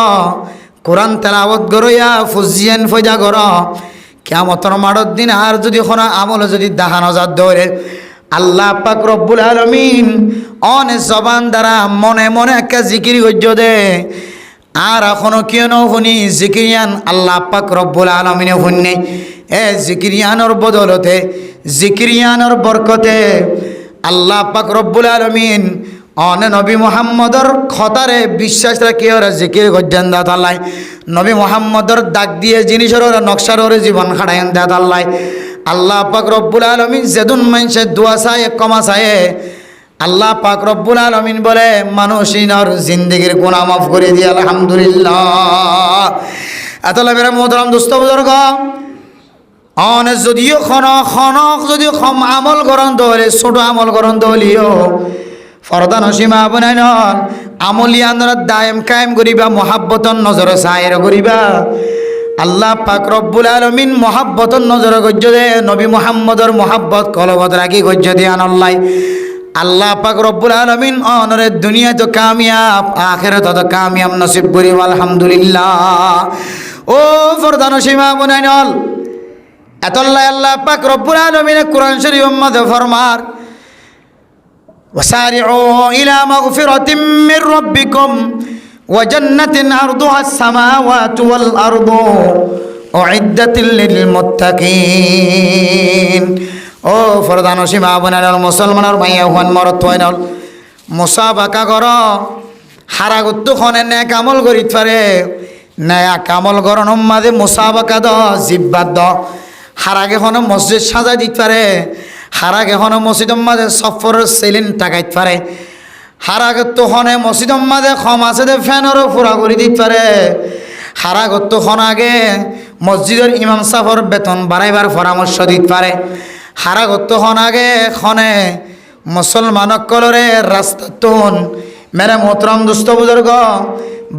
কোরআন তেলাওয়াত গরইয়া ফুজিয়ান ফয়দা গর কিয়ামতের মাঠের দিন আর যদি কোনো আমল যদি দেখানো যা ধরে আল্লাহ পাক রব্বুল আলামিন অনে জবান দ্বারা মনে মনে একটা জিকির গজ্য দে আর এখনো কেন শুনি জিকিরিয়ান আল্লাহ পাক রব্বুল আলামিনে শুননে এ জিকিরিয়ানোর বদলতে জিকিরিয়ানোর বরকতে আল্লাহ পাক রব্বুল আলামিন অনে নবী মুহাম্মদর খতারে বিশ্বাস রাখি ওরা জিকির গজ্জান দাত আল্লাহ নবী মুহাম্মদর দাগ দিয়ে জিনিসের ওরা নকশার ওরে জীবন খাড়াইন দাত আল্লাহ আল্লাহ পাক রব্বুল আলামিন যেদুন মানসে দোয়া চায় কমা চায় আল্লাহ পাক রব্বুল আলামিন বলে মানুষিনর জিন্দেগির গুনাহ মাফ করে দিয়ে আলহামদুলিল্লাহ। এতলা মেরা মোহতারাম দোস্ত বুজুর্গ অনে যদিও খনক যদি কম আমল করন দলে ছোট আমল করন দলিও ফরদা নসীমা বনাই নন আমলিয়ানরা দায়েম কায়েম করিবা মহাব্বতন নজরে সায়ের করিবা আল্লাহ পাক রব্বুল আলামিন মহাব্বতন নজরে গজ্য দে নবী মুহাম্মদর মহাব্বত কলবত রাখি গজ্য দিয়ে আনল্লাই আল্লাহ পাক রব্বুল আলামিন অনরে দুনিয়া তো কামিয়াব আখিরাত তো কামিয়াব নসিব করি আলহামদুলিল্লাহ। ও ফরদা নসীমা বনাই নল এতল্লাই আল্লাহ পাক রব্বুল আলামিন কোরআন শরীফ মধ্যে ফরমার وسارعوا إلى مغفرة من ربكم وجنة عرضها السماوات والأرض أعدت للمتقين ও ফরদানো সীমা বনাল মুসলমানের মাইয়া হুয়ান মরত হইনল মুসাবাকা কর হারাগুত্তু খনে নেক আমল করিত পারে নেক আমল করন মাঝে মুসাবাকা দ জিব্বাত দ হারাগে খনে মসজিদ সাজা দিত পারে হারাগে হনে মসজিদর মাঝে সফরের সেলিন টাকাইতে পারে হারাগত হনে মসজিদর মাঝে খম আছে দে ফ্যানেরও পুরা করে দিতে পারে হারাগত খন আগে মসজিদের ইমাম সাহর বেতন বাড়াইবার পরামর্শ দিতে পারে হারাগত হন আগে খনে মুসলমানক কলরে রাস্তা তুন মেরে মোহতরম দুস্থ বুজুর্গ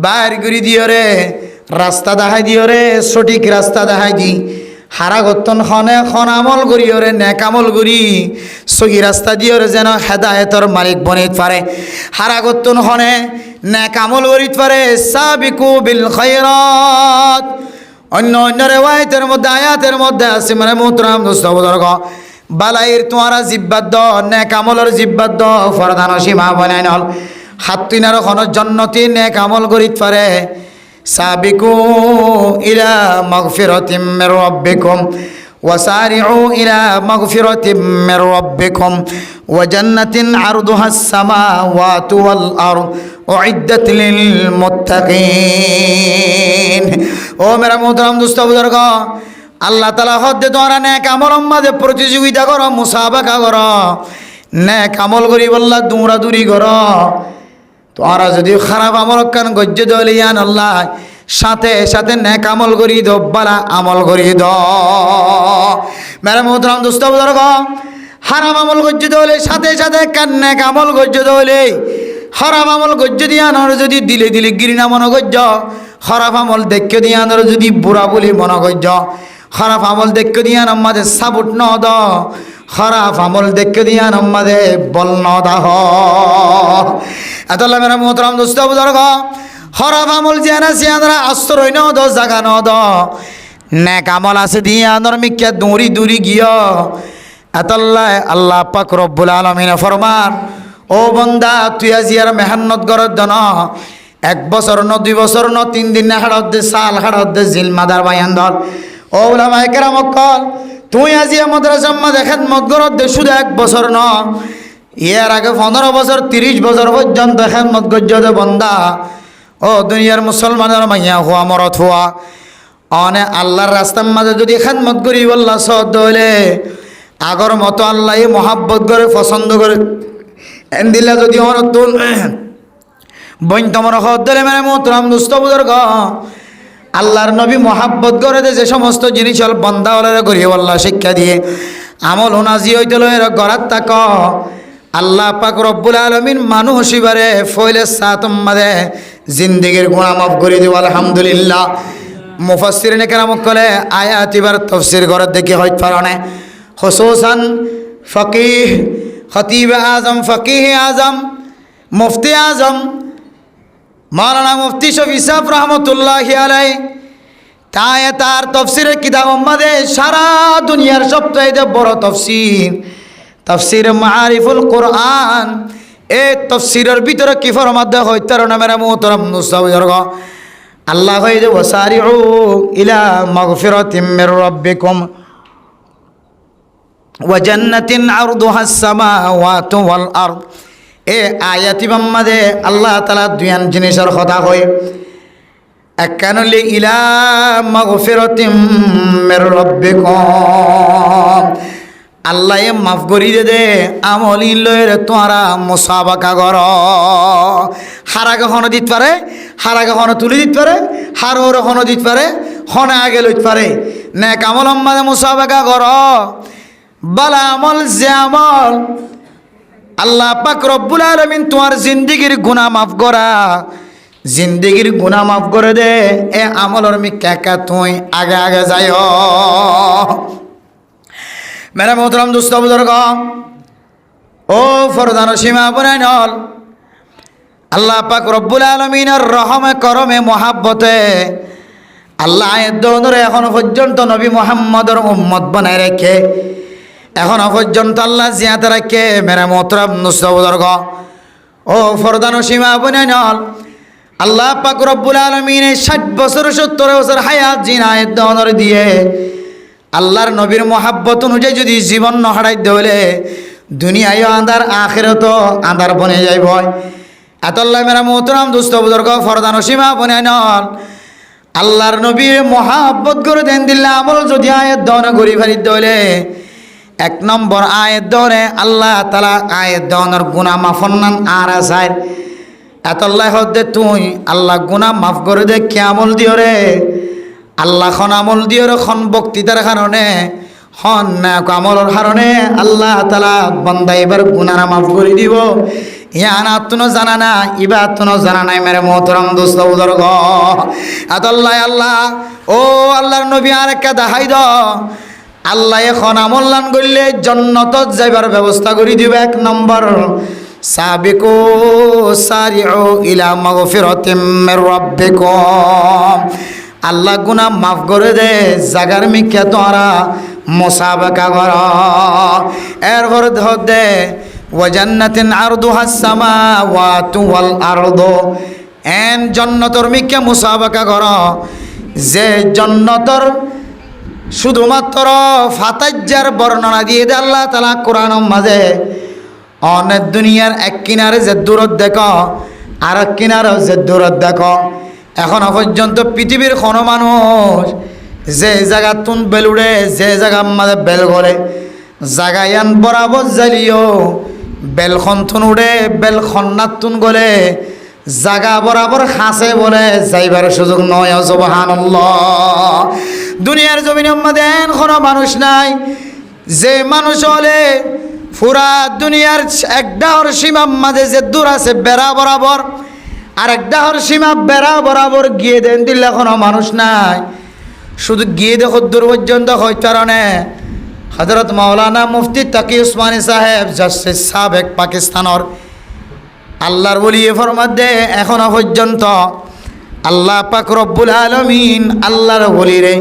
বাইর গুড়ি দিও রে রাস্তা দেখাই দিও রে সঠিক রাস্তা দেখাই দি হারাগতন খনে খন আমল করি ওরে নেক আমল করি সহি রাস্তা দিয়ে যেন হেদায়েতর মালিক বনিত পারে হারাগতন খনে নেক আমল করিত পারে সাবিকু বিল খায়রাত অন্য অন্য রেওয়ায়েতের মধ্যে আয়াতের মধ্যে আছে মানে মুহতারাম দোস্ত বুজুর্গ বালাইর তোমারা জিব্বাত দ নেক আমলের জিব্বাত দ ফরদান সীমা বানাই নল হাত তিনার খন জন্নতি নেক আমল করিত পারে سابقوا إلى مغفرة من ربكم وسارعوا إلى مغفرة من ربكم وجنة عرضها السماوات والأرض أعدت للمتقين ও মেরা মোহতারাম দোস্ত বুজুর্গ আল্লাহ তাআলা হদ্দে তোরা নেক আমল মধ্যে প্রতিযোগিতা করো মুসাবাকা করো নেক আমল করি বললা দৌড়াদৌড়ি করো তোরা যদি খারাপ আমল কান গজ্য দলিয়ান আল্লাহ সাথে সাথে নেক আমল করি দো বালা আমল করি দ মেরা মোহতারাম দোস্ত বুজুর্গ হারাম আমল গজ্য দলে সাথে সাথে কান নেক আমল গজ্য দলে খারাপ আমল গজ্য দিয়ানোর যদি দিলে দিলে গিরিনা মন গজ্য খারাপ আমল দেখে দিয়ানোর যদি বুড়া বলি মন গজ্য খারাপ আমল দেখে দিয়ান আমাদের সাবুট ন দ খারাপ আমল দেখে দিয়ান আমাদের বল ন দাহ এতলা মেরা মোহতারাম দোস্ত বুজুর্গ খারাপ আমল জিয়ানা সিয়ানরা আশ্রয় ন দ জাগা ন দ নেক আমল আছে দিয়ানোর মিক্কা দৌড়ি দৌড়ি গিয়া এতলা আল্লাহ পাক রব্বুল আলামিন ফরমান ও বন্দা তুই আজিয়ার মেহান্নত গরত দন 1 বছর ন 2 বছর ন 3 দিন না হাড়ত দে সাল হাড়ত দে জিল মাদার বায়ান দল ও উলামায়ে কেরাম কল তুই আজিয়া মাদ্রাসা মধ্যে খেদমত গরত দে শুধু 1 বছর ন এর আগে 15 বছর 30 বছর পর্যন্ত খেদমত গজ্জ দে বন্দা ও দুনিয়ার মুসলমানের মাইয়া হওয়া মরত হওয়া অনে আল্লাহর রাস্তার মাঝে যদি খেদমত করি বললা সদ হইলে আগর মতো আল্লাহ মহাব্বত করে পছন্দ করে এন্দিলা যদি অনতুন বইন তোমার হদ দিলে মানে মোহতারাম দোস্ত বুজুর্গ আল্লাহর নবী মহাব্বত করে যে সমস্ত জিনিস হল বন্দা হলে করিয়ে আল্লাহ শিক্ষা দিয়ে আমল হুনাজি হইতে লয় গড়াত তাক আল্লাহ পাক রব্বুল আলামিন মানুষ ইবারে ফইলে সাতম মাদে জিন্দেগির গুনাহ মাফ করে দিব আলহামদুলিল্লাহ। মুফাসসিরিন কেরাম কলে আয়াত এবার তাফসীর করে দেখি হইত পারনে খুসুসান ফকিহ খতিব আজম ফকিহ আজম মুফতি আজম মাওলানা মুফতি শফি সাহেব রহমতুল্লাহি আলাইহি তাই তার তফসিরের কিতাব মধ্যে সারা দুনিয়ার সবচেয়ে বড় তফসির মারিফুল কোরআন, এই তফসিরের ভিতরে কি ফরমাতে হইতার নামের মুহতারাম মুসাউজর্গ আল্লাহ হইতে ওয়াসারিউ ইলা মাগফিরাতিম মির রাব্বিকুম ওয়া জান্নাতিন আরদুহাস সামাওয়াতু ওয়াল আরদ। এ আয়াতি মধ্যে আল্লাহ তাআলা দুইয়ান জিনিসের কথা কয়, একানলি ইলা মাগফিরাতিম মির রাব্বিকুম, আল্লাহ মাফ করি দে আমলি লয়ের তোরা মুসাবাকা কর। হারাগে হন দিতে পারে, হারাগে হন তুলে দিতে পারে, হারোর হন দিতে পারে, হনে আগে লইতে পারে। নেক আমল মাঝে মুসাবাকা কর। বালা আমল যে আমল আল্লাহ পাক রব্বুল আলামিন তোমার জিন্দিগির গুনাহ মাফ করা, জিন্দিগির গুনাহ মাফ করে দে। এ আমলর মি কাকা তুই আগে আগে যাই। মেরা মোহতরম দোস্ত বুজুর্গ, ও ফরদান সীমা বনাই নল আল্লাহ পাক রব্বুল আলামিনের রহমে করমে মহাব্বতে আল্লাহ ধরে এখনো পর্যন্ত নবী মুহাম্মদের উম্মত বানায় রেখে, এখনো পর্যন্ত আল্লাহ জিয়াতে রাখে। মেরা মোহতরম দোস্ত বুজুর্গ, ও ফরদান সীমা বনাই নল আল্লাহ পাক রব্বুল আলামিনের 60 বছর 70 বছর হায়াত জিনায়েত ধরে দিয়ে আল্লাহর নবীর মহাব্বত অনুযায়ী যদি জীবন নহারাই দেলে দুনিয়ায়ও আন্ধার আখিরাতও আন্ধার বনে যাইব। এতল্লাহ মেরা মোহতরম দোস্ত বুজুর্গ ফরদান সীমা বনে নল আল্লাহর নবীর মহাব্বত করে দেন দিল্লা আমল যদি আয়াত দন করি ফারি দেলে 1 নম্বর আয়াত ধরে আল্লাহ তাআলা আয়াত দনের গুনাহ মাফন্নান আর আসায়। এতল্লাহ হদে তুই আল্লাহ গুনাহ মাফ করে দে কি আমল দিও রে, আল্লাহ খন আমল দিও রে খন বক্তৃতার কারণে খন আমলের কারণে আল্লাহ তাআলা বান্দা এবার গুনাহ মাফ করে দিব। ইয়ানা তুনো জানা না, ইবা তুনো জানা নাই মেরে মোহতরম দোস্ত বুজুর্গ। আল্লাহ আল্লাহ ও আল্লাহর নবী আরেকটা দেখাই দ আল্লাহ এখন আমল লান করলে জান্নাতত যাইবার ব্যবস্থা করে দিবে। 1 নম্বর সাবিকু সারিউ ইলা মাগফিরাতিম মির রাব্বিকুম, আল্লাহ গুনাহ মাফ করে দে জাগার মিকে তোরা মুসাবাকা কর। এরপর দে ওয়া জান্নাতিন আরদুহাস সামাওয়াতু ওয়াল আরদু, এন জান্নাতর মিকে মুসাবাকা কর যে জান্নাতর শুধুমাত্র ফাতাজ্জার বর্ণনা দিয়ে দে আল্লাহ তাআলা কোরআনের মাঝে। অনেক দুনিয়ার এক কিনারে যে দূরত দেখো আর এক কিনারে যে দূরত দেখো। এখনো পর্যন্ত পৃথিবীর কোনো মানুষ যে জায়গা তুন বেল উড়ে, যে জায়গার মাঝে বেল গলে জাগায়ান বরাবর জ্বালিও বেলখন তুন উড়ে, বেলখন না তুন গলে জাগা বরাবর হাসে বলে যাইবার সুযোগ নয়। সুবহানাল্লাহ। দুনিয়ার জমিনের মধ্যে কোনো মানুষ নাই যে মানুষ হলে পুরা দুনিয়ার এক ডাহর সীমার মাঝে যে দূর আছে বেড়া বরাবর, আর এক ডাহর সীমা বেড়া বরাবর গিয়ে দেন দিলে কোনো মানুষ নাই। শুধু গিয়ে দেখো দূর পর্যন্ত হয় কারণে হযরত মাওলানা মুফতি তাকি উসমানী সাহেব জাস্টিস সাবেক পাকিস্তানের আল্লাহর ওলি ফরমাদে এখনো পর্যন্ত আল্লাহ পাক রব্বুল আলামিন আল্লাহর ওলিরে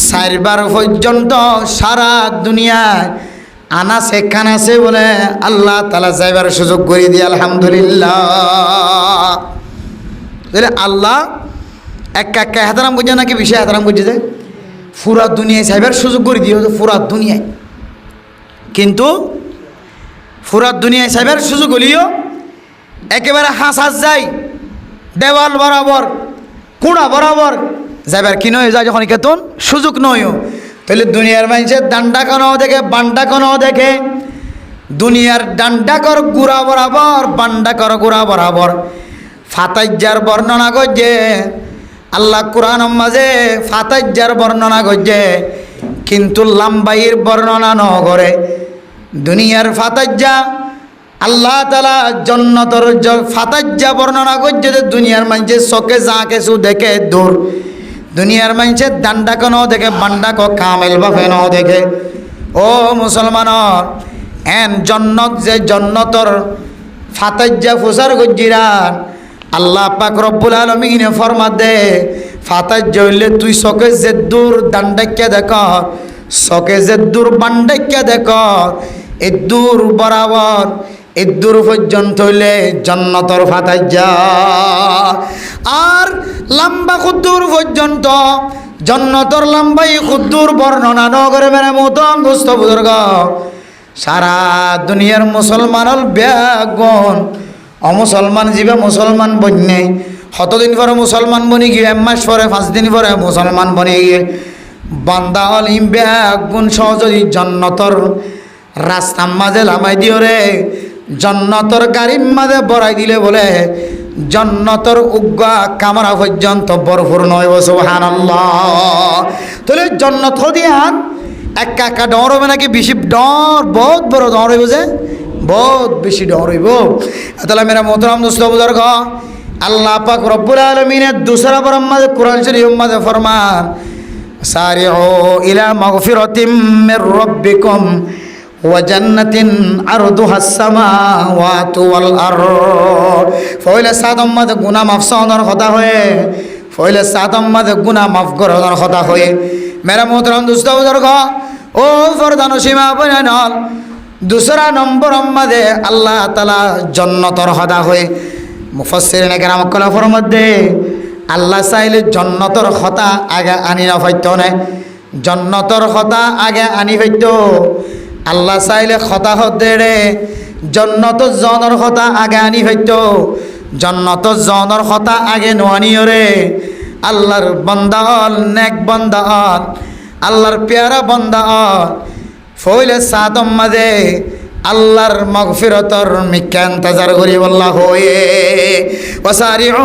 4 বার পর্যন্ত সারা দুনিয়ায় আনাসে কানাসে বলে আল্লাহ তাআলা যাইবার সুযোগ করে দিয়ে আলহামদুলিল্লাহ। তাহলে আল্লাহ একা হাতারাম বুঝে নাকি বিষয় হাতারাম বুঝে যে পুরা দুনিয়ায় যাইবার সুযোগ করে দিয়ে পুরা দুনিয়ায়, কিন্তু পুরা দুনিয়ায় যাইবার সুযোগ হলিও একেবারে হাসাস যায় দেওয়াল বরাবর কুড়া বরাবর যাইবার কি নয় যায় যখন কেতন সুযোগ নয়। তাহলে দুনিয়ার মানুষের ডান্ডা কোনো দেখে বান্ডা কোনো দেখে, দুনিয়ার ডান্ডা কর গুড়া বরাবর বান্ডা কর গুড়া বরাবর। ফাতাজ্জার বর্ণনা করছে আল্লাহ কোরআন মাঝে, ফাতাজ্জার বর্ণনা করছে কিন্তু লাম্বাইয়ের বর্ণনা ন করে। দুনিয়ার ফাতাজ্জা আল্লাহ তাআলা জান্নাতের ফাতাজ্জা বর্ণনা করছে যে দুনিয়ার মানুষের চোখে যা কিছু দেখে দূর, দুনিয়ার মানুষের ডান্ডা কোনো দেখে বান্ডা কো কামেল বাফে ন দেখে। ও মুসলমানর এন জন্নত যে জন্নতর ফাতাজ্জা ফুসার গজ্জিরান আল্লাহ পাক রব্বুল আলামিনে ফরমা দে ফাতাজ জইলে তুই সকে যে দূর দান্ডাইকে দেখ সকে যে দূর বান্ডাইকে দেখ এ দূর বরাবর এ দূর পর্যন্ত হইলে জান্নাতর ফাতাজ যা আর লম্বা খুদ্দুর পর্যন্ত জান্নাতর লম্বাই খুদ্দুর বর্ণনা নগরে মেরে মোহতরম দোস্ত বুজুর্গ সারা দুনিয়ার মুসলমানল ব্যাগুন অমুসলমান জীবে মুসলমান বন্যে কতদিন পরে মুসলমান বনি গিয়ে 1 মাস পরে 5 দিন পরে মুসলমান বনি গিয়ে বান্দা হল ইম ব্যাগুন সহজই জান্নাতর রাস্তার মাঝে লামাই দিও রে জান্নাতর গাড়ির মাঝে বড়াই দিলে বলে জান্নাতর উগ্গা কামরা পর্যন্ত ভরপুর নয় সুবহানাল্লাহ। তাহলে জান্নাত হদিয়ান একা একা ডর হবে নাকি বেশি ডর বহুত বড় ডর হইব যে বহুত বেশি ডর হইব। তাহলে মেরা মোহতরম দোস্ত বুজুর্গ আল্লাহ পাক রব্বুল আলামিনের দুসরা বরম্মাদে কুরআন শরীফ মাঝে ফরমান সারিউ ইলা মাগফিরাতিম মির রাব্বিকুম ওয়া জান্নাতিন আরদুহাস সামাওয়াতু ওয়াল আরদ ফইলে সাদম মাঝে গুনাহ মাফ সাওয়ার কথা হয়ে ফইলে সাদম মাঝে গুনাহ মাফ করার কথা হয়ে মেরা মোহতরম দোস্ত বুজুর্গ ও ফরদানো সীমা বনানল দুসরা নম্বর মাঝে আল্লাহ তাআলা জান্নাতর হদা হয়ে মুফাসসিরিন কেরাম কলা ফরমাদে আল্লাহ চাইলে জান্নাতর কথা আগে আনি না পাইতো না জান্নাতর কথা আগে আনি পাইতো আল্লাহ চাইলে কথা হতে রে জান্নাতর জনের কথা আগে আনি পাইতো জান্নাতর জনের কথা আগে নোয়ানিও রে আল্লাহর বান্দা নেক বান্দা আল্লাহর পেয়ারা বান্দা ফইলে সাদম মাঝে আল্লাহর মাগফিরাতর মিক্কা ইন্তজার করি বল্লাহ হয়ে ওয়াসারিউ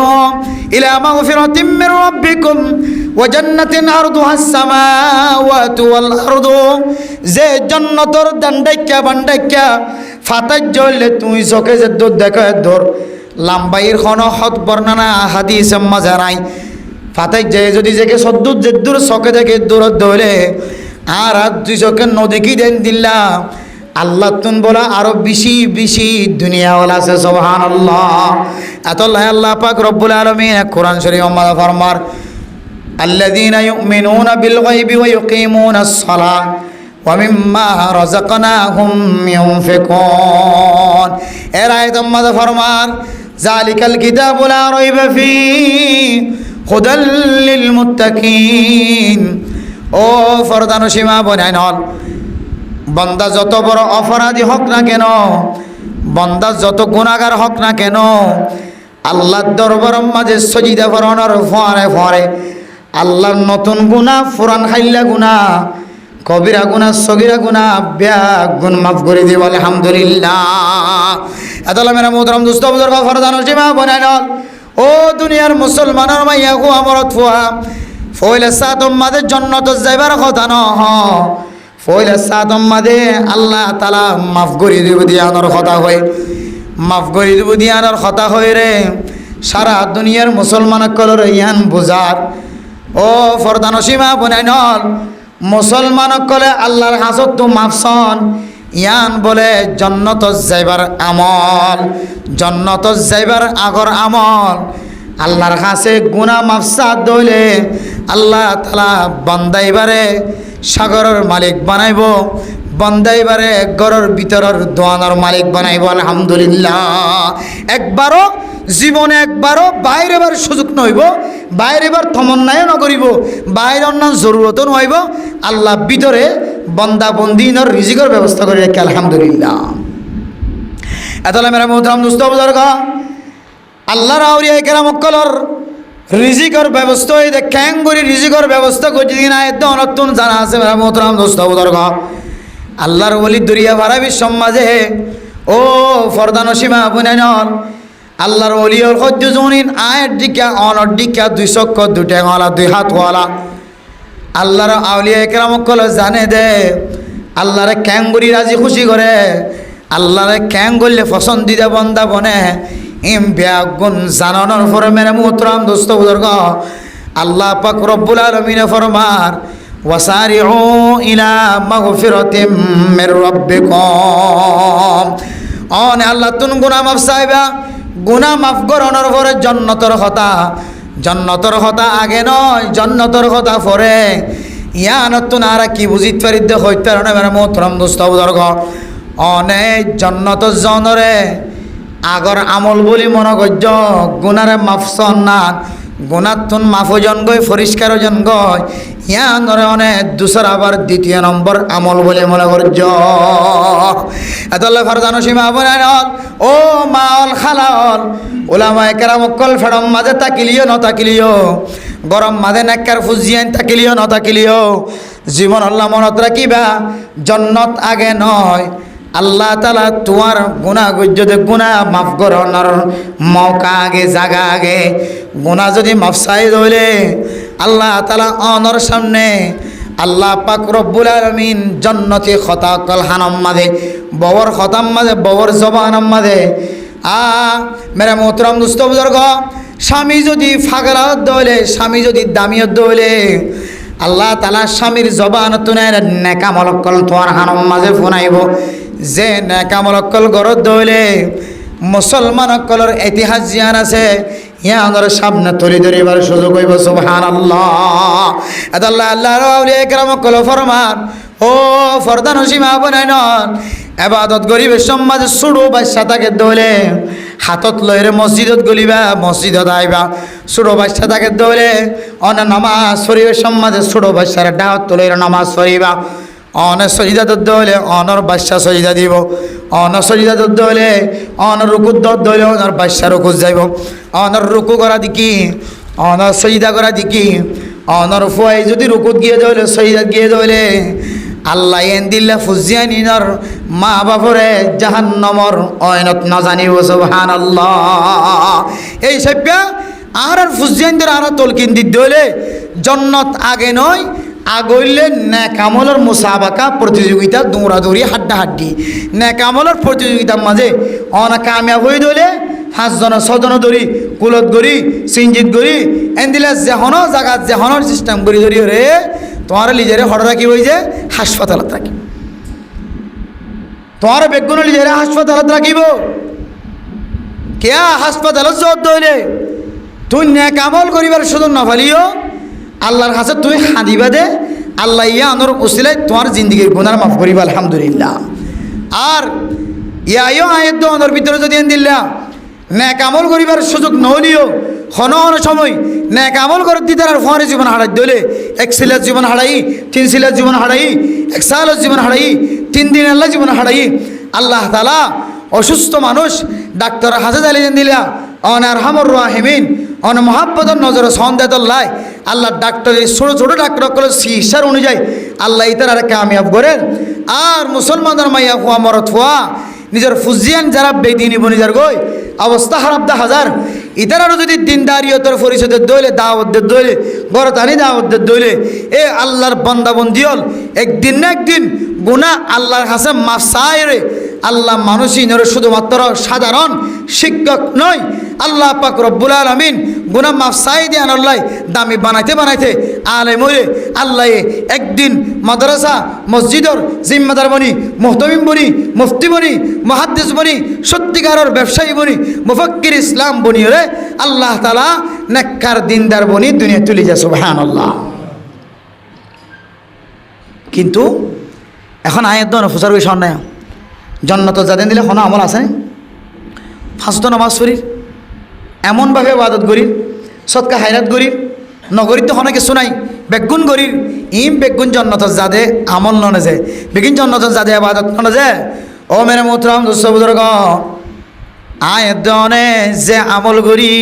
ইলা মাগফিরাতিম মির রাব্বিকুম ওয়া জান্নাতিন আরদুহাস সামাওয়াতু ওয়াল আরদু যে জান্নাতর দান্ডাইকা বান্ডাইকা ফাতাজ জলে তুই চোখে যে দূর দেখা ধর লাম্বাইর খন হদ বর্ণনা হাদিস মাঝে নাই ফাতাজ যে যদি যে সদ্দুর যে দূর চোখে দেখে দূর ধরে আর দুই চোখের নদী কি দেন দিল্লা আল্লাহ তুন বলা আরো বেশি বেশি দুনিয়াওয়ালা আছে সুবহানাল্লাহ। এতলাই আল্লাহ পাক রব্বুল আলামিন কোরআন শরীফ মাঝে ফরমার আল্লাযীনা ইউমিনুনা বিল গায়বি ওয়া ইউকিমুনাস সালাহ ওয়া মিম্মা রাযাকনাহুম ইউনফিকুন এর আয়াত মাঝে ফরমার যালিকাল কিতাবু লা রাইবা ফীহি হুদাল লিল মুত্তাকিন। ও ফরদানো সীমা বনাইনল বন্দা যত বড় অপরাধী হোক না কেন বন্দা যত গুনাহগার হোক না কেন আল্লাহর দরবারের মাঝে সজিদা ফরনার ফরে ফরে আল্লাহর নতুন গুনাহ পুরান খাইলা গুনাহ কবিরা গুনাহ সগীরা গুনাহ ব্যাগ গুণ মাফ করে দিব আলহামদুলিল্লাহ। এতলা মেরা মোহতরম দোস্ত বুজুর্গ ফরদানো সীমা বনাইনল ও দুনিয়ার মুসলমানের মাইয়া গো আমরত ফুয়া ফইলে সাদম মাঝে জান্নাত যাইবার কথা ন ফইলে সাদম মাঝে আল্লাহ তাআলা মাফ করে দিব দিয়ানোর কথা হয় মাফ করে দিব দিয়ানোর কথা হয় রে সারা দুনিয়ার মুসলমান কলর ইয়ান বুঝার ও ফরদানো সীমা বনাইনল মুসলমান কলে আল্লাহর হাজত তো মাফসন ইয়ান বলে জান্নাত যাইবার আমল জান্নাত যাইবার আগর আমল আল্লাহর কাছে গুনাহ মাফসাদ দইলে আল্লাহ তাআলা বান্দাইবারে সাগরের মালিক বানাইব বান্দাইবারে ঘরের ভিতরের দোয়ানোর মালিক বানাইব আলহামদুলিল্লাহ। একবারও জীবনে একবারও বাইরে বার সুযোগ নইব বাইরে বার তমন্নায় নকরিব বাইরে অন্য জরুরত নইব আল্লাহ ভিতরে বন্দা বন্দিনর রিজিকের ব্যবস্থা করে রাখে আলহামদুলিল্লাহ। এতলা মেরা মোহতরম দোস্ত বুজুর্গ আল্লাহর আউলিয়া কেরাম কলর রিজিকের ব্যবস্থা এই ক্যাং করে রিজিকের ব্যবস্থা করছে কিনা এত নতুন জানা আছে মেরা মোহতরম দোস্ত বুজুর্গ আল্লাহর ওলি দরিয়া ভাড়া বিশ্ব মাঝে ও ফরদানো সীমা বুনাইনল আল্লাহর ওলিয়র সহ্য জনিন আয়ের দিকা অনর দিকা 2 চক্কর 2 ঠ্যাংওয়ালা 2 হাতওয়ালা আল্লাহর আউলিয়া কেরাম কল জানে দে আল্লাহরে ক্যাং করি রাজি খুশি করে আল্লাহরে ক্যাং করলে পছন্দিদা বন্দা বনে ইম ব্যাগুন জানানোর পরে মেরে মোহতরম দোস্ত বুজুর্গ আল্লাহ পাক রব্বুল আলামিন ফরমার ওয়াসারিউ ইলা মাগফিরাতিম মির রাব্বিকুম অনে আল্লাহ তুন গুনাহ মাফ চাইবা গুনাহ মাফ করণের পরে জন্নতর কথা আগে নয়, জন্নতর কথা পরে। ইয়ানতুন আর কি বুঝিত পারিত হইতে না মেরে মোহতরম দোস্ত বুজুর্গ, অনেক জন্নত জনরে আগর আমল বলি মনে করজ, গুনারে মাফসন না, গুণাতুন মাফজন গই পরিষ্কার জন গই, ইয়ানরে অনেক দুসর আবার দ্বিতীয় নম্বর আমল বলে মনে করজ। এতলে ফারজানো সীমা বনাইল ও মাল খালাল ওলামায়ে কেরাম অকল ফেরম মাঝে তাকিলিও ন তাকিলিও, গরম মাঝে নেককার ফুজিয়ান তাকিলিও ন তাকিলিও, জীবন আল্লাহ মনত রাখিবা জন্নত আগে নয়। আল্লাহ তালা তোমার গুণা যদি গুণা মাফ করার মৌকা আগে জাগা আগে, গুণা যদি মাফ চাই ধরলে আল্লাহ তালা অনর সামনে আল্লাহ পাক রব্বুল আলামিন জন্নতি খতা কল হানম মাঝে ববর খতাম মাঝে ববর জবানম মাঝে মেরা মোহতরম দুস্থ বুজুর্গ, স্বামী যদি ফাগরাত দলে, স্বামী যদি দামিয়ত দলে, আল্লাহ তালা স্বামীর জবান তুনে নেকামলকল তোমার হানম মাঝে ফোনাইব, যে নেকামলকল গরত দলে মুসলমান কলর ইতিহাস জিয়ান আছে, ইয়াদের সামনে তুলি ধরিবার সুযোগ হইব। সুবহানাল্লাহ। আল্লাহ আল্লাহর আউলিয়া কেরাম কল ফরমান ও ফরদান সীমা বনাই নন এবাদত গরিবের সমাজে ছোটো বাচ্চা তাকে দলে হাতত লইরে মসজিদত গলিবা, মসজিদত আইবা, ছোটো বাচ্চা তাকে দলে অন নামাজ শরীফের সমাজে ছোটো বাচ্চার ডাহত লইরে নামাজ পড়িবা, অন সজিদাত দলে অনর বাচ্চা সজিদা দিব, অন সজিদাত দলে অন রুকুত দলে অনর বাচ্চা রুকুত যাইব, অনর রুকু করা দিকি অনর সজিদা করা দিকি, অনর ফুয়াই যদি রুকুত গিয়ে দলে সজিদাত গিয়ে দলে আল্লাহ এন দিল্লা ফুজিয়ানিনর মা বাপরে জাহান্নামর অয়নত না জানিব। সুবহানাল্লাহ। এই সভ্যা আর ফুজিয়ানদের আর তলকিন দিতে হলে জন্নত আগে নয়, আগইলে নেকামলের মুসাবাকা প্রতিযোগিতা, দৌড়াদৌড়ি হাড্ডাহাড্ডি, নেকামলের প্রতিযোগিতার মাঝে অনাকামিয়াব হয়ে ধরে 5 জন 6 জন ধরি কুলত গড়ি সিঞ্জিত গড়ি এন্দিলে যেহন জায়গা যেহনের সিস্টেম করি ধরি রে তোমার লিজারে হড় রাখি হয়ে যে হাসপাতালত রাখি, তোমার বেগুন লিজারে হাসপাতালত রাখিব। কেয়া হাসপাতালত জোর ধরলে তুই নেকামল করিবার সুযোগ না ফালিও, আল্লাহর কাছে তুই হাঁদিবা দে, আল্লাহ ইয়া আনোর উসিলাই তোমার জিন্দগির গুনাহ মাফ করিবা। আলহামদুলিল্লাহ। আর ইয়াইও আয়াত অনর ভিতরে যদি এন দিল্লা নেক আমল করিবার সুযোগ নহলিও হন সময় নেক আমল করে দিতে আর ফোনের জীবন হারাই দিলে 1 সিলার জীবন হারাই, 3 সিলার জীবন হারাই, 1 সালের জীবন হারাই, 3 দিন আল্লাহ জীবন হারাই। আল্লাহ তাআলা অসুস্থ মানুষ ডাক্তার হাজার আলিয়েন দিলা অনার হামর রাহিমিন অন মহাব্বতর নজর সন্দেহল্লাহ আল্লাহ ডাক্তারের ছোটো ছোটো ডাক্তার চিকিৎসার অনুযায়ী আল্লাহ ইতারা কামিয়াব করেন। আর মুসলমানের মাইয়া ফুয়া মরত ফুয়া নিজের ফুজিয়ান যারা বেদিনী বনিজার গই অবস্থা খারাপ দা হাজার, ইতারারও যদি দিনদারিয়তের পরিষদের দইলে দাওয়াতদের দইলে গরতানি দাওয়াতদের দইলে এ আল্লাহর বান্দাবন্দি হল একদিন না একদিন গুনাহ আল্লাহর কাছে মাফ চায় রে। আল্লাহ মানুষই নরে শুধুমাত্র সাধারণ শিক্ষক নয়, আল্লাহ পাক রব্বুল আলামিন গুনাহ মাফ চাই দিয়ে আল্লাহ দামি বানাইতে বানাইতে আলেম হয়ে আল্লাহ একদিন মাদ্রাসা মসজিদর জিম্মাদার বনি, মুহতামিম বনি, মুফতি বনি, মুহাদ্দিস বনি, সত্যিকারের ব্যবসায়ী বনি, মুফাক্কির ইসলাম বনি রে আল্লাহ তাআলা নেককার দিনদার বনি দুনিয়া তুলি যা। সুবহানাল্লাহ। কিন্তু এখন আয়াত দন ফুসার বিষয় নাই, জন্নত যাদের দিলে কোনো আমল আছে ফাঁসত নামাজ পড়ি এমনভাবে ইবাদত করি সৎকা হায়রাত করি নগরীর তো কোনো কিছু নাই বেগুন করির ইম বেগুন জন্নত যাদে আমল ননে যে বেগুন জন্নত যাদে ইবাদত ননে যে ও মেরে মোহতরম দোস্ত বুজুর্গ আয়াত দনে যে আমল করি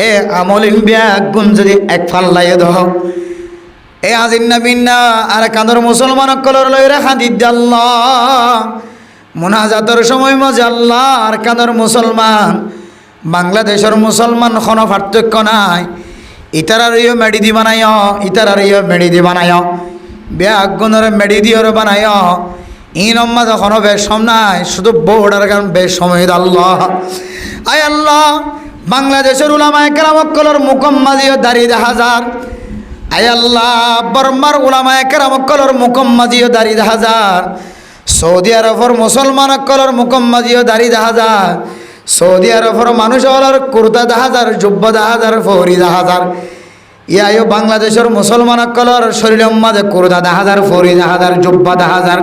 এ আমল বেগুন যদি এক ফাল্লাই দাও এ আজিন্না বিন্না আর কাঁদর মুসলমান কলর লইরে হাদিদ আল্লাহ মুনাজাতের সময় মাঝে আল্লাহ আর কাঁদর মুসলমান বাংলাদেশের মুসলমান কোনো পার্থক্য নাই, ইতারার ইয়ে মেডি দি বানায়, ইতারার ইয়ে মেডি দি বানায়, বেগুনের মেডি দিয়ে বানায়, ই নম্মা যখন বেশম নাই শুধু বোর্ডার কারণ বেসময় আল্লাহ আয় আল্লাহ বাংলাদেশের উলামায়ে কেরাম কলর মুকম্মাদিও দাঁড়িয়ে হাজার, আয় আল্লাহ বর্মার উলামায়ে কেরাম কলর মুকম্মাদিও দাঁড়িয়ে হাজার, সৌদি আরবের মুসলমান কলর মুকম্মাদিও দাঁড়িয়ে হাজার, সৌদি আরবের মানুষ হলার কুর্তা 10,000, জুব্বা 10,000, ফৌরি 10,000। ইয়ায়ো বাংলাদেশের মুসলমান কলর শরীরের মাঝে কুর্তা 10,000, ফৌরি 10,000, জুব্বা 10,000।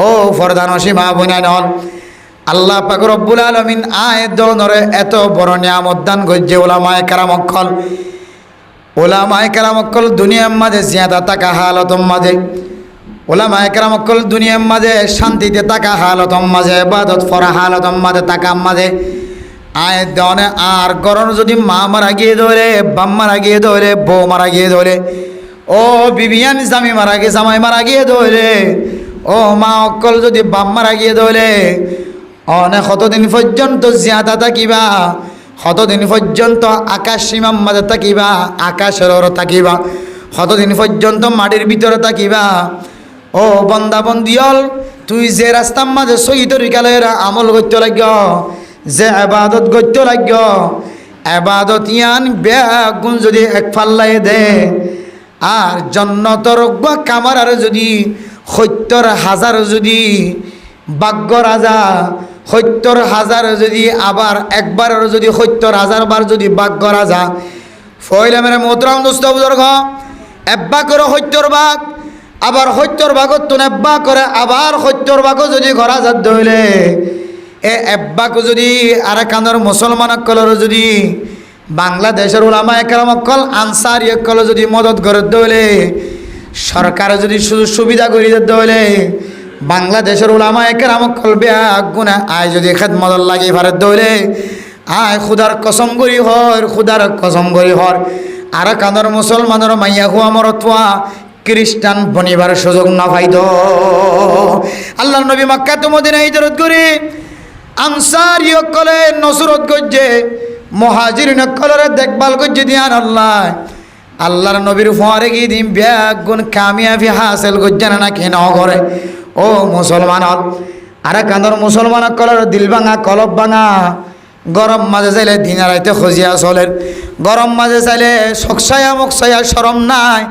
ও ফরদানসী মা বোনেন, আল্লাহ পাক রব্বুল আলামিন আয়াত দনরে এত বড় নিয়ামত দান করছে। ওলামায়ে কেরাম অকল দুনিয়ার মাঝে জিয়াদা থাকা হালতম মাঝে, ওলামায়ে কেরাম অকল দুনিয়ার মাঝে শান্তিতে থাকা হালতম মাঝে, ইবাদত করা হালতম মাঝে থাকা মাঝে আয়াত দনে। আর গরম যদি মা মারা গিয়ে ধরে, বাম মারা গিয়ে ধরে, বউ মারা গিয়ে ধরে, ও বিবিয়ান স্বামী মারা গিয়ে, জামাই মারা গিয়ে ধরে, ও মা অকল যদি বাম মারা গিয়ে ধরে, অনেক কতদিন পর্যন্ত জিয়াদা থাকিবা, কতদিন পর্যন্ত আকাশ সীমার মাঝে থাকিবা, আকাশের ওর থাকিবা, কতদিন পর্যন্ত মাটির ভিতরে থাকিবা। ও বন্দা বন্দিয়ল, তুই যে রাস্তার মাঝে সহি তরিকালের আমল করতে লাগ, যে আবাদত করতে লাগ, আবাদত ইয়ান বেগুন যদি এক ফাল্লাই দে, আর জন্নতর কামার আর যদি 70,000 যদি ভাগ্য রাজা, 70,000 যদি আবার একবার যদি 70,000 বার যদি ভাগ্য রাজা ফয়লা মেরে মোহতরাম দোস্ত বুজুর্গ, এব্বা করে 70 ভাগ, আবার 70 ভাগত তো এব্বা করে আবার 70 ভাগ যদি ঘরা যাত ধইলে, এ এব্বাকে যদি আর কানোর মুসলমান কলর যদি বাংলাদেশের উলামায়ে কেরাম কল আনসারি কল যদি মদত করে দইলে, সরকার যদি সুযোগ সুবিধা করে দিতে হইলে, বাংলাদেশের উলামায়ে কেরাম কল বেগুনা আয় যদি খেদমত লাগি ভারত দইলে, আয় খুদার কসম করি হর, খুদার কসম করি হর আর কানোর মুসলমানের মাইয়া হুয়া মরতুয়া খ্রিস্টান বনিবার সুযোগ না পাইতো। আল্লাহর নবী মক্কা তো মদিনা হিজরত করে আনসারি কলে নসরত গজ্জে, মুহাজিরিন কলরে দেখভাল গজ্জে দিয়ান আল্লাহর নবীর ফোয়ারে গিয়ে দিন বেগুন কামিয়াবি হাসিল গজ্জে না কেন করে। ও মুসলমান আর কান্দর মুসলমান কলর দিল ভাঙা, কলব ভাঙা, গরম মাঝে চাইলে দিন রাইতে খজিয়া চলের, গরম মাঝে চাইলে সকসায়া মকসায়া সরম নাই,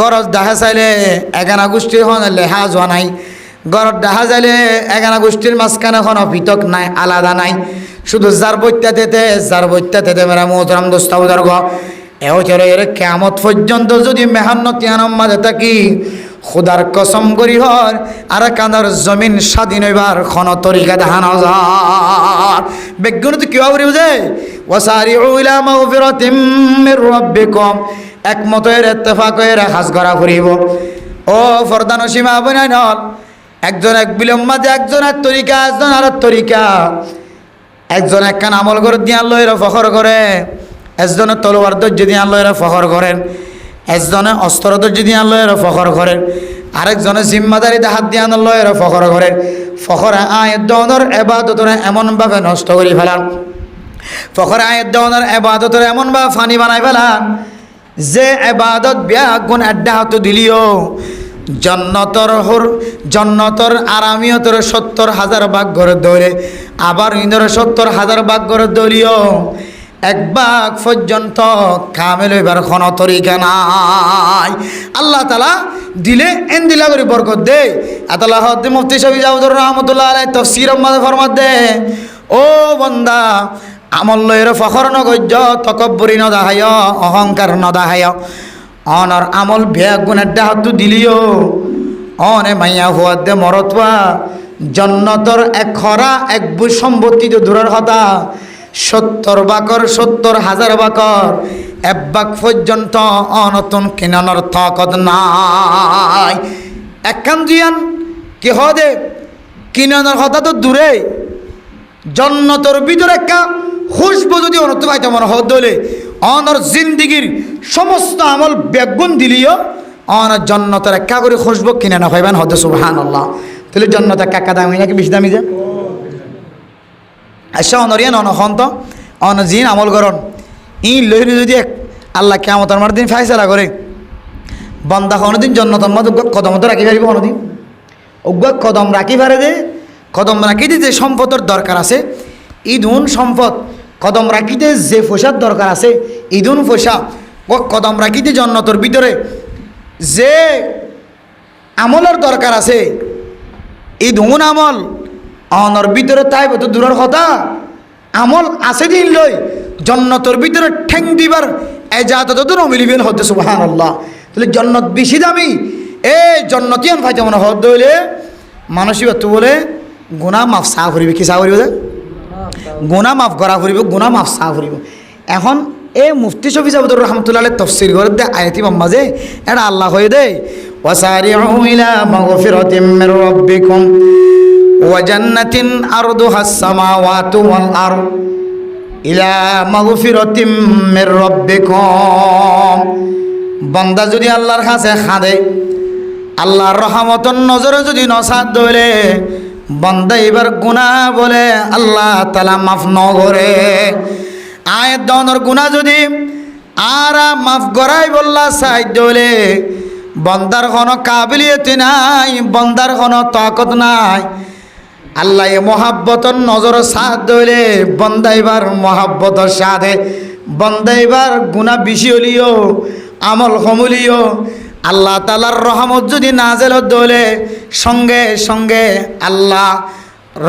গরজ দেখা চাইলে এগানা গোষ্ঠীর হন লেহা যোৱা নাই, গরত দেখা যাইলে এগানা গোষ্ঠীর মাঝখানে কোনো পৃথক নাই, আলাদা নাই, শুধু যার বৈত্যা তেতে মেরা মোহতরাম দোস্তা বুজুর্গ, এও চলে এর কিয়ামত পর্যন্ত যদি মেহান্নতি আনম মাঝে থাকি, খুদার কসম করি হর আর কানার জমিন স্বাধীন হইবার কোন তরিকা দেখানো যায়। বিজ্ঞান তো কিভাবে বলি বুঝে, ওয়াসারিউ ইলা মাগফিরাতিম মির রাব্বিকুম, একমতের ইত্তেফাকের হাজ করা করিব। ও ফরদানসী মা বোনেন, একজন এক বিলম্বাদে একজনের তরিকা, একজন আর তরিকা, একজন একখান আমল করে দিয়ে আল্লাহ এরা ফখর করে, একজনে তলোয়ার ধৈর্য দিয়ে আল্লাহ এরা ফখর করেন, একজনে অস্ত্র ধৈর্য দিয়ে আল্লাহ এরা ফখর করেন, আরেকজনে জিম্মাদারিতে হাত দিয়ে আল্লাহ এরা ফখর করেন। ফখরে আয়াত দনের এবাদতরে এমনভাবে নষ্ট করে ফেলান, ফখরে আয়াত দনের এবাদতরে এমনভাবে ফানি বানাই ফেলান যে এবাদত বেগুন আড্ডা হতো দিলিও জন্নতর আরামিয়তর 70,000 ভাগ করে দৌড়ে, আবার ইন্দর 70,000 ভাগ করে দৌড়িও এক ভাগ পর্যন্ত কামেল হইবার কোনো তরিকা নাই। আল্লাহ তাআলা দিলে এন দিলা করে বরকত দে। আতাল্লাহ মুফতি শফি জাউদুর রহমাতুল্লাহ আলাইহি তাফসীর মধ্যে ফরমাত দে, ও বান্দা আমল লয়ের ফখর নগজ্য, তকব্বুরি নদাহায়, অহংকার নদাহায়, অনর আমল বেগুনের ডাহাতু দিলিও অনে মাইয়া হুয়ার দে মরতবা জন্নতর এক খরা এক বুঝ সম্পত্তি তো দূরের কথা, 70 বাকর 70,000 বাকর এক বাক পর্যন্ত অনতন কিনানোর তাকত নাই। একখান জিয়ান কি হদে কিনানোর কথা তো দূরে, জন্নতর ভিতরে একটা খুশবু যদি অনত পাইতে মনে হলে অনর জিন্দিগির সমস্ত আমল বেগুন দিলিও অনর জন্নতের একা করে খুশবু কিনে না পাইবেন হতে সুবহানাল্লাহ। তাহলে জন্নত কাকা দামি নাকি বেশি দামি যে আচ্ছা অনরিয়ান অনহন্ত অন জিন আমল করন ই লইনি যদি আল্লাহ কিয়ামতের মার দিন ফায়সালা করে বান্দা কোনদিন জন্নতের মধ্যে কদম তো রাখি পারিব, কোনদিন অজ্ঞ কদম রাখি পারে যে কদম রাখিতে যে সম্পদের দরকার আছে, ইদুন সম্পদ কদম রাখিতে যে পয়সার দরকার আছে, ইদুন পয়সা ও কদম রাখিতে জন্নতর ভিতরে যে আমলের দরকার আছে, ইদুন আমল অনর ভিতরে তাই তো দূরের কথা আমল আছে দিন লই জন্নতর ভিতরে ঠেং দিবার এজাজত তো নমিলিবেন হতে সুবহানাল্লাহ। তাহলে জন্নত বেশি দামি, এই জন্নতিয়ান ভাই যেমন হদ হইলে মানুষই তো বলে গুনাহ মাফ চা করিবে, কি চা করিব যে গুনাহ মাফ করা করিব, গুনাহ মাফ চা করিব। এখন এই মুফতি শফি সাহেবুর রহমতুল্লাহ তফসির করে দে আয়াতি বাম্মা যে এটা আল্লাহ হয়ে দেয় ওয়াসারিউ ইলা মাগফিরাতিম মির রাব্বিকুম ওয়া জান্নাতিন আরদুহাস সামাওয়াতু ওয়াল আরদ ইলা মাগফিরাতিম মির রাব্বিকুম। বান্দা যদি আল্লাহর কাছে খাদে, আল্লাহর রহমতর নজরে যদি নসাদ ধরে বান্দা এবার গুনাহ বলে আল্লাহ তাআলা মাফ নগরে। আয়াত দনর গুনাহ যদি আর মাফ করাই বললা সাহায্য হলে বন্দার কোনো কাবিলিয়ত নাই, বন্দার কোনো তাকত নাই। আল্লাহ মহাব্বতর নজর সাথ ধরে বন্দা এবার মহাব্বতর সাথে বন্দা এবার গুনাহ বেশি হলিও আমল কমলিও আল্লাহ তাআলার রহমত যদি নাজেল হলে সঙ্গে সঙ্গে আল্লাহ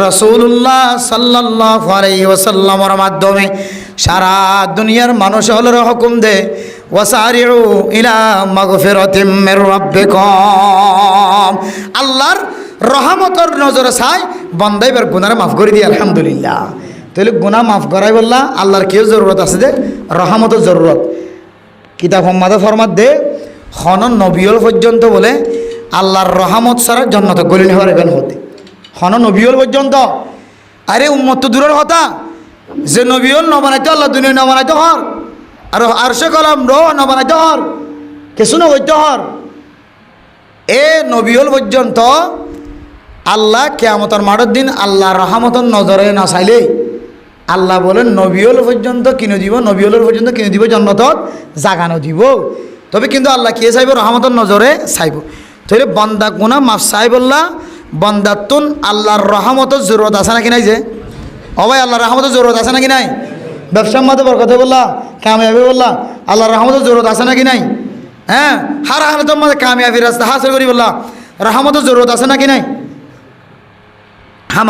রাসূলুল্লাহ সাল্লাল্লাহু আলাইহি ওয়াসাল্লামের মাধ্যমে সারা দুনিয়ার মানুষ হলের হুকুম দে ওয়াসারিউ ইলা মাগফিরাতিম মির রাব্বিকুম। আল্লাহর রহমতর নজরে চাই বান্দা এবার গুনাহ মাফ করে দিয়ে আলহামদুলিল্লাহ। তাহলে গুনাহ মাফ করাই বললা আল্লাহর কেউ জরুরত আছে যে রহমতের জরুরত। কিতাব সম্মাদে ফরমাত দে হনন নবিয়ল পর্যন্ত বলে আল্লাহর রহমত ছাড়া জান্নাতে গলি হওয়ার এখানে হতে হন নবিয়ল পর্যন্ত। আরে উম্মত তো দূরের কথা যে নবিয়ল নবানাইতে আল্লাহ দুনিয়া নবানাইতে হর আর আরশে কলাম র নবানাইতে হর কিছু নবৈতে হর এ নবিয়ল পর্যন্ত আল্লাহ কিয়ামতের মাঠের দিন আল্লাহর রহমতের নজরে না চাইলেই আল্লাহ বলেন নবিয়ল পর্যন্ত কিনে দিব, নবিয়লের পর্যন্ত কিনে দিব জান্নাতত জাগানো দিব। তবে কিন্তু আল্লাহ কে চাইব রহমতের নজরে চাইব। তাহলে বান্দা গুনাহ মাফ চাই বললা বান্দাতুন আল্লাহর রহমতের জরুরত আছে নাকি নাই যে ও ভাই আল্লাহর রহমতের জরুরত আছে নাকি নাই? ব্যবসার মধ্যে বরকত বললা কামিয়াবি বললা আল্লাহর রহমতের জরুরত আছে নাকি নাই? হ্যাঁ হার হালতের মধ্যে কামিয়াবি রাস্তা হাসিল করি বললা রহমতের জরুরত আছে নাকি নাই?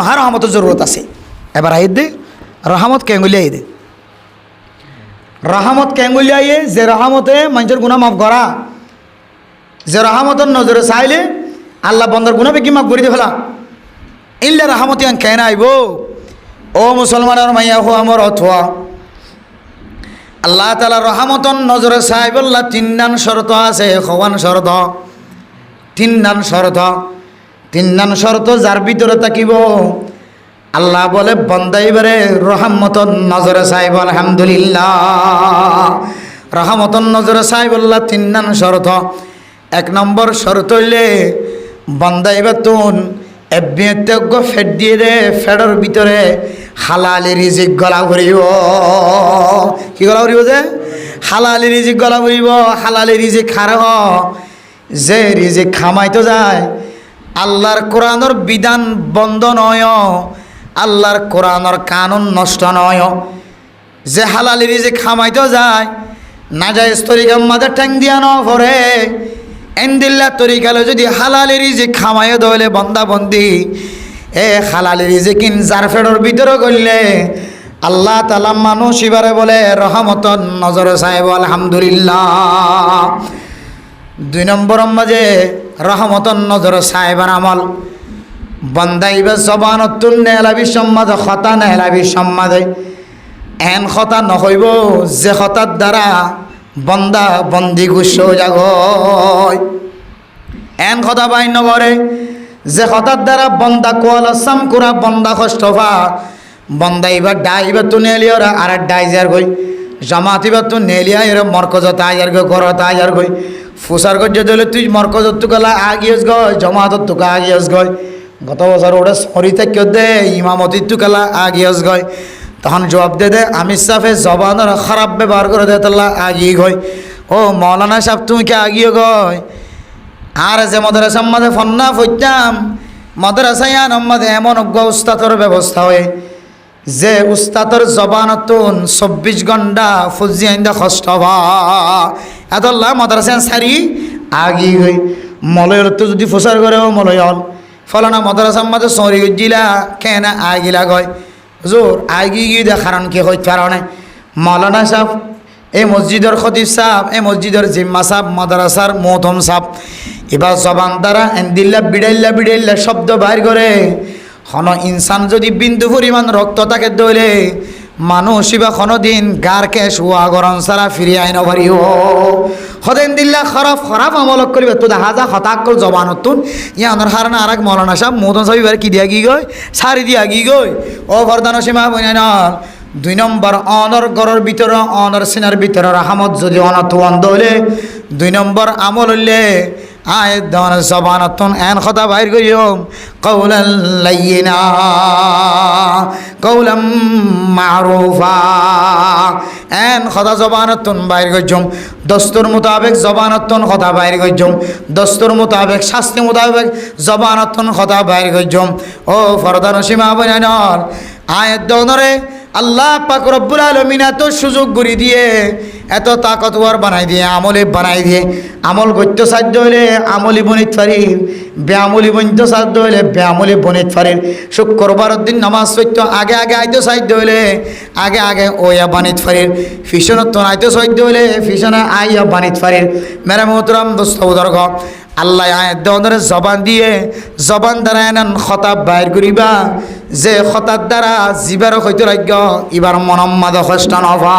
হার রহমতের জরুরত আছে। এবার আইদ দে রহমত কেঙ্গুলি আই দে রহমত কেঙ্গুলি আইয়ে যে রহমতে মানুষের গুনাহ মাফ করা, যে রহমতের নজরে চাইলে আল্লাহ বন্দার গুনাহ কি মাফ করে দিয়ে ফেলা ইল্লা রহমতি আন কেন আইব। ও মুসলমানের মাইয়া হো আমার অথবা আল্লাহ তাআলা রহমতন নজরে চাই বললা তিন শর্ত আছে, খওয়ান শর্ত তিন শর্ত যার ভিতরে থাকিব আল্লাহ বলে বন্দা এবারে রহমতন নজরে চাইব আলহামদুলিল্লাহ। রহমতন নজরে চাই বললা তিন শর্ত। এক নম্বর শর্ত হইলে বন্দা এবার তুন এবিয়জ্ঞ ফেট দিয়ে দে ফেডর ভিতরে হালালি রিজিক গলা ভরিব। কি গলা ভরিব যে হালালি রিজিক গলা ভরিব। হালালি রিজিক খারে যে রিজিক খামাইতো যায় আল্লাহর কোরআনের বিধান বন্ধ নয়, আল্লাহর কোরআনের কানুন নষ্ট নয়। যে হালালি রিজিক খামাইতো যায় না যায় তরিকার মাঝে ঠ্যাং দিয়া ন ভরে এন্দিল্লা তরিকালে যদি হালালি রিজিক খামাইও দইলে বন্দা বন্দি এ হালালি রিজিক ইন যার ফেডর ভিতরে গড়লে আল্লাহ তাআলা মানুষ এবারে বলে রহমতন নজরে চাইব আলহামদুলিল্লাহ। দুই নম্বর মাঝে রহমতন নজরে চাইবার আমল বন্দা এবার জবানতুন নেলাবি সম্মাদে খতা নেলাবি সম্মাদে এন খতা নহইব যে খতার দ্বারা বন্দা বন্দি গুস্ব যাগ এন কথা বাইন নবরে যে হঠাৎ দ্বারা বন্দা কোয়ালাম কুরা বন্দা কষ্টফা বন্দা এবার ডাই এবার তো নেলিয়রা আর ডাইজার গই জামাত এবার তো নেলিয়া এর মরকজত আয়ার গো করত আয়ার গই ফুসার গজ্জে দিলে তুই মরকজত তুকালা আগিয়েস গয় জমাতত তুকা আগিয়েস গয় গত বছর ওটা সরি থেকে দে ইমামতি তুকালা আগিয়েস গয় তখন জবাব দে আমি সাফে জবানের খারাপ ব্যবহার করে দে তাল্লা আগিয়ে গয় ও মৌলানা সাহেব তুমি কি আগিয়ে গয় আর যে মাদ্রাসার মাঝে ফন্না ফইতাম মাদ্রাসায় আমাদের এমন অজ্ঞ উস্তাদর ব্যবস্থা হয় যে উস্তাদর জবানতুন 24 ঘন্টা ফুজি আইন্দা কষ্ট হবা এতল্লা মাদ্রাসায় সারি আগি হই মলয়ের তো যদি প্রচার করে মলয়ল ফলানা মাদ্রাসার মাঝে সরি গজিলা কেনা আগিলা গয় হুজুর আগে গিয়ে দেখার কি হইতে পারে মাওলানা সাহেব, এই মসজিদের খতিব সাহেব, এই মসজিদের জিম্মা সাহেব, মাদ্রাসার মোহতম সাহেব এবার জবান দ্বারা এন্দিল্লা বিড়াইল্লা বিড়াইল্লা শব্দ বাইর করে। হন ইনসান যদি বিন্দু পরিমাণ রক্ত তাকে দইলে মানুষ ইবা দিন গারকে শুয়া গরম সারা ফিরিয়ে আইন পারিও। হদেন দিল্লা খরাফ খরাফ আমলক করিবে তো দেখা যা হতাকল জবানতুন ইয়ানোর হারানা আর এক মৌলানা সাহেব মোহতম সাহেব এবার কি দিয়া গি গই সারি দিয়া গি গই। ও বরদান সীমা বইনার 2 নম্বর অনর গড়ের ভিতরে অনর সিনার ভিতরে রাহমত যদি অনত অন্ধ হইলে 2 নম্বর আমল হইলে আয় দন জবানতুন এন কথা বাইর করিও কওলাল লাইয়িনা কওলাম মারুফা এন কথা জবানতুন বাইর করিও। দস্তুর মোতাবেক জবানতুন কথা বাইর করিও, দস্তুর মোতাবেক শাস্তি মোতাবেক জবানতুন কথা বাইর করিও। ও ফরদান সীমা বইনার আয়াত দনরে আল্লাহ পাক রব্বুল আলামিন এত সুযোগ করে দিয়ে এত তাকতওয়ার বানাই দিয়ে আমলে বানাই দিয়ে আমল করতে সাধ্য হইলে আমলি বনিত পারি, বেআমলি বনিত সাধ্য হইলে বেআমলি বনিত পারি। শুক্রবারের দিন নামাজ পড়তে আগে আগে আইতে সাধ্য হইলে আগে আগে ওয়া বানিত পারি, ফিশনত তো আইতে সাধ্য হইলে ফিশনে আইয়া বানিত পারি। মেরা মোহতরম দোস্ত বুজুর্গ, আল্লাহ আয়াত দেওয়ার জবান দিয়ে জবান দ্বারা এনান খতাব বাইর করিবা যে খতার দ্বারা জিবার হইতে রাজ্য এবার মনম্মাদ হস্তান হবা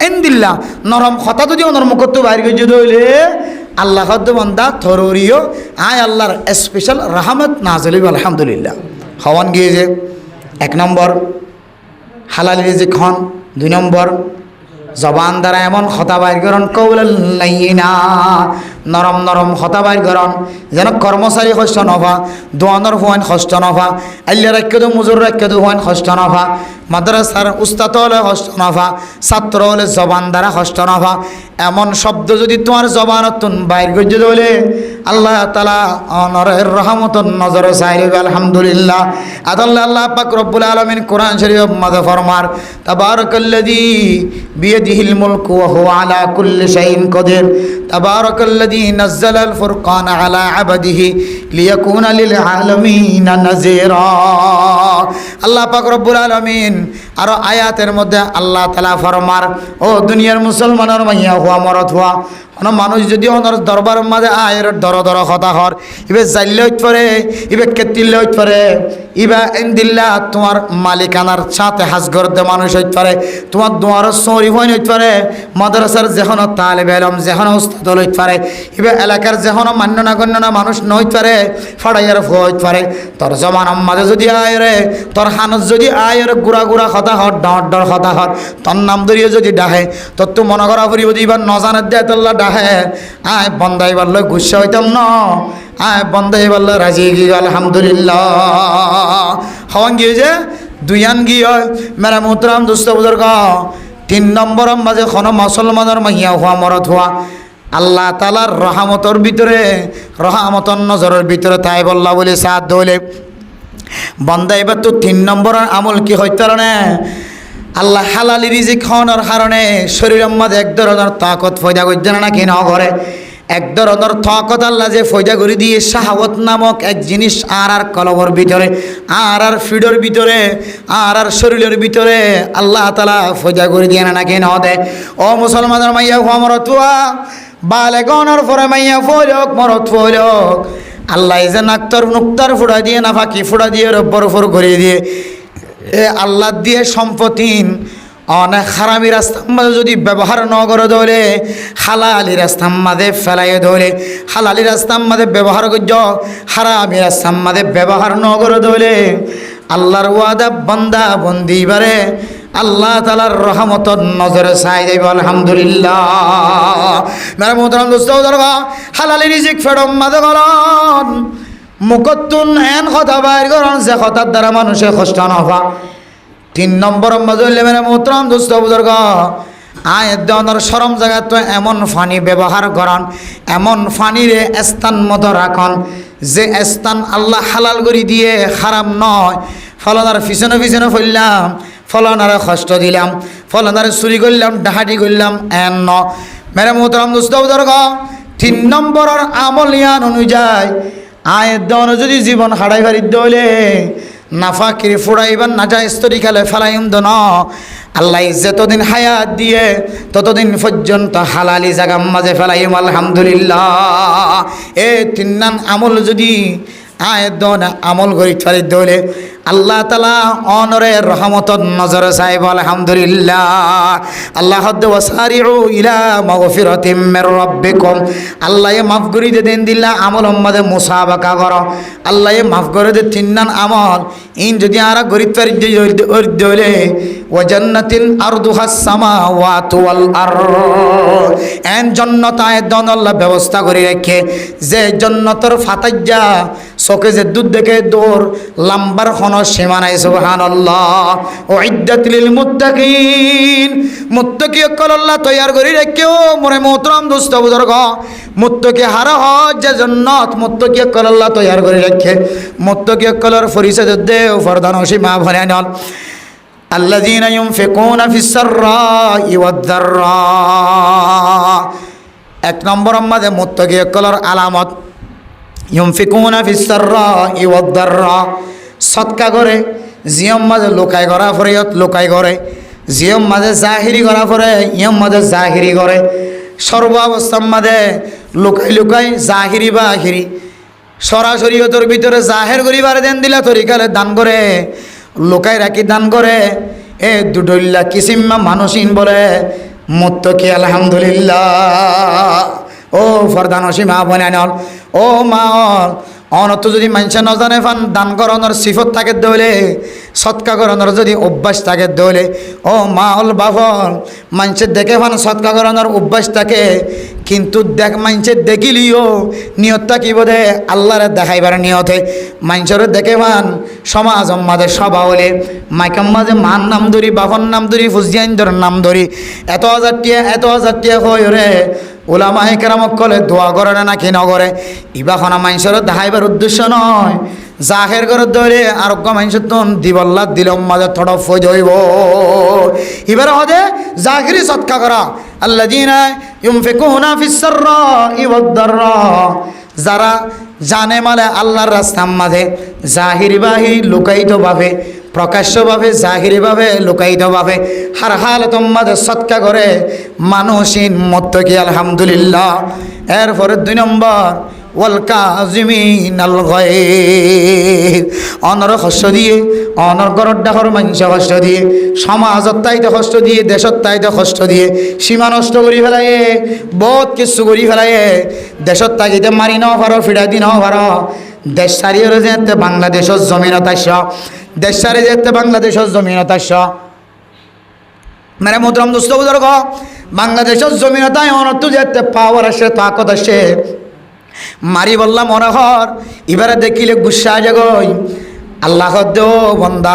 এন্দিল্লা নরম খতা যদি নরম করতে বাইর করে যদি হইলে আল্লাহ বন্দা থরিও আয় আল্লাহর স্পেশাল রাহমত নাজিল হইবে। আলহামদুলিল্লাহ হওয়ান গিয়েছে 1 নম্বর হালাল রিজিক খন, 2 নম্বর জবান দ্বারা এমন খতা বাইর করন কওলাল লাইয়িনা নরম নরম খতা বাইর করন যেন কর্মচারী কষ্ট নভা, দোয়ানোর হুয়ান কষ্ট নভা, আল্লাহ রাখ্যে মুজুর রাখ্যে হুয়ান কষ্ট নভা, মাদ্রাসার উস্তাদ হলে কষ্ট নভা, ছাত্র হলে জবান দ্বারা কষ্ট নভা। এমন শব্দ যদি তোমার জবানতুন বাইর করে দিলে আল্লাহ তাআলা অনরের রহমতুন নজরে চাইবে। আলহামদুলিল্লাহ আদাল্লাহ আল্লাহ পাক রব্বুল আলামিন কোরআন শরীফ মধ্যে ফরমার তাবারাকাল্লাযী বিয়াদিহিল মুলকু ওয়া হুয়া আলা কুল্লি শাইইন কাদির তাবারাকাল্লাযী নাযালাল ফুরকানা আলা আবদিহি লিয়াকুনা লিল আলামিনা নাযীরা। আল্লাহ পাক রব্বুল আলামিন আর আয়াতের মধ্যে আল্লাহ তাআলা ফরমার ও দুনিয়ার মুসলমানের মাইয়া হুয়া মরদ হুয়া মানুষ যদি ওনার দরবারের মাঝে আয়ের দর দর কথা হর ইবে জাইলে হইতে পারে ইবে কেতিলে হইতে পারে ইবা ইন্দিল্লা তোমার মালিকানার সাথে হাজগর দে মানুষ হইতে পারে, তোমার দোয়ার সরি হইতে পারে, মাদ্রাসার যেখন তালেবে ইলম যেখন উস্তাদ হইতে পারে, ইবে এলাকার যেখন মান্য না গণ্য না মানুষ নইতে পারে, ফড়াইয়ার ফো হইতে পারে। তোর জমানার মাঝে যদি আয়রে তোর হানত যদি আয়ের গুড়া গুড়া কথা হর ডর ডর কথা হর তোর নাম ধরিয়ে যদি ডাহে তোর তো মনে করা ফুরিব এবার নজানের দেয় তোল্লা ডাহে আয় বন্দাই বলল গুসা হইতাম ন আয় বন্দাই বলল রাজি গিয়ে আলহামদুলিল্লাহ হওয়ান গিয়ে যে দুইয়ান গিয়ে মেরা মোহতরম দোস্ত বুজুর্গ 3 নম্বর মাঝে খন মুসলমানের মাইয়া হওয়া মরদ হওয়া আল্লাহ তাআলার রহমতের ভিতরে রহমতর নজরের ভিতরে তাই বললা বলে সাথ দৌলে বন্দা এবার তো 3 নম্বরের আমল কি হইতে না আল্লাহ হালালি রিজিক খাওয়ানোর কারণে শরীরের মধ্যে এক ধরনের তাকত ফয়দা করছে না কি না করে এক ধরনের তাকত আল্লাহ যে ফয়দা করে দিয়ে শাহাওয়াত নামক এক জিনিস আর কলবর ভিতরে আর ফিডর ভিতরে আর শরীরের ভিতরে আল্লাহ তাআলা ফয়দা করে দিয়ে না কি না দেয়। ও মুসলমানের মাইয়া হুয়া মরতুয়া বালেগনের পরে মাইয়া ফলক মরত ফলক আল্লাহ যে নাক্তার নুক্তার ফুড়া দিয়ে না ফাঁকি ফুড়া দিয়ে রব্বর ফর করে দিয়ে এ আল্লাহ দিয়ে সম্পত্তিন অনেক হারামি রাস্তার মাঝে যদি ব্যবহার ন করে ধরে হালালি রাস্তার মাঝে ফেলাই ধরে হালালি রাস্তার মাঝে ব্যবহার করছ হারামি রাস্তার মাঝে ব্যবহার ন করে ধরে আল্লাহর ওয়াদা বান্দা বন্দি বারে আল্লাহ তাআলার রহমতর নজরে চাই যাইব। আলহামদুলিল্লাহ মেরা মোহতরম দোস্ত বুজুর্গ হালালি রিজিক ফেরম মাঝে করন মুকত্তুন এন কথা বাইর করন যে কথার দ্বারা মানুষের কষ্ট নফা। 3 নম্বর মাঝে মেরা মোহতরম দোস্ত বুজুর্গ আয়াত দেওয়ার সরম জায়গা তো এমন ফানি ব্যবহার করন এমন ফানিরে স্থান মতো রাখন যে স্থান আল্লাহ হালাল করে দিয়ে হারাম নয়। ফলনার পিছনে পিছনে ফেললাম ফলনারে কষ্ট দিলাম ফলনারে চুরি করলাম ডাহাটি করলাম এন ন মেরা মোহতরম দোস্ত বুজুর্গ 3 নম্বরের আমল ইয়ান অনুযায়ী আয়ের দেওয়ানো যদি জীবন হারাই ফারি দলে নাফাকির ফুড়াইবার নাজাইজ তরিকালে ফেলাইম দন আল্লাহ যতদিন হায়াত দিয়ে ততদিন পর্যন্ত হালালি জাগাম মাঝে ফেলাইম আলহামদুলিল্লাহ। এ তিন্নান আমল যদি আয় দন আমল করি ফেলি দলে আল্লাহ তালা অনরে রহমতত নজর সাহেব আলহামদুলিল্লাহ। আল্লাহ ওয়াসারিউ ইলা মাগফিরাতিম মির রাব্বিকুম, আল্লাহ মাফ করে দে দেন দিল্লা আমল আমাদের মুসাবাকা করো। আল্লাহ মাফ করে দে তিন্নান আমল ইন যদি আরা গরিব পারি দলে ওয়া জান্নাতিন আরদুহাস সামাওয়াতু ওয়াল আরদ, এন জান্নাতায় দন আল্লাহ ব্যবস্থা করে রেখে যে জান্নাতের ফাতাজ্জা চোখে যে দুধ দেখে দৌড় লাম্বার কোনো সীমা নাই। সুবহানাল্লাহ। উইদ্দাত লিল মুত্তাকিন, মুত্তাকি কল আল্লাহ তৈয়ার করে রেখেও মোরে মোহতরম দোস্ত বুজুর্গ, মুত্তাকি হারা হজ যে জান্নাত মুত্তাকি কল আল্লাহ তৈয়ার করে রেখে মুত্তাকি কলর পরিচয় দেও ফরদান সীমা ভরে নল আল্লাযীনা ইউনফিকুনা ফিস সাররাই ওয়াদ দাররা। এক নম্বর আমাদের মুত্তাকি কলর আলামত ইউনফিকুনা ফিস সাররাই ওয়াদ দাররা, সৎকা করে জিয়ম মাঝে লোকাই করা ফরিয়ত লোকাই করে, জিয়ম মাঝে জাহিরি করা পরে ইয়ম মাঝে জাহিরি করে, সর্ব অবস্থার মাঝে লুকাই লুকাই জাহিরি বা আখিরি সরাসরিয়তর ভিতরে জাহের করিবার দেন দিলা তরিকালে দান করে, লোকাই রাখি দান করে। এ দুডল্লা কিসিম্মা মানুষিন বলে মুত্তাকি আলহামদুলিল্লাহ। ও ফরদানসী মা বোনানল, ও মা অনত যদি মানুষে নজানে ফান দান করানোর সিফত থাকে দৌলে, সৎকা করানোর যদি অভ্যাস থাকে দৌলে, ও মা হল বাফল মানুষের দেখে ফান সৎকা করানোর অভ্যাস থাকে, কিন্তু দেখ মানুষের দেখিলিও নিয়তটা কি বোধে আল্লাহরে দেখাইবার নিয়তে মানুষের দেখে ফান সমাজ আমাদের সভা হলে মাইকাম মাঝে মান নাম ধরি বাফর নাম ধরি ফুজিয়াইন্দর নাম ধরি এত হাজার টিয়া হয়ে রে ওলামায়ে কেরামক কলে দোয়া করে না কি নগরে, ইবাখনা মানুষের দেখাইবার উদ্দেশ্য নয়, জাহের করে ধরে আরোগ্য মানুষের তো দিবল্লা দিলম মাঝে থড় ফৈ হইব। এবার হদে জাহিরি সৎকা করা আল্লাযীনা ইউনফিকুনা ফিস সাররাই ওয়াদ দাররা, যারা জানে মালে আল্লাহর রাস্তার মাঝে জাহিরি বাহিরি লুকায়িতভাবে প্রকাশ্যভাবে জাহিরিভাবে লুকায়িতভাবে হার হালত মাঝে সৎকা করে মানুষিন মুত্তাকি আলহামদুলিল্লাহ। এরপরে 2 নম্বর ওয়াল কাযিমিনাল গায়ব, অনর কষ্ট দিয়ে অনর গরর ডাকর মানুষ কষ্ট দিয়ে সমাজত তাইতে কষ্ট দিয়ে দেশত তাইতে কষ্ট দিয়ে সীমা নষ্ট করি ফেলায়ে বহুত কিছু করি ফেলায়ে দেশত তাইতে মারি নাও পারো ফিরাই দি নাও পারো, দেশ সারিয়ে যেতে বাংলাদেশের জমিনত আস, দেশ সারি যেতে বাংলাদেশের জমিনত আস। মেরে মোহতরম দোস্ত বুজুর্গ, বাংলাদেশের জমিনতায় অনর্থ যেতে পাওয়ার আসে তাকত আসে মারি বললাম মনোহর এবারে দেখিলে গুসা জাগই আল্লাহ দেও বন্দা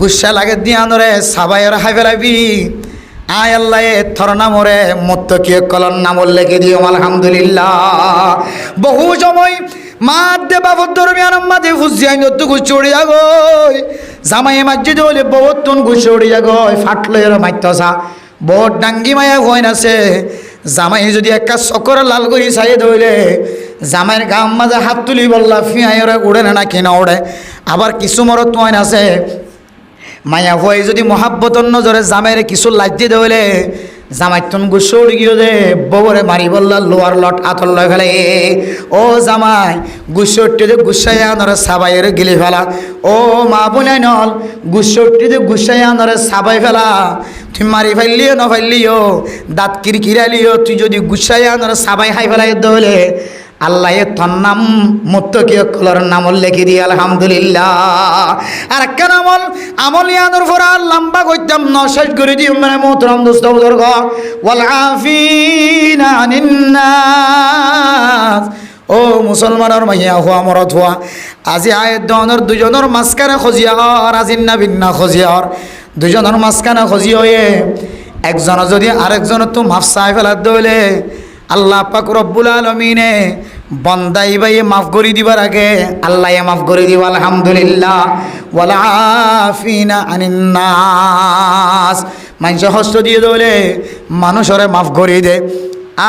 গুসা লাগে দিয়া নরে সাবাইয়ের হাই ফেলাবি আয় আল্লাহ থর নামরে মুত্তাকি কলর নাম লেখে দিও আলহামদুলিল্লাহ। বহু সময় মাদ দে বাবদ দরমিয়ান মাঝে ফুজিয়াই নতু গুচড়ি আগই জামাই মসজিদ হলে বহুত তুন গুচড়ি আগই ফাটলে মাইতসা বহুত ডাঙ্গি মায়া হইন আছে, জামাই যদি একটা চকর লাল করি চাই ধরলে জামাইয়ের গাম মাঝে হাত তুলি বললা ফিয়াইরে উড়ে না কিনা উড়ে। আবার কিছু মরত ওয়াইন আছে মায়া হয়ে যদি মহাব্বতর নজরে জামাইরে কিছু লাজ্জি ধরলে জামাই তুন গুসো উড়ি গিয়ে দে ববরে মারি বললা লোয়ার লট আতর লয় ফেলে। ও জামাই গুসো উঠতে যে গুসাই আনরে সাবাইয়ের গিলি ফেলা, ও মা বোনাই নল গুসো উঠতে যে গুসাই আনরে সাবাই ফেলা, তুই মারি ফেললিও না ফেললিও দাঁত কিরকিরালিও তুই যদি গুসাই আনরে সাবাই খাই ফেলাই দলে আল্লাহ তোর নাম মুত্তাকি কলর নাম লেখি দিয়ে আলহামদুলিল্লাহ। আর কেন আমল ইয়ানোর ফরা লম্বা করতাম নশেষ করে দিও মানে মোহতরম দোস্ত বুজুর্গ ওয়াল আফিনা আনিন নাস। ও মুসলমানের মাইয়া হওয়া মরত হওয়া আজি আয়ের দনের দুজনের মাঝখানে খজিয়া আর আজিন না ভিন্ন খজিয়া আর দুজনের মাঝখানে খজি হয়ে একজন যদি আরেকজনের তো মাফ চাই ফেলার দলে আল্লাহ পাক রব্বুল আলামিনে বন্দাই বাই মাফ করে দিবার আগে আল্লাহ মাফ করে দিব আলহামদুলিল্লাহ। ওয়াল আফিনা আনিন নাস, মানুষ কষ্ট দিয়ে দলে মানুষরে মাফ করে দে,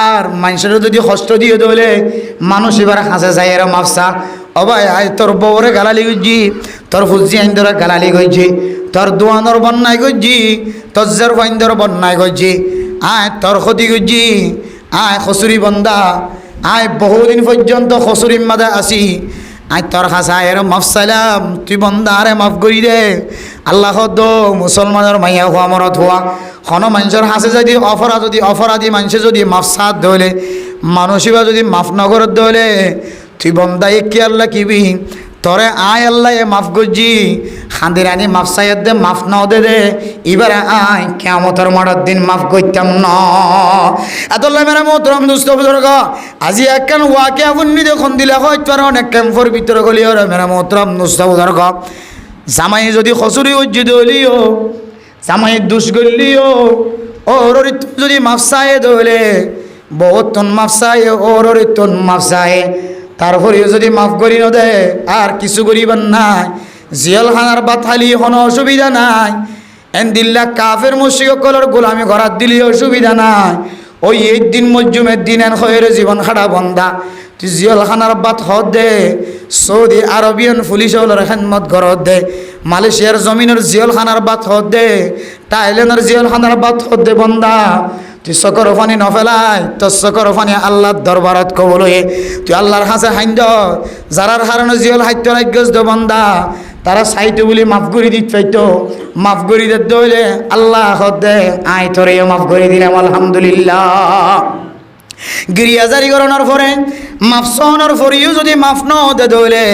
আর মানুষের যদি কষ্ট দিয়ে দলে মানুষ এবার হাসে যায় এর মাফসা। অবাই আয় তোর বউরে গালালি গুজি তোর ফুজি আইন্দর গালালি গইছি, তোর দোয়ানোর বন্যায় গইছি, তজ্জার ফাইন্দর বন্যায় গইছি, আয় তোর ক্ষতি গইছি, আয় খসুরি বন্দা, আয় বহুদিন পর্যন্ত খসুরির মাদে আসি, আয় তোর হাসায়ের মাফ সালাম, তুই বন্দা আরে মাফ করি দে। আল্লাহ দো মুসলমানের মাইয়া হওয়া মরত হওয়া হন মানুষের হাসে যদি অপরাধী মানুষে যদি মাফ সাথ দলে মানুষিবা যদি মাফ নগরত দলে তুই বন্দা কি আল্লাহ কিবি তরে আয় আল্লাহ এ মাফ করছি হাঁদের আনি মাফ সাইয়াদ দে মাফ নাও দে এবারে আয় কেমতের মারার দিন মাফ করতাম না। এতল্লা মেরা মোহতরম দুস্থ বুজুর্গ আজি একখান ওয়াকে আপনি দেখুন দিলে হয়তো আর অনেক ক্যাম্পর ভিতরে গলি ওরা মেরা মোহতরম দুস্থ বুজুর্গ জামাই যদি খসুরি উজ্জিত হলিও জামাই দুষ করলিও ওর যদি মাফ সায়ে দলে বহুত তন মাফ সায়ে ওর তন মাফ সায়ে তারপরেও যদি মাফ করি ন দে আর কিছু করিবার নাই জিয়ালখানার বাথালি কোনো অসুবিধা নাই এনদিল্লা কাফের মুশরিকর গোলামি করার দিলি অসুবিধা নাই ওই এই দিন মজুমের দিন এন হয়ে জীবন খাড়া বন্ধা তুই জিয়ালখানার বাত হদ দে সৌদি আরবিয়ান পুলিশ হলের খেদমত ঘরত দে মালয়েশিয়ার জমিনের জিয়ালখানার বাত হদ দে থাইল্যান্ডের জিয়ালখানার বাত হদ দে বন্ধা তুই চকর ফানি নফেলাই তোর চকর ফানি আল্লাহর দরবারত কবল হয়ে তুই আল্লাহর হাসে হাইন্দ যারার হারানো জিয়ল হাইত্য রাজ্যস বন্দা তারা সাইতে বলি মাফ করে দিত পাইতো মাফ করে দিতে দইলে আল্লাহ হদে আয় তোরে মাফ করে দিলাম আলহামদুলিল্লাহ। গিরিয়া জারি করানোর পরে মাফ সহনের পরেও যদি মাফ ন দে দইলে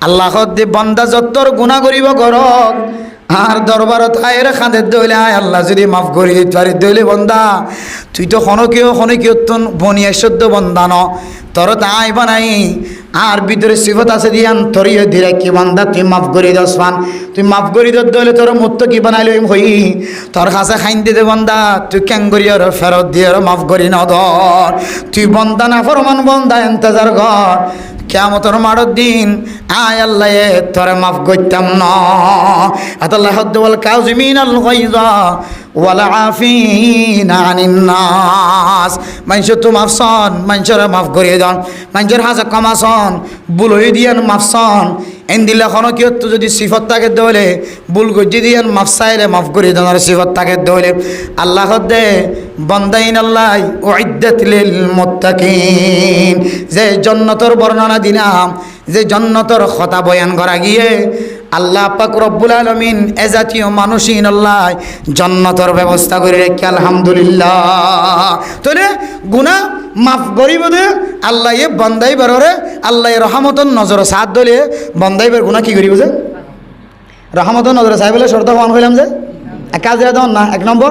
আল্লাহ হদে বন্দা যত্তর গুণা করিব করক আর দরবারত আয়ের খাঁদের দইলে আয় আল্লাহ যদি মাফ করি দিতে পারি দইলে বন্দা তুই তো খনকেও তন বনিয়া সদ্য বন্দা ন তোর তো আয় বানাই আর ভিতরে সিফত আছে দিয়ান তোরিও ধীরে কি বন্দা তুই মাফ করি দস পান তুই মাফ করি দইলে তোর মুক্ত কি বানাইলি হই তোর কাছে খাইন দিতে বন্দা তুই কেন করি আর ফেরত দিয়ে মাফ করি ন ধর তুই বন্দা না ফরমান বন্দা এন্তজার ঘর কিয়ামতের মাঠের দিন আয় আল্লাহ তোরে মাফ করতাম না। আল্লাহ ওয়াল কাযিমিনাল গায়যা ওয়াল আফিনা আনিন নাস মানুষ তো মাফসন মানুষের মাফ করিয়ে দেন মানুষের হাজা কমাসন ভুল হয়ে দিয়ান মাফসন এনদিল্লা খনো কি তো যদি সিফত তাকে দলে ভুল গজি দিয়ান মাফ চাইলে মাফ করিয়ে দেন আর সিফত তাকে দলে আল্লাহ দে বন্দাইন আল্লাহ উইদ্দাত লিল মুত্তাকিন যে জান্নাতের বর্ণনা দিলাম যে জান্নাতের কথা বয়ান করা গিয়ে আল্লাহ পাক রব্বুল আলামিন এ জাতীয় মানুষিন আল্লাহ জান্নাতের ব্যবস্থা করে রেখে আলহামদুলিল্লাহ। তাহলে গুনাহ মাফ করিব দে আল্লাহ এ বন্দাই বাররে আল্লাহ রহমতন নজর সাথ দলে বন্দাই বার গুনাহ কি করিব যে রহমতন নজর চাই বলে শর্ত পালন কইলাম যে এক কাজ দেন না এক নম্বর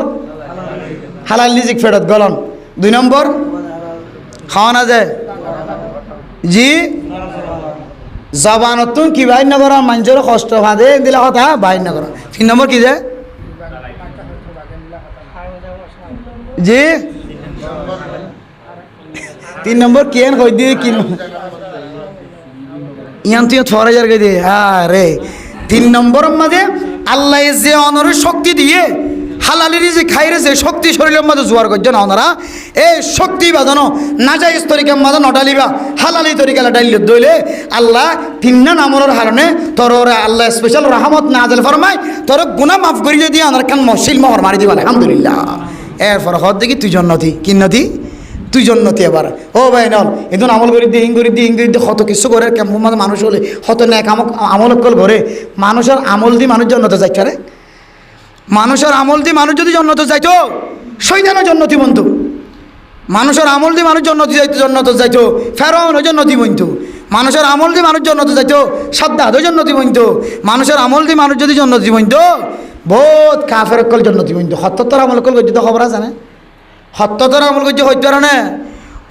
হালাল রিজিক ফেরত গলন দুই নম্বর খাওয়া না যায় জি জবানত তুমি কি বাইর না করো মানুষের কষ্ট ফাঁদে দিলে কথা বাইর না করো। তিন নম্বর কি যে জি তিন নম্বর কেন কই দিয়ে কি ইয়ান তুই 6000 কই দিয়ে আরে তিন নম্বরের মাঝে আল্লাহ যে অনরের শক্তি দিয়ে হালালি যে খাইরে যে শক্তি শরীরের মধ্যে জোয়ার করছে না ওনারা এই শক্তি বাজানো নাজাইজ তরিকার মাঝে নটালিবা হালালি তরিকা ডাইল দইলে আল্লাহ তিন্না নামরের হারণে তোর আল্লাহ স্পেশাল রহমত নাজেল ফরমায় তোর গুনাহ মাফ করিয়ে দিয়ে আমার কান মশিল মোহর মারি দিবা আলহামদুলিল্লাহ। এরপর হদ দেখি তুই জন্নতি কি নথি তুই জন্নতি এবার ও ভাই নল এদিন আমল করি দিয়ে ইঙ্গুরি দিয়ে কত কিছু করে কেমন মানুষ হলে হত ন্যাক আমল কল ঘরে মানুষের আমল দিয়ে মানুষ জন্নত যাচ্ছে রে মানুষের আমল দিয়ে মানুষ যদি জন্নত যাইতো শয়তানও জন্নতি বন্ধু মানুষের আমল দিয়ে মানুষ জন্নত যাইতো ফেরাউনও জন্নতি বন্ধু মানুষের আমল দিয়ে মানুষ জন্নত যাইতো সাদ্দাতও জন্নতি বন্ধু মানুষের আমল দিয়ে মানুষ যদি জন্নতি বন্ধু বহুত কাফের কল জন্নতি বন্ধু ৭০ আমল কল করছি তো খবর আছে না ৭০ আমল করছি হইতে পারে না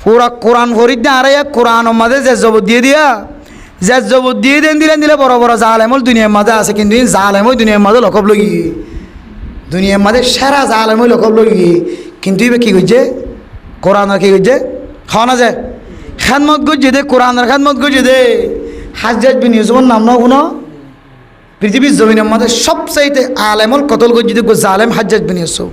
পুরা কোরআন ফরিদ দিয়ে আরে কোরআন মাঝে যে জবর দিয়ে দিয়া যে জবর দিয়ে দেন দিলে বড় বড় জালেমল দুনিয়ার মাঝে আছে কিন্তু জালেমই দুনিয়ার মাঝে লকব লগি দুনিয়ার মাঝে সেরা জালেমই লকব লগি কিন্তু এবার কী করছে কোরআনের কী করছে খাওয়া না যায় খেদমত করছে দে কোরআনের খেদমত করছে দে হাজরাত বিন ইউসুফের নাম না শুনো পৃথিবীর জমিনের মধ্যে সবচাইতে আলেমল কতল করছে দে জালেম হাজরাত বিন ইউসুফ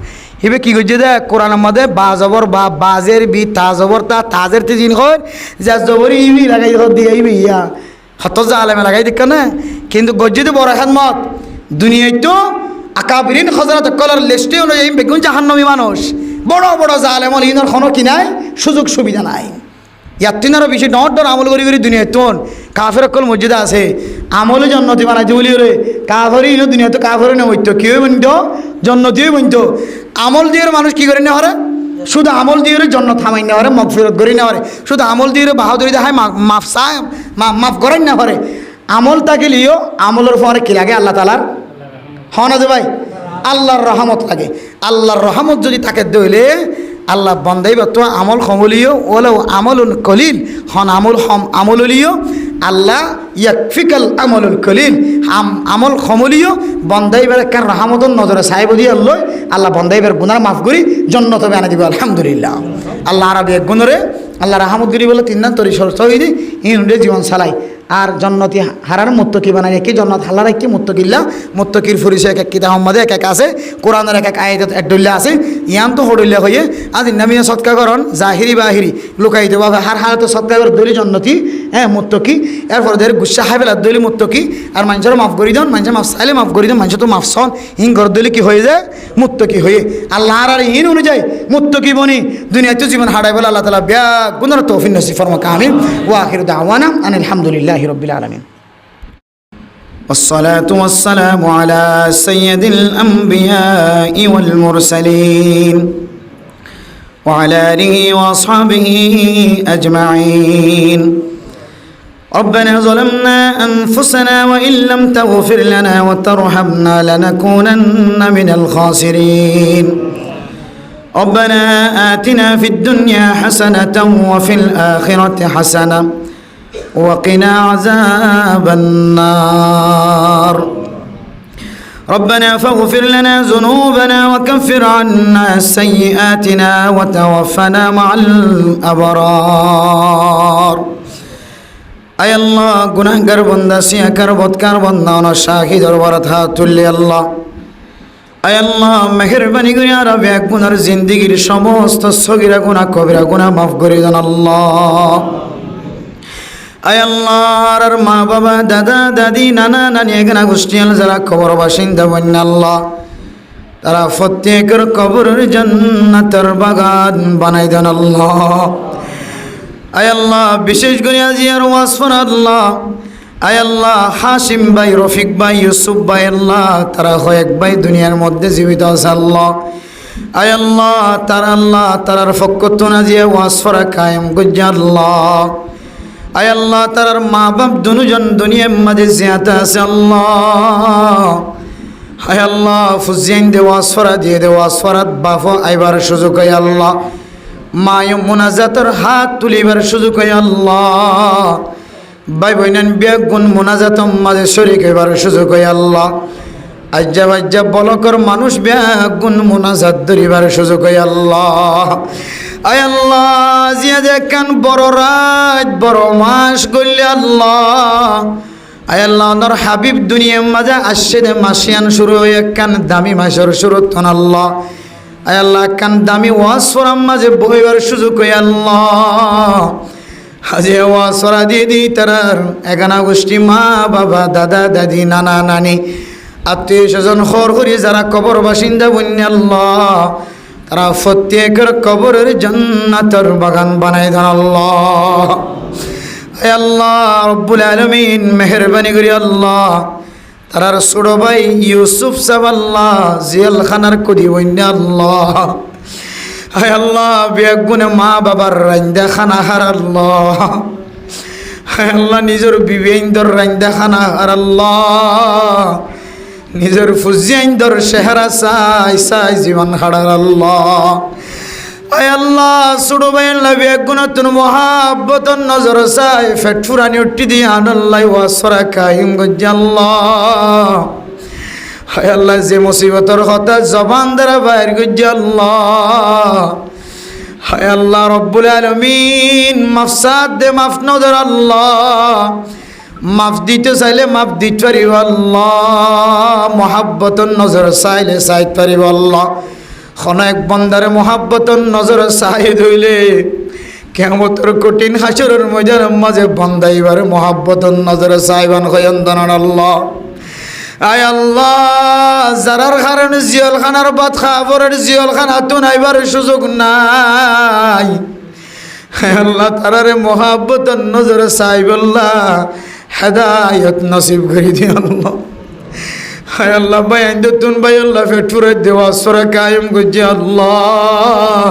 এবার কী করছে দে কোরআনের মধ্যে বা জবর বা বাজের বি তা জবর তা তাজের তে জিন হয় যা জবর ইবি লাগাই দিয়ে ইবি ইয়া হত জালেমে লাগাই দেখ না কিন্তু গজ্জিতে বড় খেদমত দুনিয়ায় তো আকাবিরিন হজরত কলার লিস্টে অনুযায়ী বেগুন জাহান্নামী মানুষ বড় বড় জালেমল ইনর খনো কিনায় সুযোগ সুবিধা নাই ইয়াত্তিনারও বেশি ডর আমল করি করি দুনিয়ায় তোন কাফের অকল মসজিদে আছে আমলে জন্নতি বানাইতে বলি রে কাফেরই ইনো দুনিয়া তো কাফেরই না হইতো কেউ বন্ধ জন্নতিও বন্ধ আমল দিয়ে মানুষ কি করে না হরে শুধু আমল দিয়ে জন্য থামাই না হরে মগফিরত করি না হরে শুধু আমল দিয়ে বাহাদুরি দেখায় মাফ চায় মাফ করেন না হরে আমল তাকে লিও আমলের পরে কি লাগে আল্লাহ তালার হনা যে ভাই আল্লাহর রহমত লাগে আল্লাহর রহমত যদি তাকে দইলে আল্লাহ বন্দাই তো আমল খমলিও ওলেও আমলুন কলিল হন আমলিও আল্লাহ ইয়াকফিকাল আমলুল কলিল আমল খমলিও বন্দাইবার কার রহমতন নজরে সাহেব দিয়ে আল্লাহ বন্দাইবার গুনার মাফ করি জন্নত বানা দিব আলহামদুলিল্লাহ আল্লাহ আরবি এক গুণরে আল্লাহ রহমত করি বলে তিন তরি সরসইদি ইনুরে জীবন চালাই আর জন্নতি হারার মুত্তকি বানাই কি জন্নত হাল্লার কি মুত্তকির পরিচয় এক কিতাব আহমদে এক আছে কোরআনের এক আয়াত একডুল্লা আছে ইয়াম তো হডুল্লা হয়ে আজ নামিয়া সৎকা করন জাহিরি বাহিরি লুকাইতে বাবা হার তো সৎকা করে দলি জন্নতি হ্যাঁ মুত্তকি এরপর দের গুসা হাইবেলা দলি মুত্তকি আর মানুষের মাফ করি দেন মানুষের মাফ চাইলে মাফ করি দেন মানুষ তো মাফ সন হিং ঘর দলি কি হয়ে যায় মুত্তকি হয়ে আল্লাহ আর হিন অনুযায়ী মুত্তকি বনি দুনিয়াতে জীবন হারাই বলে আল্লাহ তালা ব্যাগ গুণের তৌফিক নসিব ফরমা কামিল ওয়া আখিরু দাওয়ানা আলহামদুলিল্লাহ رب العالمين والصلاة والسلام على سيد الأنبياء والمرسلين وعلى آله وأصحابه أجمعين ربنا ظلمنا أنفسنا وإن لم تغفر لنا وترحمنا لنكونن من الخاسرين ربنا آتنا في الدنيا حسنة وفي الآخرة حسنة وقنا عذاب النار ربنا فاغفر لنا ذنوبنا وكفر عنا سيئاتنا وتوفنا مع الأبرار أي الله গুনাহগার বান্দা সিয়াকার বদকার বান্দা না শাহিদ দরবারত হাত তুললে আল্লাহ আয় আল্লাহ মেহেরবানি করে আর এক গুনার জিন্দেগীর সমস্ত সগীরা গুনাহ কবিরা গুনাহ মাফ করে দেন আল্লাহ আয় আল্লাহর মা বাবা দাদা দাদি নানা নানি এখানে গোষ্ঠীয়াল যারা কবর বাসিন্দা বন্যা আল্লাহ তারা প্রত্যেকের কবরের জান্নাতের বাগান বানাই দেন আল্লাহ আয় আল্লাহ বিশেষ করে আজি আর ওয়াসফর আল্লাহ আয় আল্লাহ হাসিম ভাই রফিক ভাই ইউসুফ ভাই আল্লাহ তারা কয়েক ভাই দুনিয়ার মধ্যে জীবিত আছে আল্লাহ আয় আল্লাহ তারার ফকত নাজিয়া ওয়াসফরা কায়েম গুজ্জা আল্লাহ আয় আল্লাহ তারার মা বাপ দুজন দুনিয়ার মাঝে জিয়াতে আছে আল্লাহ আয় আল্লাহ ফুজিয়ান দে ওয়াসফরা দিয়ে দে ওয়াসফরাত বাফ আইবার সুযোগ হয় আল্লাহ মায় মুনাজাতের হাত তুলিবার সুযোগ হয় আল্লাহ ভাই বইনান বেগুন মুনাজাতম মাঝে শরীক হইবার সুযোগ হয় আল্লাহ আজ্জা বলকর মানুষ বেগুন মুনাজাত ধরিবার সুযোগ হয় আল্লাহ আয় আল্লাহ জিয়া দেখান বড় রাত বড় মাস গল্লে আল্লাহ আয় আল্লাহ ওনার হাবিব দুনিয়ার মাঝে আসছে মাসিয়ান শুরু হয়ে একখান দামি মাসের শুরু তন আল্লাহ আয় আল্লাহ একখান দামি ওয়াসফরাম মাঝে বইবার সুযোগ হয় আল্লাহ হাজে ওয়াসরা দিদি তারার এখানা গোষ্ঠী মা বাবা দাদা দাদি নানা নানি আত্মীয় স্বজন খর করি যারা কবর বাসিন্দা বন্য আল্লাহ তারা প্রত্যেকের কবরের জান্নাতের বাগান বানাই দেন আল্লাহ আয় আল্লাহ রব্বুল আলামিন মেহেরবানি করি আল্লাহ তারার ছোট ভাই ইউসুফ সাহেব আল্লাহ জিয়াল খানার কদি বন্য আল্লাহ হায় আল্লাহ বেগুনে মা বাবার রান্দা খানা হার আল্লাহ হায় আল্লাহ নিজের বিবেন্দর রান্দা খানা হার আল্লাহ নিজের ফুজিয়াইন্দর চেহারা চাই জীবন হারার আল্লাহ আয় আল্লাহ ছোট ভাই আল্লাহ বেগুনে তুন মহাব্বতন নজর চাই ফেট ফুরানি উঠি দিয়ে আল্লাহ ওয়াসরা কাইম গজ্জা আল্লাহ হায় আল্লাহ যে মুসিবতর কথা জবান দ্বারা বাইর গজ্জা আল্লাহ হায় আল্লাহ রব্বুল আলামিন মাফসাদ দে মাফ নজর আল্লাহ মাফ দিতে চাইলে মাফ দিতে পারিব আল্লাহ মহাব্বতন নজর চাইলে চাইতে পারিব আল্লাহ খন এক বন্দারে মহাব্বতন নজর চাই ধইলে কিয়ামতের কঠিন হাসরের ময়দানের মাঝে বান্দাইবার মহাব্বতের নজরে চাইবান খয়ন্দনান আল্লাহ। আয় আল্লাহ, যারার কারণে জিয়লখানার বাদ খাবরের জিয়লখানা তো নাইবার সুযোগ নাই, আল্লাহ তারারে মহাব্বতের নজরে চাইবাল্লাহ হেদায়ত নসিব করে দিও আল্লাহ। হায় আল্লাহ, ভাই আইন্দে তুন ভাই আল্লাহ ফেটফুরে দেওয়া সরে কায়েম গজ্জে আল্লাহ।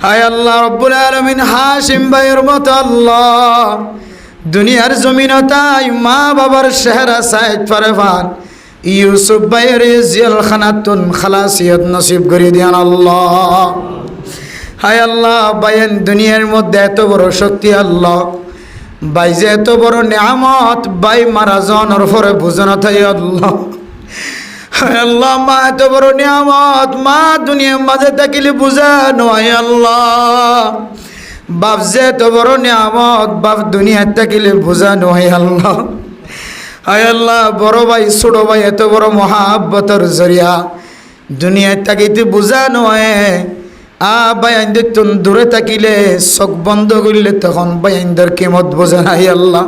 হায় আল্লাহ রব্বুল আলামিন হাশিম ভাইয়ের মতো আল্লাহ দুনিয়ার জমিনতাই মা বাবার চেহারা সাইড ফারেফান ইউসুফ ভাইয়ের জেলখানাতুন খালাসিয়ত নসিব করে দিয়ান আল্লাহ। হায় আল্লাহ, ভাইয়ের দুনিয়ার মধ্যে এত বড় শক্তি আল্লাহ, ভাই যে এত বড় নিয়ামত, ভাই মারা যাওয়ার পরে বুঝানো থাই আল্লাহ। হায় আল্লাহ, মা এত বড় নিয়ামত, মা দুনিয়ার মাঝে থাকিলে বুঝা নয় আল্লাহ। বাপ যে এত বড় নিয়ামত, বাপ দুনিয়ার থাকিলে বুঝা নয় আল্লাহ। হায় আল্লাহ, বড় ভাই ছোট ভাই এত বড় মহাব্বতের জরিয়া দুনিয়ার থাকিতে বুঝা নয়। বাইনদের তুন দূরে থাকিলে চোখ বন্ধ করলে তখন বাইনদের কেমত বোঝে না। আল্লাহ,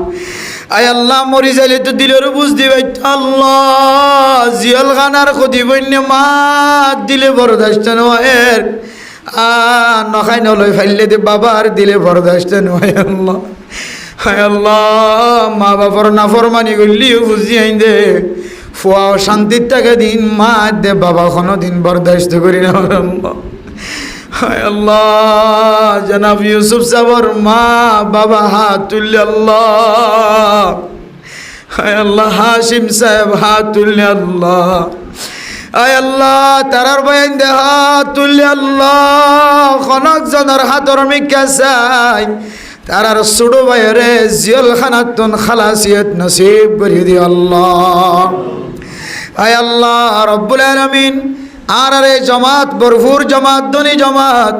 আয় আল্লাহ, মরি যাইলে তো দিলেরও বুঝ দিবে আল্লাহ। জিয়ল খানার ক্ষতি বন্য মা দিলে বরদাস্ত নয়, নখাই নলই ফাইলে দে বাবার দিলে বরদাস্ত নয় আল্লাহ। হায় আল্লাহ, মা বাবার নাফরমানি করলিও বুঝি আইন দে ফুয়া শান্তির টাকা দিন, মা দে বাবা কোনো দিন বরদাস্ত করি না আল্লাহ। হায় আল্লাহ, জনাব ইউসুফ সাবর মা বাবা হাত তুললে আল্লাহ। হায় আল্লাহ, হাশিম সাহেব হাত তুললে আল্লাহ। আয় আল্লাহ, তারার বয়ান দে হাত তুললে আল্লাহ। খনক জনের হাতর মিকা চাই তারার ছোট ভাইরে জেলখানাতুন খালাসিয়ত নসিব করে দি আল্লাহ। আয় আল্লাহ রব্বুল আলামিন, আর এই জমাত ভরপুর জমাত, ধনী জমাত,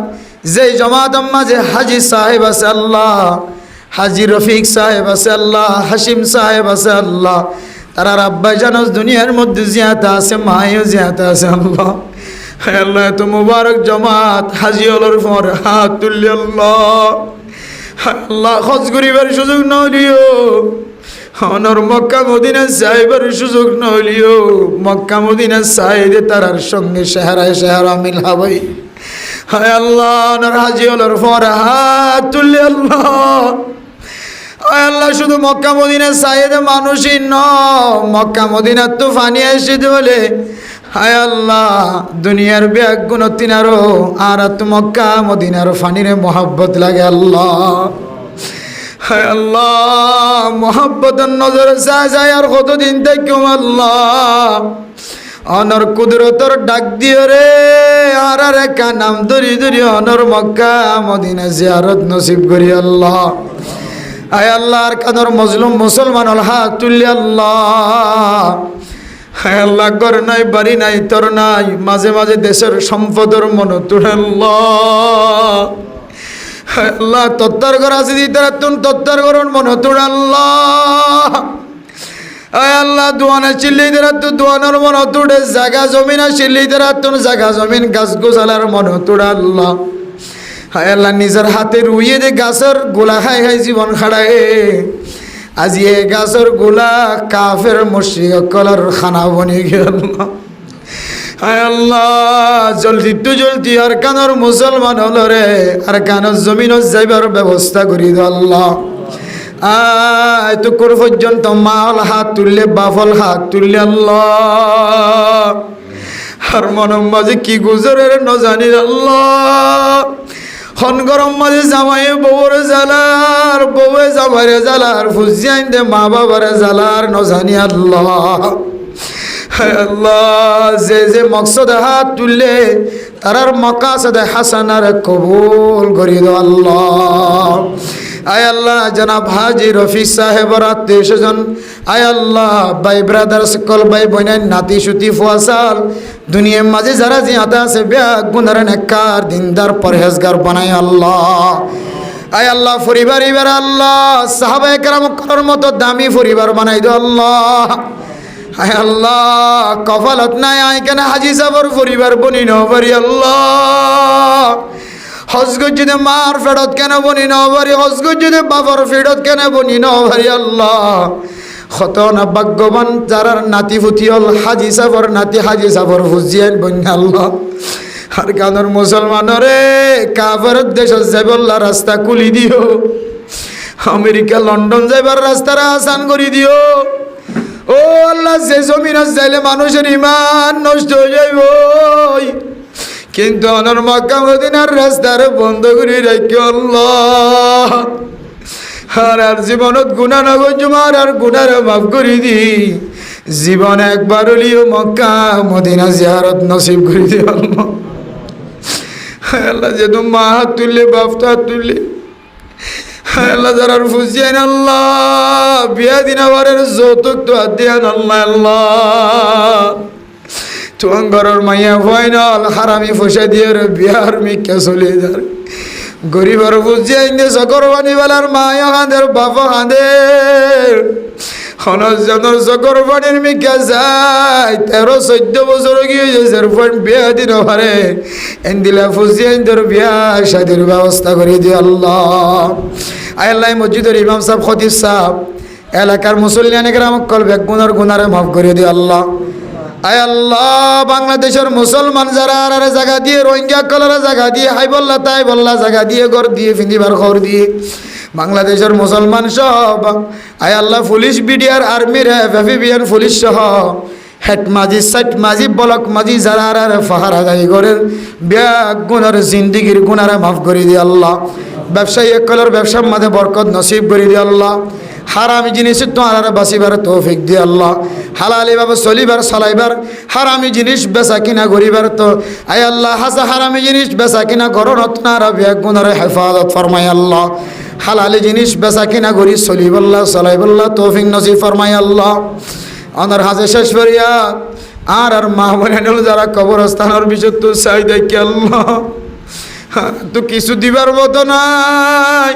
যে জমাত মাঝে হাজি সাহেব আছে আল্লাহ, হাজি রফিক সাহেব আছে আল্লাহ, হাসিম সাহেব আছে আল্লাহ, তারা আব্বাই জানোস দুনিয়ার মধ্যে জিয়াতা আছে, মায়েও জিয়াতা আছে আল্লাহ। আল্লাহ, এত মুবারক জমাত হাজি হলোর পর হাত তুললি আল্লাহ। আল্লাহ, খোঁজ করিবার সুযোগ নলিও, অনর মক্কা মদিনা সাহেবের সুযোগ নলিও, মক্কা মদিনা সাহেব তারার সঙ্গে চেহারায় চেহারা মিল হবাই। হায় আল্লাহ, অনর হাজি হলোর পর হাত তুললি আল্লাহ। হায় আল্লাহ, শুধু মক্কা মদিনা সাহেব মানুষই ন, মক্কা মদিনা তো ফানি এসে বলে হায় আল্লাহ দুনিয়ার ব্যাগ গুণ তিনারও আর তো মক্কা মদিনার ফানিরে মহাব্বত লাগে আল্লাহ। হায় আল্লাহ, মহাব্বতের নজরে যায় আর কতদিন থেকেও আল্লাহ অনর কুদরতর ডাক দিও রে, আর একা নাম ধরি ধরি অনর মক্কা মদিনা জিয়ারত নসিব করি আল্লাহ। আয় আল্লাহ, আর কাদর মজলুম মুসলমান হাত তুললি আল্লাহ। হায় আল্লাহ, ঘর নাই বাড়ি নাই তোর নাই, মাঝে মাঝে দেশের সম্পদের মন তুল আল্লাহ। হায় আল্লাহ, তত্তর ঘর আছে দিতে তুন তত্তর ঘর মন তুল আল্লাহ। আয় আল্লাহ, দোয়ানা চিল্লি দেরা তু দোয়ানোর মন তুড়ে, জাগা জমিন চিল্লি দেরা তুন জাগা জমিন গাছ গোছালার মন তুড় আল্লাহ। হায় আল্লাহ, নিজের হাতে রুইয়ে দে গাছের গোলা খাই খাই জীবন খাড়ায়, আজি এ গাছের গোলা কাফের মুশরিক কলার খানা বনি গেল। হায় আল্লাহ, জলদি তু জলদি আর কানর মুসলমান হলো রে, আর কানর জমিন যাইবার ব্যবস্থা করি দে আল্লাহ। এতক্ষণ পর্যন্ত মাল হাত তুললে বাফল হাত তুললে আল্লাহ, আর মনের মাঝে কি গুজরের ন জানি আল্লাহ। খন গরম মাঝে জামাইয়ে বউরে জ্বালার, বউয়ে জামাইরে জ্বালার, ফুজিয়াইন দে মা বাবারে জ্বালার ন জানি আল্লাহ। আল্লাহ, যে যে মকসদে হাত তুললে তারার মকাসদে হাসানার কবুল করি দো আল্লাহ। আয় আল্লাহ, জনাব হাজি রফিক সাহেবর আত্মীয় স্বজন, আয় আল্লাহ, ভাই ব্রাদার সকল ভাই বোনের নাতি সুতি ফুয়াসাল দুনিয়ার মাঝে যারা জিয়াতে আছে ব্যাগ গুনার নেককার দিনদার পরহেজগার বানায় আল্লাহ। আয় আল্লাহ, পরিবার এবার আল্লাহ সাহাবায়ে কেরাম করার মতো দামি পরিবার বানাই দো আল্লাহ। আয় আল্লাহ, কপালত নাই আয় কেন হাজি সাহেবর পরিবার বনি ন পারি আল্লাহ। হজ যদি মার ফেরত কেন বনি নবারি, হজ যদি বাবার ফেরত কেন বনি নবারি আল্লাহ। কত না ভাগ্যবান যারার নাতি ফুটি হল হাজি সাফর নাতি হাজি সাফর ফুজিয়ান বন্যা আল্লাহ। আর কানোর মুসলমানরে কাফের দেশ যাইবল্লা রাস্তা খুলি দিও, আমেরিকা লন্ডন যাইবার রাস্তাটা আসান করে দিও। ও আল্লাহ, যে জমিনত যাইলে মানুষের ইমান নষ্ট হয়ে যাইব, কিন্তু অনর মক্কা মদিনার রাস্তার বন্ধ করে রাখি আল্লাহ। আর জীবনত গুণা নগর জুমার আর গুণার মাফ করে দি, জীবন একবার হলিও মক্কা মদিনা জিয়ারত নসিব করে দি আল্লাহ। আল্লাহ যেহেতু মা হাত তুললে বাপটা হাত তুললে আল্লাহ যারা ফুসিয়ান আল্লাহ বিয়া দিনাবারের যৌতুক তো হাত দিয়ান আল্লাহ। আল্লাহ তোমার ঘরের মাইয়া ফাইনাল হারামি ফসা দিয়ে বিয়ার মিকা চলে যার গরিবার ফুসিয়ান সকর বানিবালার মায়া হাঁদের বাবা হাঁদের হনজনের সকর বানির মিকা যায় 13-14 বছর গিয়ে বিয়া দিন পারে এন্দিলা ফুসিয়ান তোর বিয়া শাদির ব্যবস্থা করে দিয়ে আল্লাহ। আল্লাহ মসজিদের ইমাম সাহেব খতিব সাহেব এলাকার মুসল্লিয়ান গ্রাম কল বেগুনার গুনারে মাফ করে দিয়ে আল্লাহ। আয় আল্লাহ, বাংলাদেশের মুসলমান যারা আর জায়গা দিয়ে রোহিঙ্গা কলার জায়গা দিয়ে হাই বল্লা তাই বল্লা জায়গা দিয়ে ঘর দিয়ে ফিন্দিবার ঘর দিয়ে বাংলাদেশের মুসলমান সব আয় আল্লাহ পুলিশ বিডিআর আর্মির এফএফবিএন পুলিশ সহ হেড মাঝি সাইট মাঝি ব্লক মাঝি যারা আর ফাহার আদায় করেন ব্যাগ গুনার জিন্দিগির গুনারে মাফ করে দিয়ে আল্লাহ। ব্যবসায়ী একলের ব্যবসার মাঝে বরকত নসিব করে দিয়ে আল্লাহ। হারামি জিনিস তোমার বাঁচিবার তৌফিক দিয়ে আল্লাহ। হালালি ভাবে চলিবার চালাইবার, হারামি জিনিস বেচা কিনা করিবার তো আয় আল্লাহ হাসা হারামি জিনিস বেচা কিনা করো নতনারা ব্যাগ গুনারে হেফাজত ফরমাই আল্লাহ। হালালি জিনিস বেচা কিনা করি চলিবাল্লাহ চালাইবাল্লাহ তৌফিক নসিব ফরমাই আল্লাহ। অনার হাজে শেষ করিয়া আর মা বোনেল যারা কবরস্থানের বিষয় তো চাই দেখি আল্লাহ তো কিছু দিবার মতো নাই।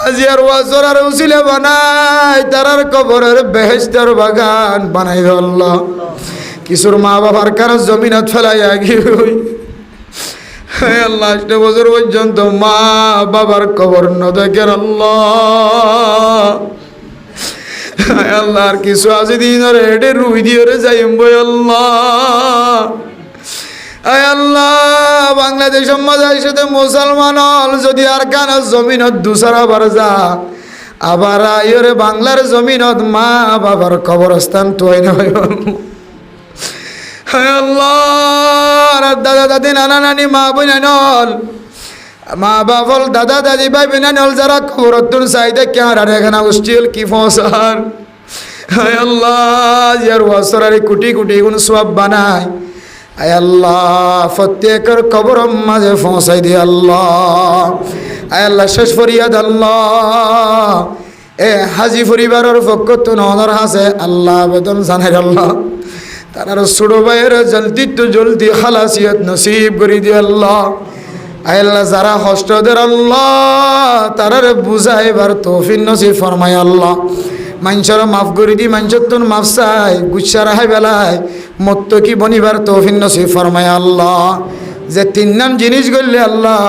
আজি আর ওয়াজর আর উসিলে বানাই তারার কবরের বেহেশতের বাগান বানাই আল্লাহ। কিছুর মা বাবার কারো জমিনত ফেলাই আগি আল্লাহ 8 বছর পর্যন্ত মা বাবার কবর ন দেখেন আল্লাহ। আল্লাহ আর কিছু আছে দিন হেঁটে রুই দিয়ে যাইম বই আল্লাহ। আয় আল্লাহ, বাংলাদেশের মাঝে সাথে মুসলমান হল যদি আর কান জমিনত দুসার আবার যা আবার আয়রে বাংলার জমিনত মা বাবার কবরস্থান তুই নয় আল্লাহ। দাদা দাদি নানা নানি মা বোনা নল মা বাবল দাদা দাদি ভাই বোনা নল যারা কবরতুন চাইতে কেন আর এখানে উষ্টিল কি ফসার আয় আল্লাহ যার ওয়াসরারে কোটি কোটি গুণ সব বানায় আয় আল্লাহ প্রত্যেকের কবর মাঝে পৌঁছাই দিয়ে আল্লাহ। আয় আল্লাহ শেষ ফরিয়াদ আল্লাহ এ হাজি পরিবারের পক্ষ তো নজর হাসে আল্লাহ বেতন জানাই আল্লাহ তার ছোট ভাইয়ের জলদি তো জলদি খালাসিয়ত নসিব করে দিয়ে আল্লাহ। আয় আল্লাহ যারা হস্তদের আল্লাহ তারারে বুঝাইবার তৌফিক নসিব ফরমাই আল্লাহ। মানুষের মাফ করে দি মানুষের তোর মাফ চাই গুচ্ছা রাহাই বেলায় মত কি বনিবার তৌফিক নসিব ফরমাই আল্লাহ। যে 3 নাম জিনিস করলে আল্লাহ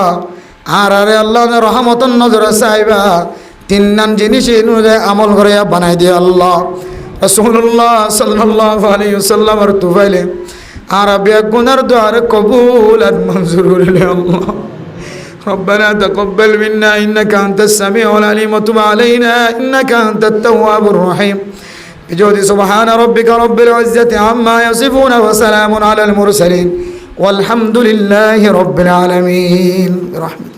আর আরে আল্লাহ রহমতন নজরে চাইবা 3 নাম জিনিস আমল করে বানাই দিয়ে আল্লাহ। রাসূলুল্লাহ সাল্লাল্লাহু আলাইহি ওয়াসাল্লাম আর তুফাইলে আর বেগুনার দ্বার কবুল আর মঞ্জুর হইলে আল্লাহ। ربنا تقبل منا إنك أنت السميع العليم وتب علينا إنك أنت التواب الرحيم بجود سبحان ربك رب العزة عما يصفون وسلام على المرسلين والحمد لله رب العالمين برحمته.